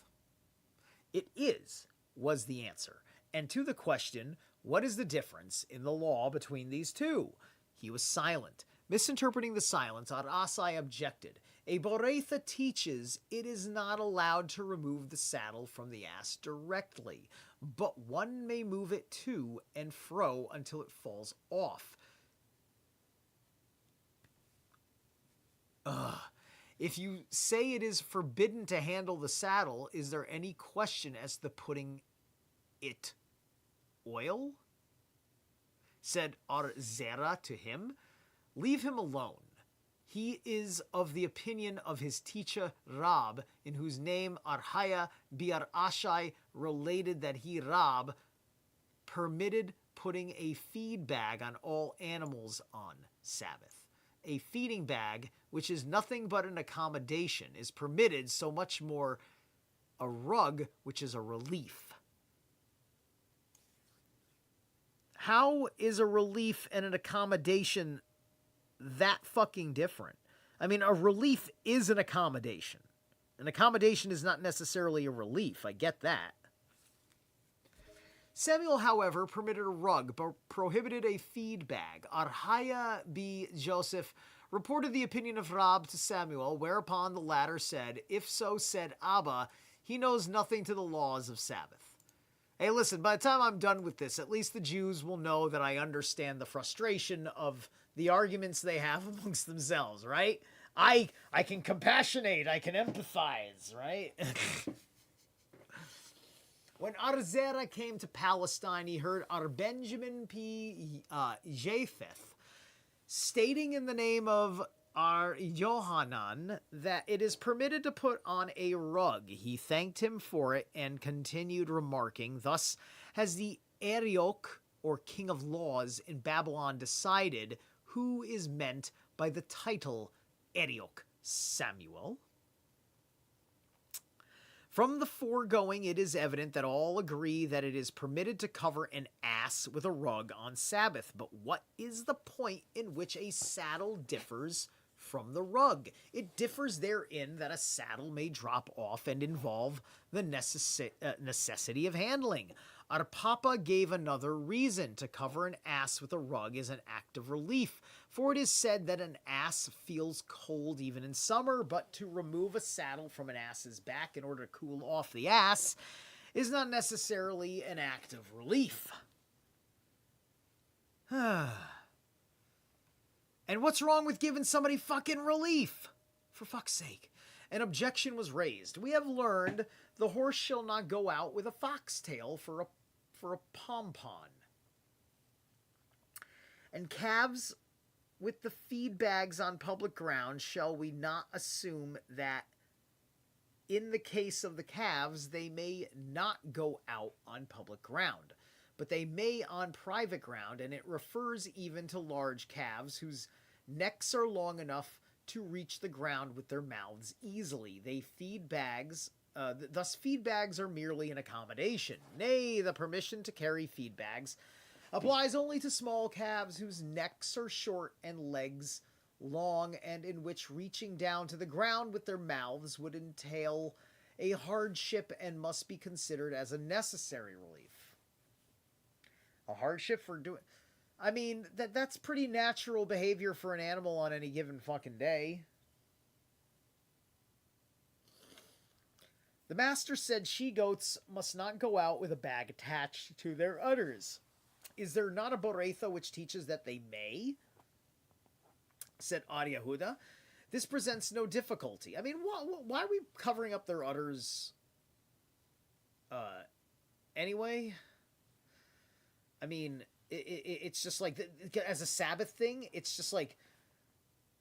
It is, was the answer. And to the question, what is the difference in the law between these two? He was silent. Misinterpreting the silence, Ar-Asai objected. A Boretha teaches it is not allowed to remove the saddle from the ass directly, but one may move it to and fro until it falls off. If you say it is forbidden to handle the saddle, is there any question as to putting it oil? Said Ar-Zera to him, leave him alone. He is of the opinion of his teacher Rab, in whose name Arhaya Biar-Ashai related that he, Rab, permitted putting a feed bag on all animals on Sabbath. A feeding bag, which is nothing but an accommodation, is permitted, so much more a rug, which is a relief. How is a relief and an accommodation that fucking different? I mean, a relief is an accommodation. An accommodation is not necessarily a relief. I get that. Samuel, however, permitted a rug, but prohibited a feed bag. Arhaya B. Joseph reported the opinion of Rab to Samuel, whereupon the latter said, if so said Abba, he knows nothing to the laws of Sabbath. Hey, listen, by the time I'm done with this, at least the Jews will know that I understand the frustration of the arguments they have amongst themselves, right? I can compassionate, I can empathize, right? When Ar-Zera came to Palestine, he heard Ar-Benjamin P. Japheth stating in the name of Ar-Yohanan that it is permitted to put on a rug. He thanked him for it and continued remarking, thus has the Ariok, or King of Laws, in Babylon decided who is meant by the title Ariok, Samuel. From the foregoing, it is evident that all agree that it is permitted to cover an ass with a rug on Sabbath. But what is the point in which a saddle differs from the rug? It differs therein that a saddle may drop off and involve the necessity of handling. Our Papa gave another reason. To cover an ass with a rug is an act of relief, for it is said that an ass feels cold even in summer, but to remove a saddle from an ass's back in order to cool off the ass is not necessarily an act of relief. And what's wrong with giving somebody fucking relief? For fuck's sake. An objection was raised. We have learned the horse shall not go out with a foxtail for a pompon. And calves with the feed bags on public ground, shall we not assume that in the case of the calves, they may not go out on public ground, but they may on private ground, and it refers even to large calves whose necks are long enough to reach the ground with their mouths easily. They feed bags. Thus, feed bags are merely an accommodation. Nay, the permission to carry feed bags applies only to small calves whose necks are short and legs long, and in which reaching down to the ground with their mouths would entail a hardship and must be considered as a necessary relief. A hardship for doing... I mean, that's pretty natural behavior for an animal on any given fucking day. The master said she-goats must not go out with a bag attached to their udders. Is there not a Boretha which teaches that they may? Said Ad Yehuda. This presents no difficulty. I mean, why are we covering up their udders anyway? I mean, it's just like, as a Sabbath thing, it's just like,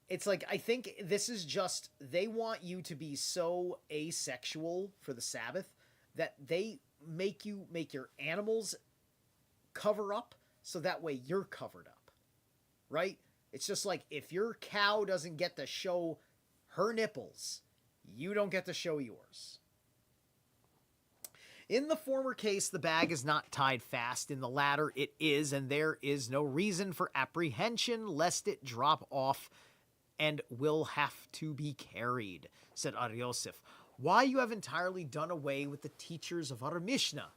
It's like, I think this is just, they want you to be so asexual for the Sabbath that they make your animals cover up so that way you're covered up, right? It's just like, if your cow doesn't get to show her nipples, you don't get to show yours. In the former case, the bag is not tied fast. In the latter, it is, and there is no reason for apprehension lest it drop off and will have to be carried, said Ar Yosef. Why you have entirely done away with the teachers of our Mishnah?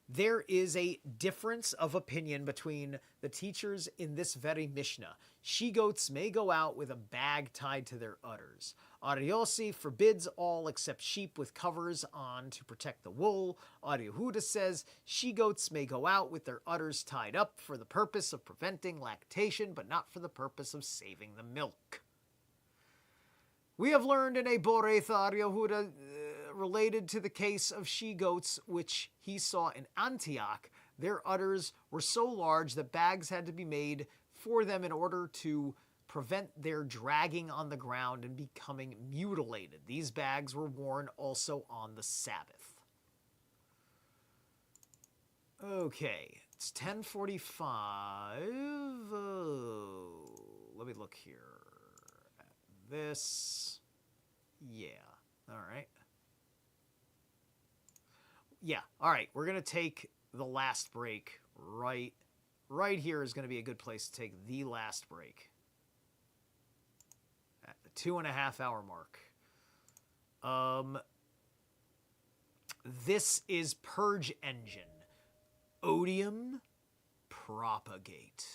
There is a difference of opinion between the teachers in this very Mishnah. She-goats may go out with a bag tied to their udders. Ar Yosef forbids all except sheep with covers on to protect the wool. Ar Yehuda says she-goats may go out with their udders tied up for the purpose of preventing lactation, but not for the purpose of saving the milk. We have learned in a Boreth Ar Yehuda related to the case of she-goats which he saw in Antioch. Their udders were so large that bags had to be made for them in order to prevent their dragging on the ground and becoming mutilated. These bags were worn also on the Sabbath. Okay, it's 10:45. Let me look here at this. Yeah, all right. Yeah, all right, we're going to take the last break right here is going to be a good place to take the last break. At the 2.5 hour mark. This is Purge Engine. Odium Propagate.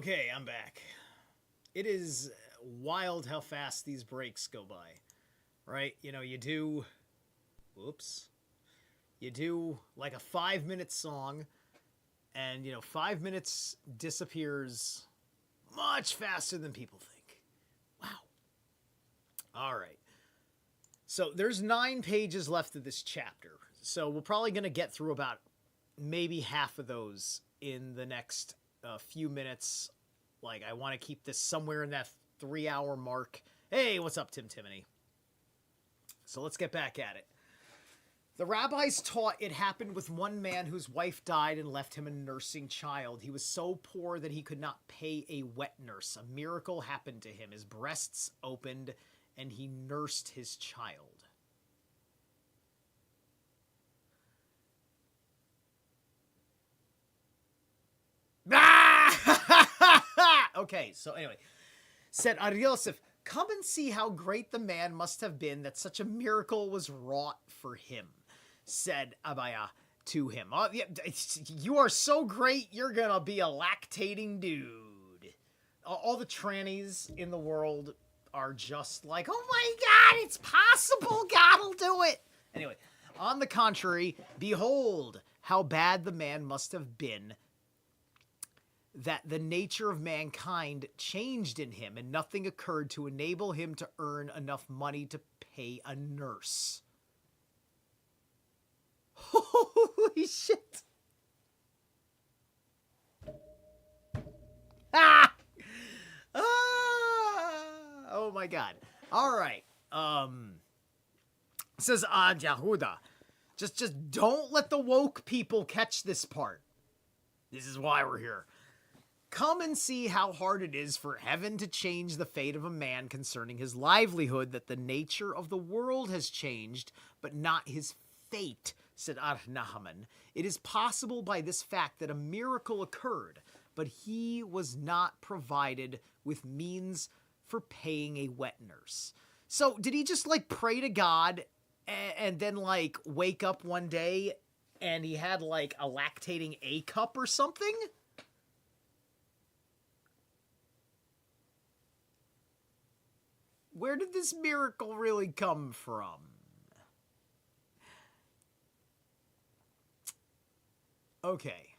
Okay, I'm back. It is wild how fast these breaks go by, right? You know, you do, whoops, you do like a 5-minute song, and, 5 minutes disappears much faster than people think. Wow. All right. So there's 9 pages left of this chapter. So we're probably going to get through about maybe half of those in the next few minutes. Like, I want to keep this somewhere in that 3-hour mark. Hey, what's up, Tim Timony? So let's get back at it. The rabbis taught it happened with one man whose wife died and left him a nursing child. He was so poor that he could not pay a wet nurse. A miracle happened to him. His breasts opened, and he nursed his child. Okay, so anyway, said Ariosef, come and see how great the man must have been that such a miracle was wrought for him. Said Abaya to him, oh, yeah, you are so great, you're gonna be a lactating dude. All the trannies in the world are just like, oh my god, it's possible, God'll do it. Anyway, on the contrary, behold how bad the man must have been that the nature of mankind changed in him, and nothing occurred to enable him to earn enough money to pay a nurse. Holy shit. Ah! Oh my god. All right. Says Yahuda. Just don't let the woke people catch this part. This is why we're here. Come and see how hard it is for heaven to change the fate of a man concerning his livelihood, that the nature of the world has changed, but not his fate, said Ar-Nahaman. It is possible by this fact that a miracle occurred, but he was not provided with means for paying a wet nurse. So did he just like pray to God and then like wake up one day and he had like a lactating A cup or something? Where did this miracle really come from? Okay.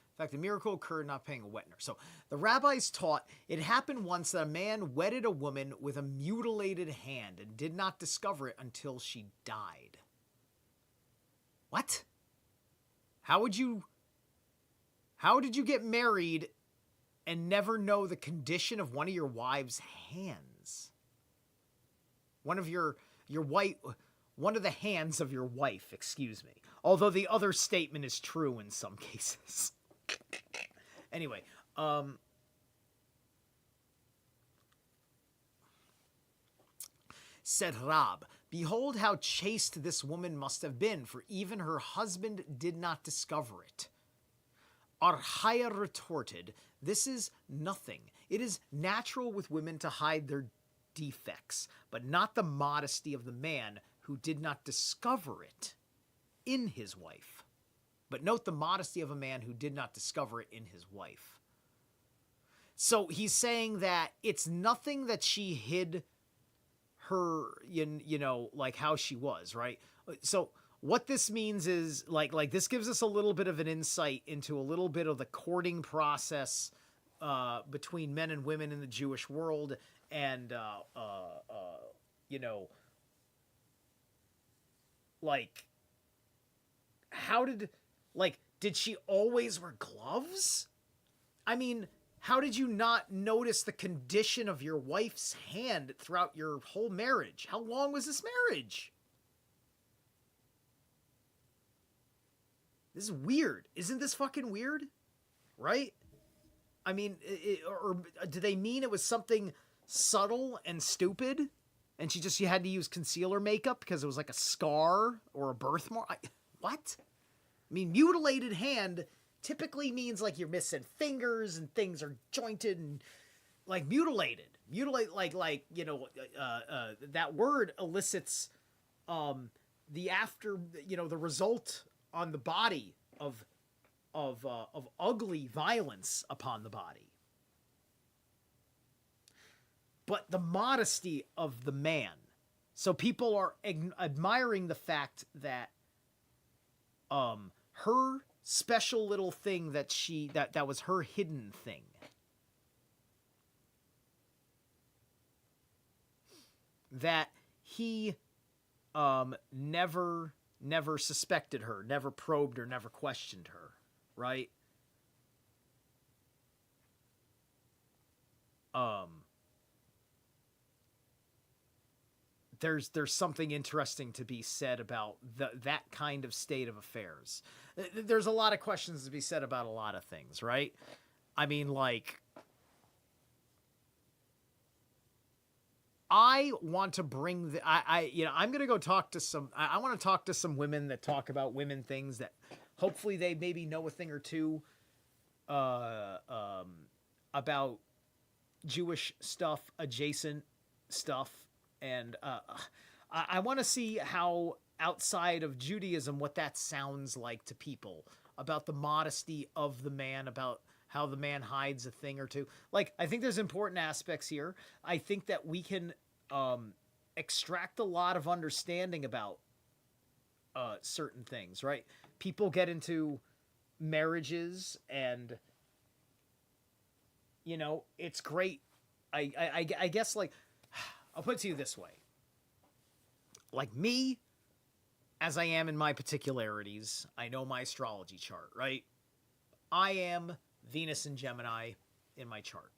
In fact, the miracle occurred not paying a wet nurse. So the rabbis taught it happened once that a man wedded a woman with a mutilated hand and did not discover it until she died. What? How did you get married and never know the condition of one of your wife's hands? One of the hands of your wife, excuse me. Although the other statement is true in some cases. Anyway, said Rab, behold how chaste this woman must have been, for even her husband did not discover it. Archaya retorted, this is nothing. It is natural with women to hide their defects, but not the modesty of the man who did not discover it in his wife. But note the modesty of a man who did not discover it in his wife. So he's saying that it's nothing that she hid her, like how she was, right? So what this means is like this gives us a little bit of an insight into a little bit of the courting process between men and women in the Jewish world, and like how did she always wear gloves? I mean, how did you not notice the condition of your wife's hand throughout your whole marriage? How long was this marriage? This is weird. Isn't this fucking weird? Right? I mean, or do they mean it was something subtle and stupid? And she had to use concealer makeup because it was like a scar or a birthmark? What? I mean, mutilated hand typically means like you're missing fingers and things are jointed and like mutilated. That word elicits the after, the result on the body of of ugly violence upon the body, but the modesty of the man. So people are admiring the fact that her special little thing that was her hidden thing, that he never suspected her, never probed her, never questioned her, right? There's something interesting to be said about that kind of state of affairs. There's a lot of questions to be said about a lot of things, right? I mean, like, I want to bring I'm going to go talk to some, I want to talk to some women that talk about women things that hopefully they maybe know a thing or two about Jewish stuff, adjacent stuff. And I want to see how outside of Judaism, what that sounds like to people, about the modesty of the man, about how the man hides a thing or two. Like, I think there's important aspects here. I think that we can extract a lot of understanding about certain things, right? People get into marriages and, you know, it's great. I guess, like, I'll put it to you this way. Like me, as I am in my particularities, I know my astrology chart, right? I am Venus and Gemini in my chart.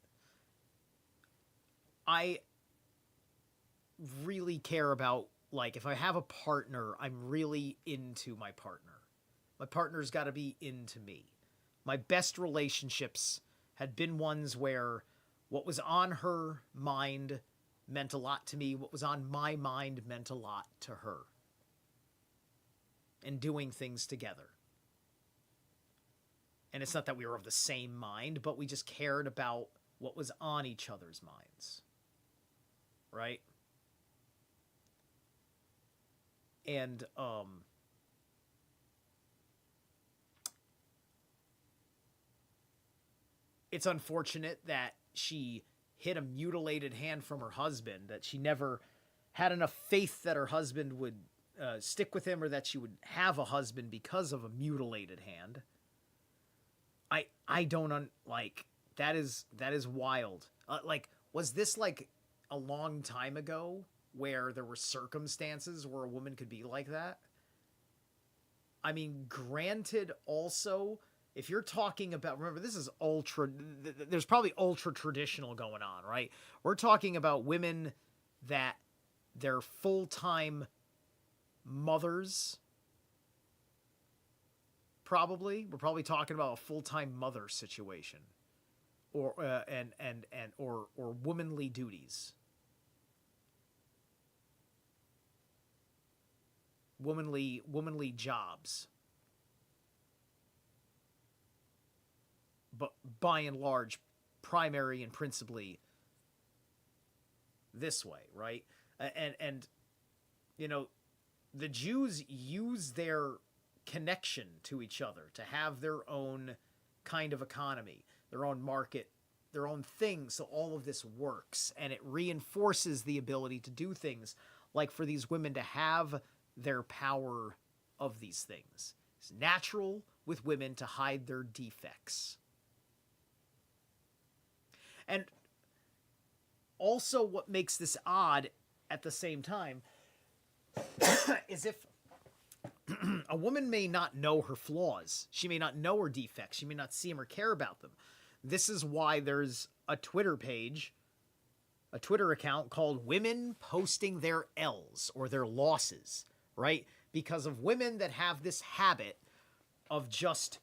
I really care about, like, if I have a partner, I'm really into my partner. My partner's got to be into me. My best relationships had been ones where what was on her mind meant a lot to me. What was on my mind meant a lot to her. And doing things together. And it's not that we were of the same mind, but we just cared about what was on each other's minds. Right? And, it's unfortunate that she hid a mutilated hand from her husband, that she never had enough faith that her husband would stick with him, or that she would have a husband because of a mutilated hand. I don't like, that is wild. Like, was this like a long time ago where there were circumstances where a woman could be like that? I mean, granted, also, if you're talking about, remember, this is there's probably ultra traditional going on, right? We're talking about women that they're full-time mothers. We're probably talking about a full-time mother situation, or or womanly duties, womanly jobs. But by and large, primary and principally this way, right? And you know, the Jews use their connection to each other to have their own kind of economy, their own market, their own thing. So all of this works, and it reinforces the ability to do things, like for these women to have their power of these things. It's natural with women to hide their defects. And also what makes this odd at the same time is if a woman may not know her flaws. She may not know her defects. She may not see them or care about them. This is why there's a Twitter page, a Twitter account called Women Posting Their L's or Their Losses, right? Because of women that have this habit of just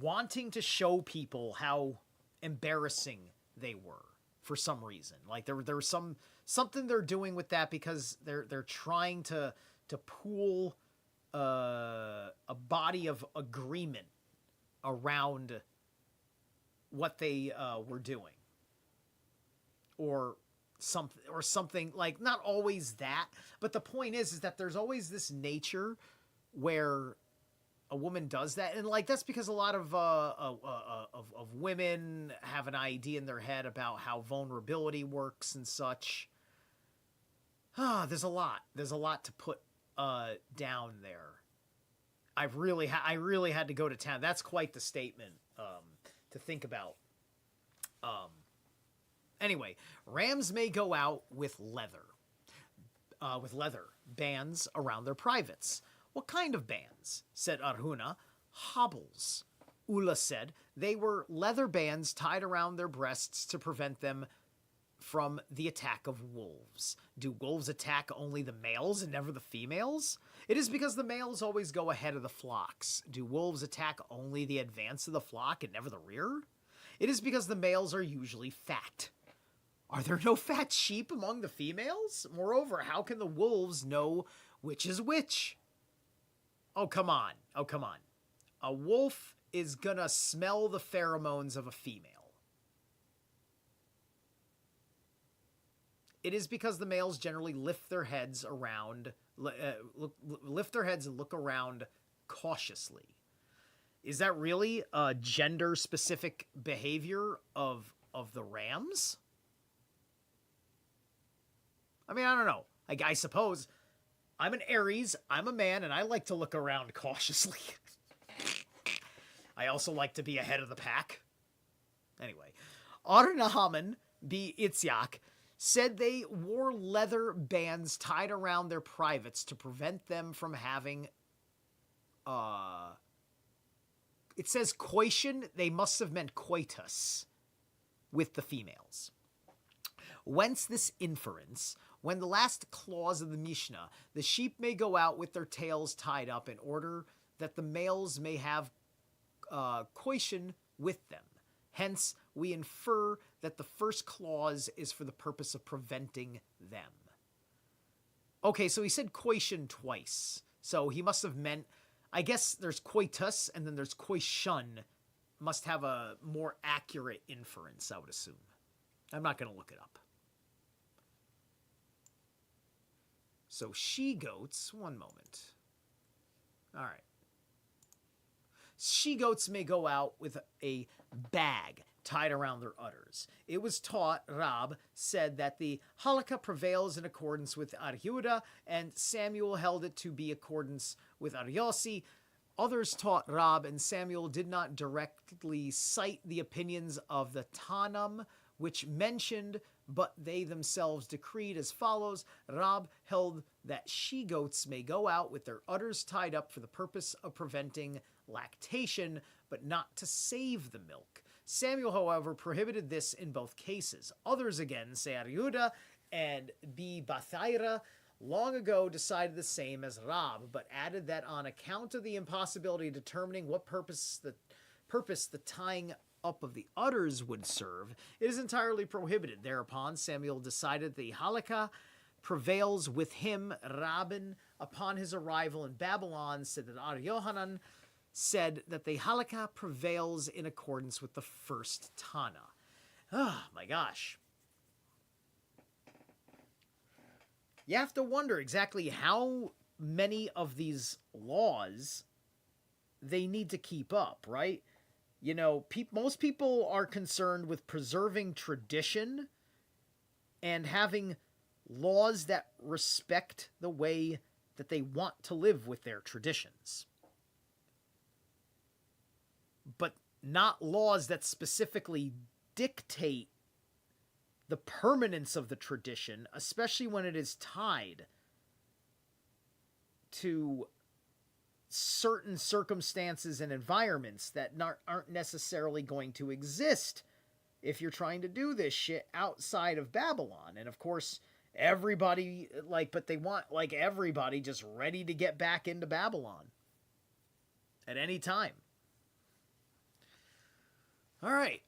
wanting to show people how embarrassing they were for some reason. Like there was something they're doing with that because they're trying to pool a body of agreement around what they were doing, or something like, not always that, but the point is that there's always this nature where a woman does that, and like that's because a lot of women have an idea in their head about how vulnerability works and such. There's a lot to put down there. I really had to go to town. That's quite the statement to think about. Anyway, rams may go out with leather bands around their privates. What kind of bands? Said Arjuna. Hobbles. Ula said they were leather bands tied around their breasts to prevent them from the attack of wolves. Do wolves attack only the males and never the females? It is because the males always go ahead of the flocks. Do wolves attack only the advance of the flock and never the rear? It is because the males are usually fat. Are there no fat sheep among the females? Moreover, how can the wolves know which is which? Oh, come on. A wolf is gonna smell the pheromones of a female. It is because the males generally lift their heads and look around cautiously. Is that really a gender-specific behavior of the rams? I mean, I don't know. I suppose I'm an Aries, I'm a man, and I like to look around cautiously. I also like to be ahead of the pack. Anyway, Arnahaman B. Itzyak said they wore leather bands tied around their privates to prevent them from having, it says coition, they must have meant coitus, with the females. Whence this inference, when the last clause of the Mishnah, the sheep may go out with their tails tied up in order that the males may have coition with them. Hence, we infer that the first clause is for the purpose of preventing them. Okay, so he said coition twice. So he must have meant, I guess there's coitus and then there's coition. Must have a more accurate inference, I would assume. I'm not going to look it up. So she-goats, one moment. All right. She-goats may go out with a bag tied around their udders. It was taught, Rab said, that the halakha prevails in accordance with Aryehuda, and Samuel held it to be accordance with Aryossi. Others taught Rab, and Samuel did not directly cite the opinions of the Tanam, which mentioned, but they themselves decreed as follows. Rab held that she-goats may go out with their udders tied up for the purpose of preventing lactation, but not to save the milk. Samuel, however, prohibited this in both cases. Others again, say Aryuda and B. Bathaira, long ago decided the same as Rab, but added that on account of the impossibility of determining what purpose the tying up of the udders would serve, it is entirely prohibited. Thereupon, Samuel decided the halakha prevails with him. Rabban, upon his arrival in Babylon, said that Yohanan said that the halakha prevails in accordance with the first Tana. Oh, my gosh. You have to wonder exactly how many of these laws they need to keep up, right? You know, most people are concerned with preserving tradition and having laws that respect the way that they want to live with their traditions. But not laws that specifically dictate the permanence of the tradition, especially when it is tied to certain circumstances and environments that aren't necessarily going to exist if you're trying to do this shit outside of Babylon. And of course, everybody, but they want, everybody just ready to get back into Babylon at any time. All right,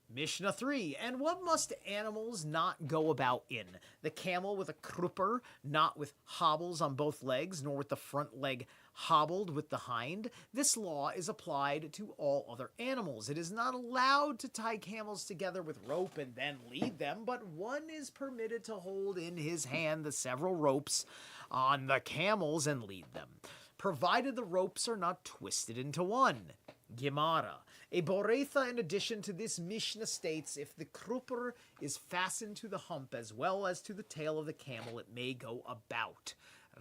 Mishnah 3. And what must animals not go about in? The camel with a krupper, not with hobbles on both legs, nor with the front leg hobbled with the hind, this law is applied to all other animals. It is not allowed to tie camels together with rope and then lead them, but one is permitted to hold in his hand the several ropes on the camels and lead them, provided the ropes are not twisted into one. Gemara. A Boretha, in addition to this Mishnah, states, if the krupper is fastened to the hump as well as to the tail of the camel, it may go about.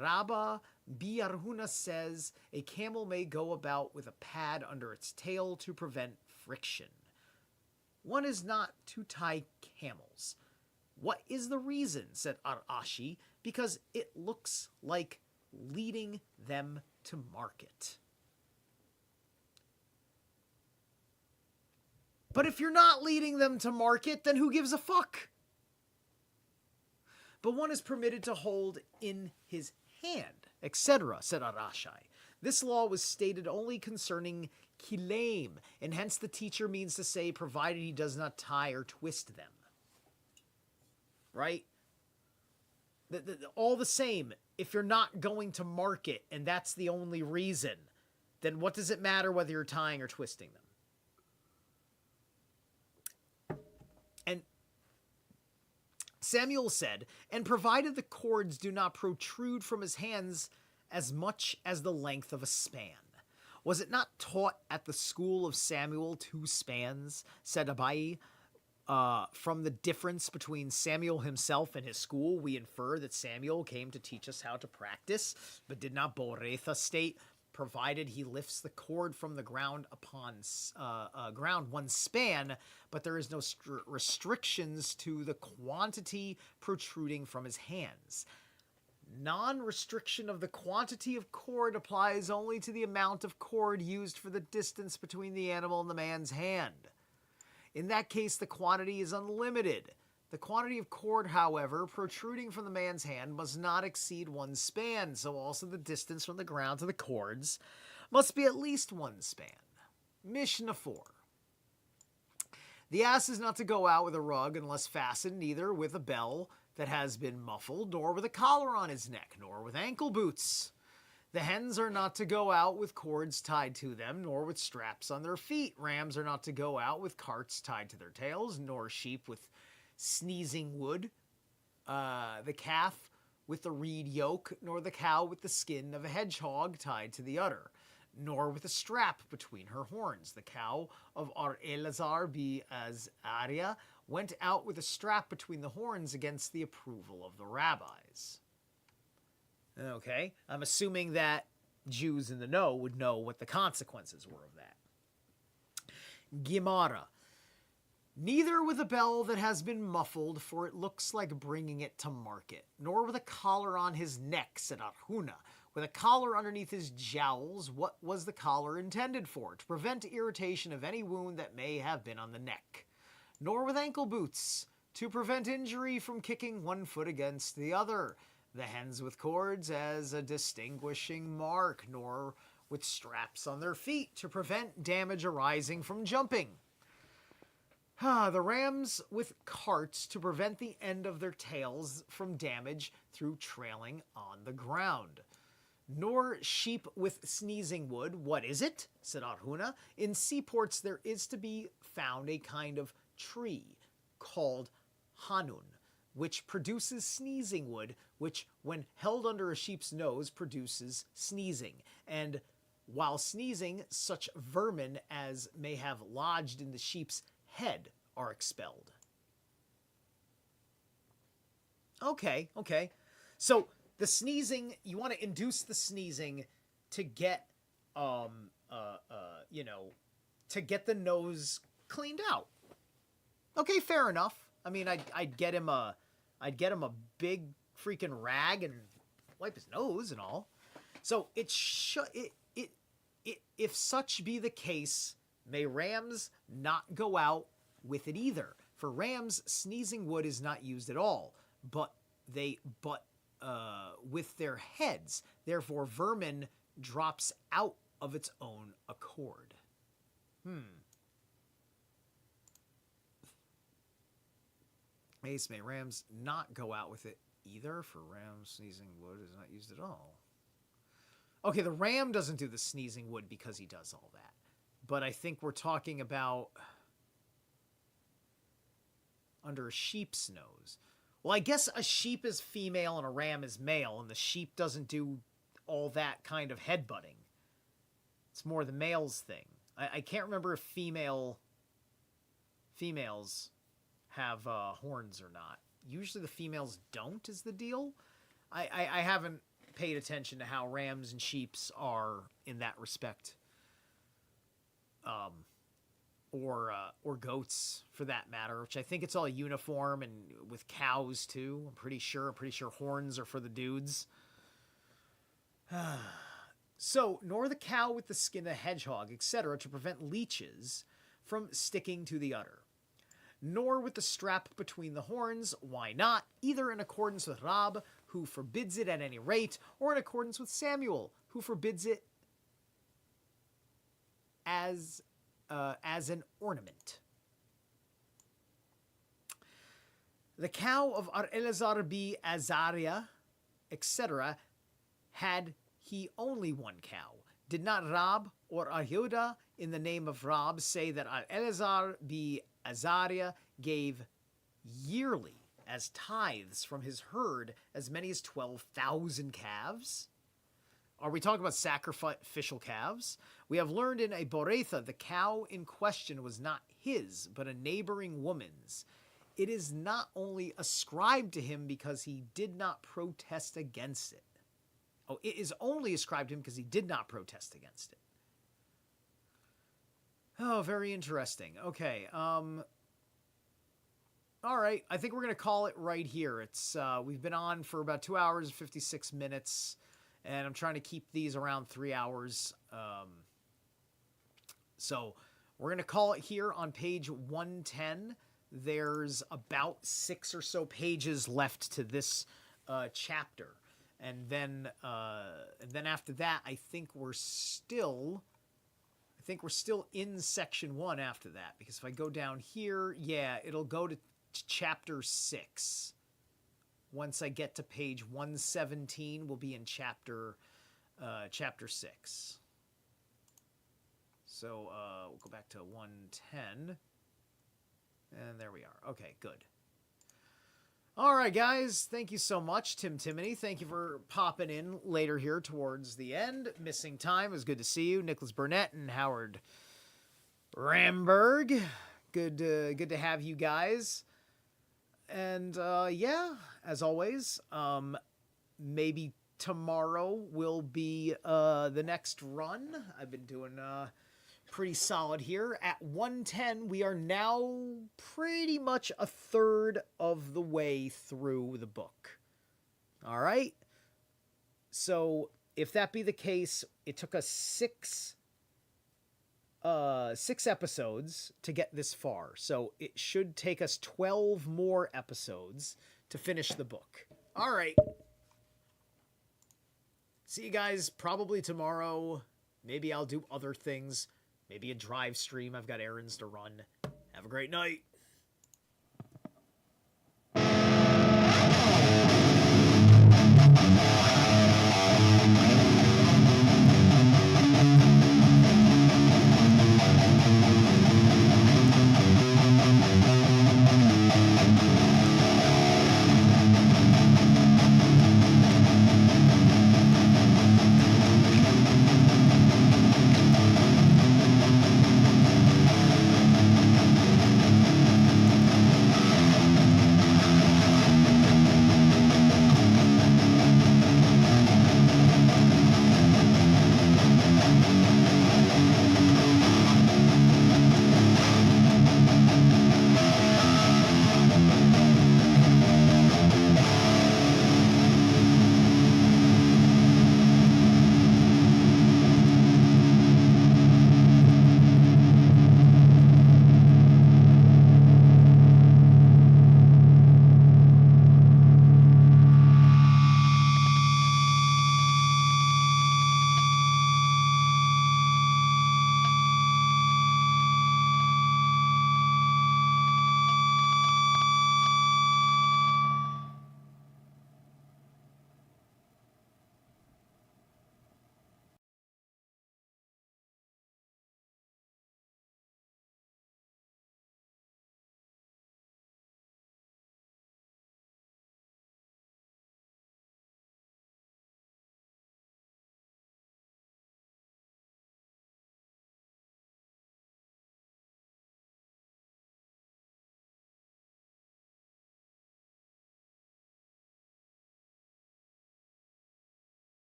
Rabba Biarhuna says a camel may go about with a pad under its tail to prevent friction. One is not to tie camels. What is the reason, said Arashi, because it looks like leading them to market. But if you're not leading them to market, then who gives a fuck? But one is permitted to hold in his hand, etc., said Arashai. This law was stated only concerning kileim, and hence the teacher means to say, provided he does not tie or twist them. Right? All the same, if you're not going to market, and that's the only reason, then what does it matter whether you're tying or twisting them? And Samuel said, and provided the cords do not protrude from his hands as much as the length of a span. Was it not taught at the school of Samuel 2 spans, said Abai? From the difference between Samuel himself and his school, we infer that Samuel came to teach us how to practice, but did not Boretha state, provided he lifts the cord from the ground upon ground one span, but there is no restrictions to the quantity protruding from his hands. Non-restriction of the quantity of cord applies only to the amount of cord used for the distance between the animal and the man's hand. In that case, the quantity is unlimited. The quantity of cord, however, protruding from the man's hand must not exceed one span, so also the distance from the ground to the cords must be at least one span. Mishnah 4. The ass is not to go out with a rug unless fastened neither with a bell that has been muffled, nor with a collar on his neck, nor with ankle boots. The hens are not to go out with cords tied to them, nor with straps on their feet. Rams are not to go out with carts tied to their tails, nor sheep with sneezing wood. The calf with the reed yoke, nor the cow with the skin of a hedgehog tied to the udder, nor with a strap between her horns. The cow of Elazar Aria went out with a strap between the horns against the approval of the rabbis. Okay, I'm assuming that Jews in the know would know what the consequences were of that. Gemara. Neither with a bell that has been muffled, for it looks like bringing it to market, nor with a collar on his neck, said Arhuna. With a collar underneath his jowls, what was the collar intended for? To prevent irritation of any wound that may have been on the neck. Nor with ankle boots, to prevent injury from kicking one foot against the other. The hens with cords as a distinguishing mark, nor with straps on their feet to prevent damage arising from jumping. The rams with carts to prevent the end of their tails from damage through trailing on the ground. Nor sheep with sneezing wood. What is it? Said Arhuna. In seaports there is to be found a kind of tree called Hanun, which produces sneezing wood, which, when held under a sheep's nose, produces sneezing. And while sneezing, such vermin as may have lodged in the sheep's head are expelled. Okay. So the sneezing, you want to induce the sneezing to get, to get the nose cleaned out. Okay, fair enough. I mean, I'd get him a big freaking rag and wipe his nose and all. So if such be the case, may rams not go out with it either. For rams, sneezing wood is not used at all, but with their heads. Therefore, vermin drops out of its own accord. Ace, may rams not go out with it either, for rams sneezing wood is not used at all. Okay, the ram doesn't do the sneezing wood because he does all that. But I think we're talking about under a sheep's nose. Well, I guess a sheep is female and a ram is male, and the sheep doesn't do all that kind of headbutting. It's more the male's thing. I can't remember if females have horns or not. Usually the females don't, is the deal. I haven't paid attention to how rams and sheeps are in that respect. Or goats for that matter, which I think it's all uniform, and with cows too. I'm pretty sure horns are for the dudes. So, nor the cow with the skin of hedgehog, etc., to prevent leeches from sticking to the udder. Nor with the strap between the horns, why not, either in accordance with Rab, who forbids it at any rate, or in accordance with Samuel, who forbids it as an ornament. The cow of Elazar b Azariah, etc., had he only one cow. Did not Rab or Ahuda, in the name of Rab, say that Elazar b Azariah gave yearly as tithes from his herd as many as 12,000 calves? Are we talking about sacrificial calves? We have learned in a Boretha the cow in question was not his, but a neighboring woman's. It is not only ascribed to him because he did not protest against it. Oh, it is only ascribed to him because he did not protest against it. Oh, very interesting. Okay. All right. I think we're going to call it right here. It's we've been on for about 2 hours and 56 minutes, and I'm trying to keep these around 3 hours. So we're going to call it here on page 110. There's about 6 or so pages left to this chapter. And then after that, I think we're still in section 1 after that, because if I go down here, yeah, it'll go to chapter 6. Once I get to page 117, we'll be in chapter 6. So we'll go back to 110, and there we are. Okay, good. All right, guys, thank you so much. Tim Timony, thank you for popping in later here towards the end. Missing Time, it was good to see you. Nicholas Burnett and Howard Ramberg, good to have you guys. And yeah, as always, maybe tomorrow will be the next run. I've been doing pretty solid here. At 110, we are now pretty much a third of the way through the book. All right? So, if that be the case, it took us six episodes to get this far. So, it should take us 12 more episodes to finish the book. All right. See you guys probably tomorrow. Maybe I'll do other things. Maybe a drive stream. I've got errands to run. Have a great night.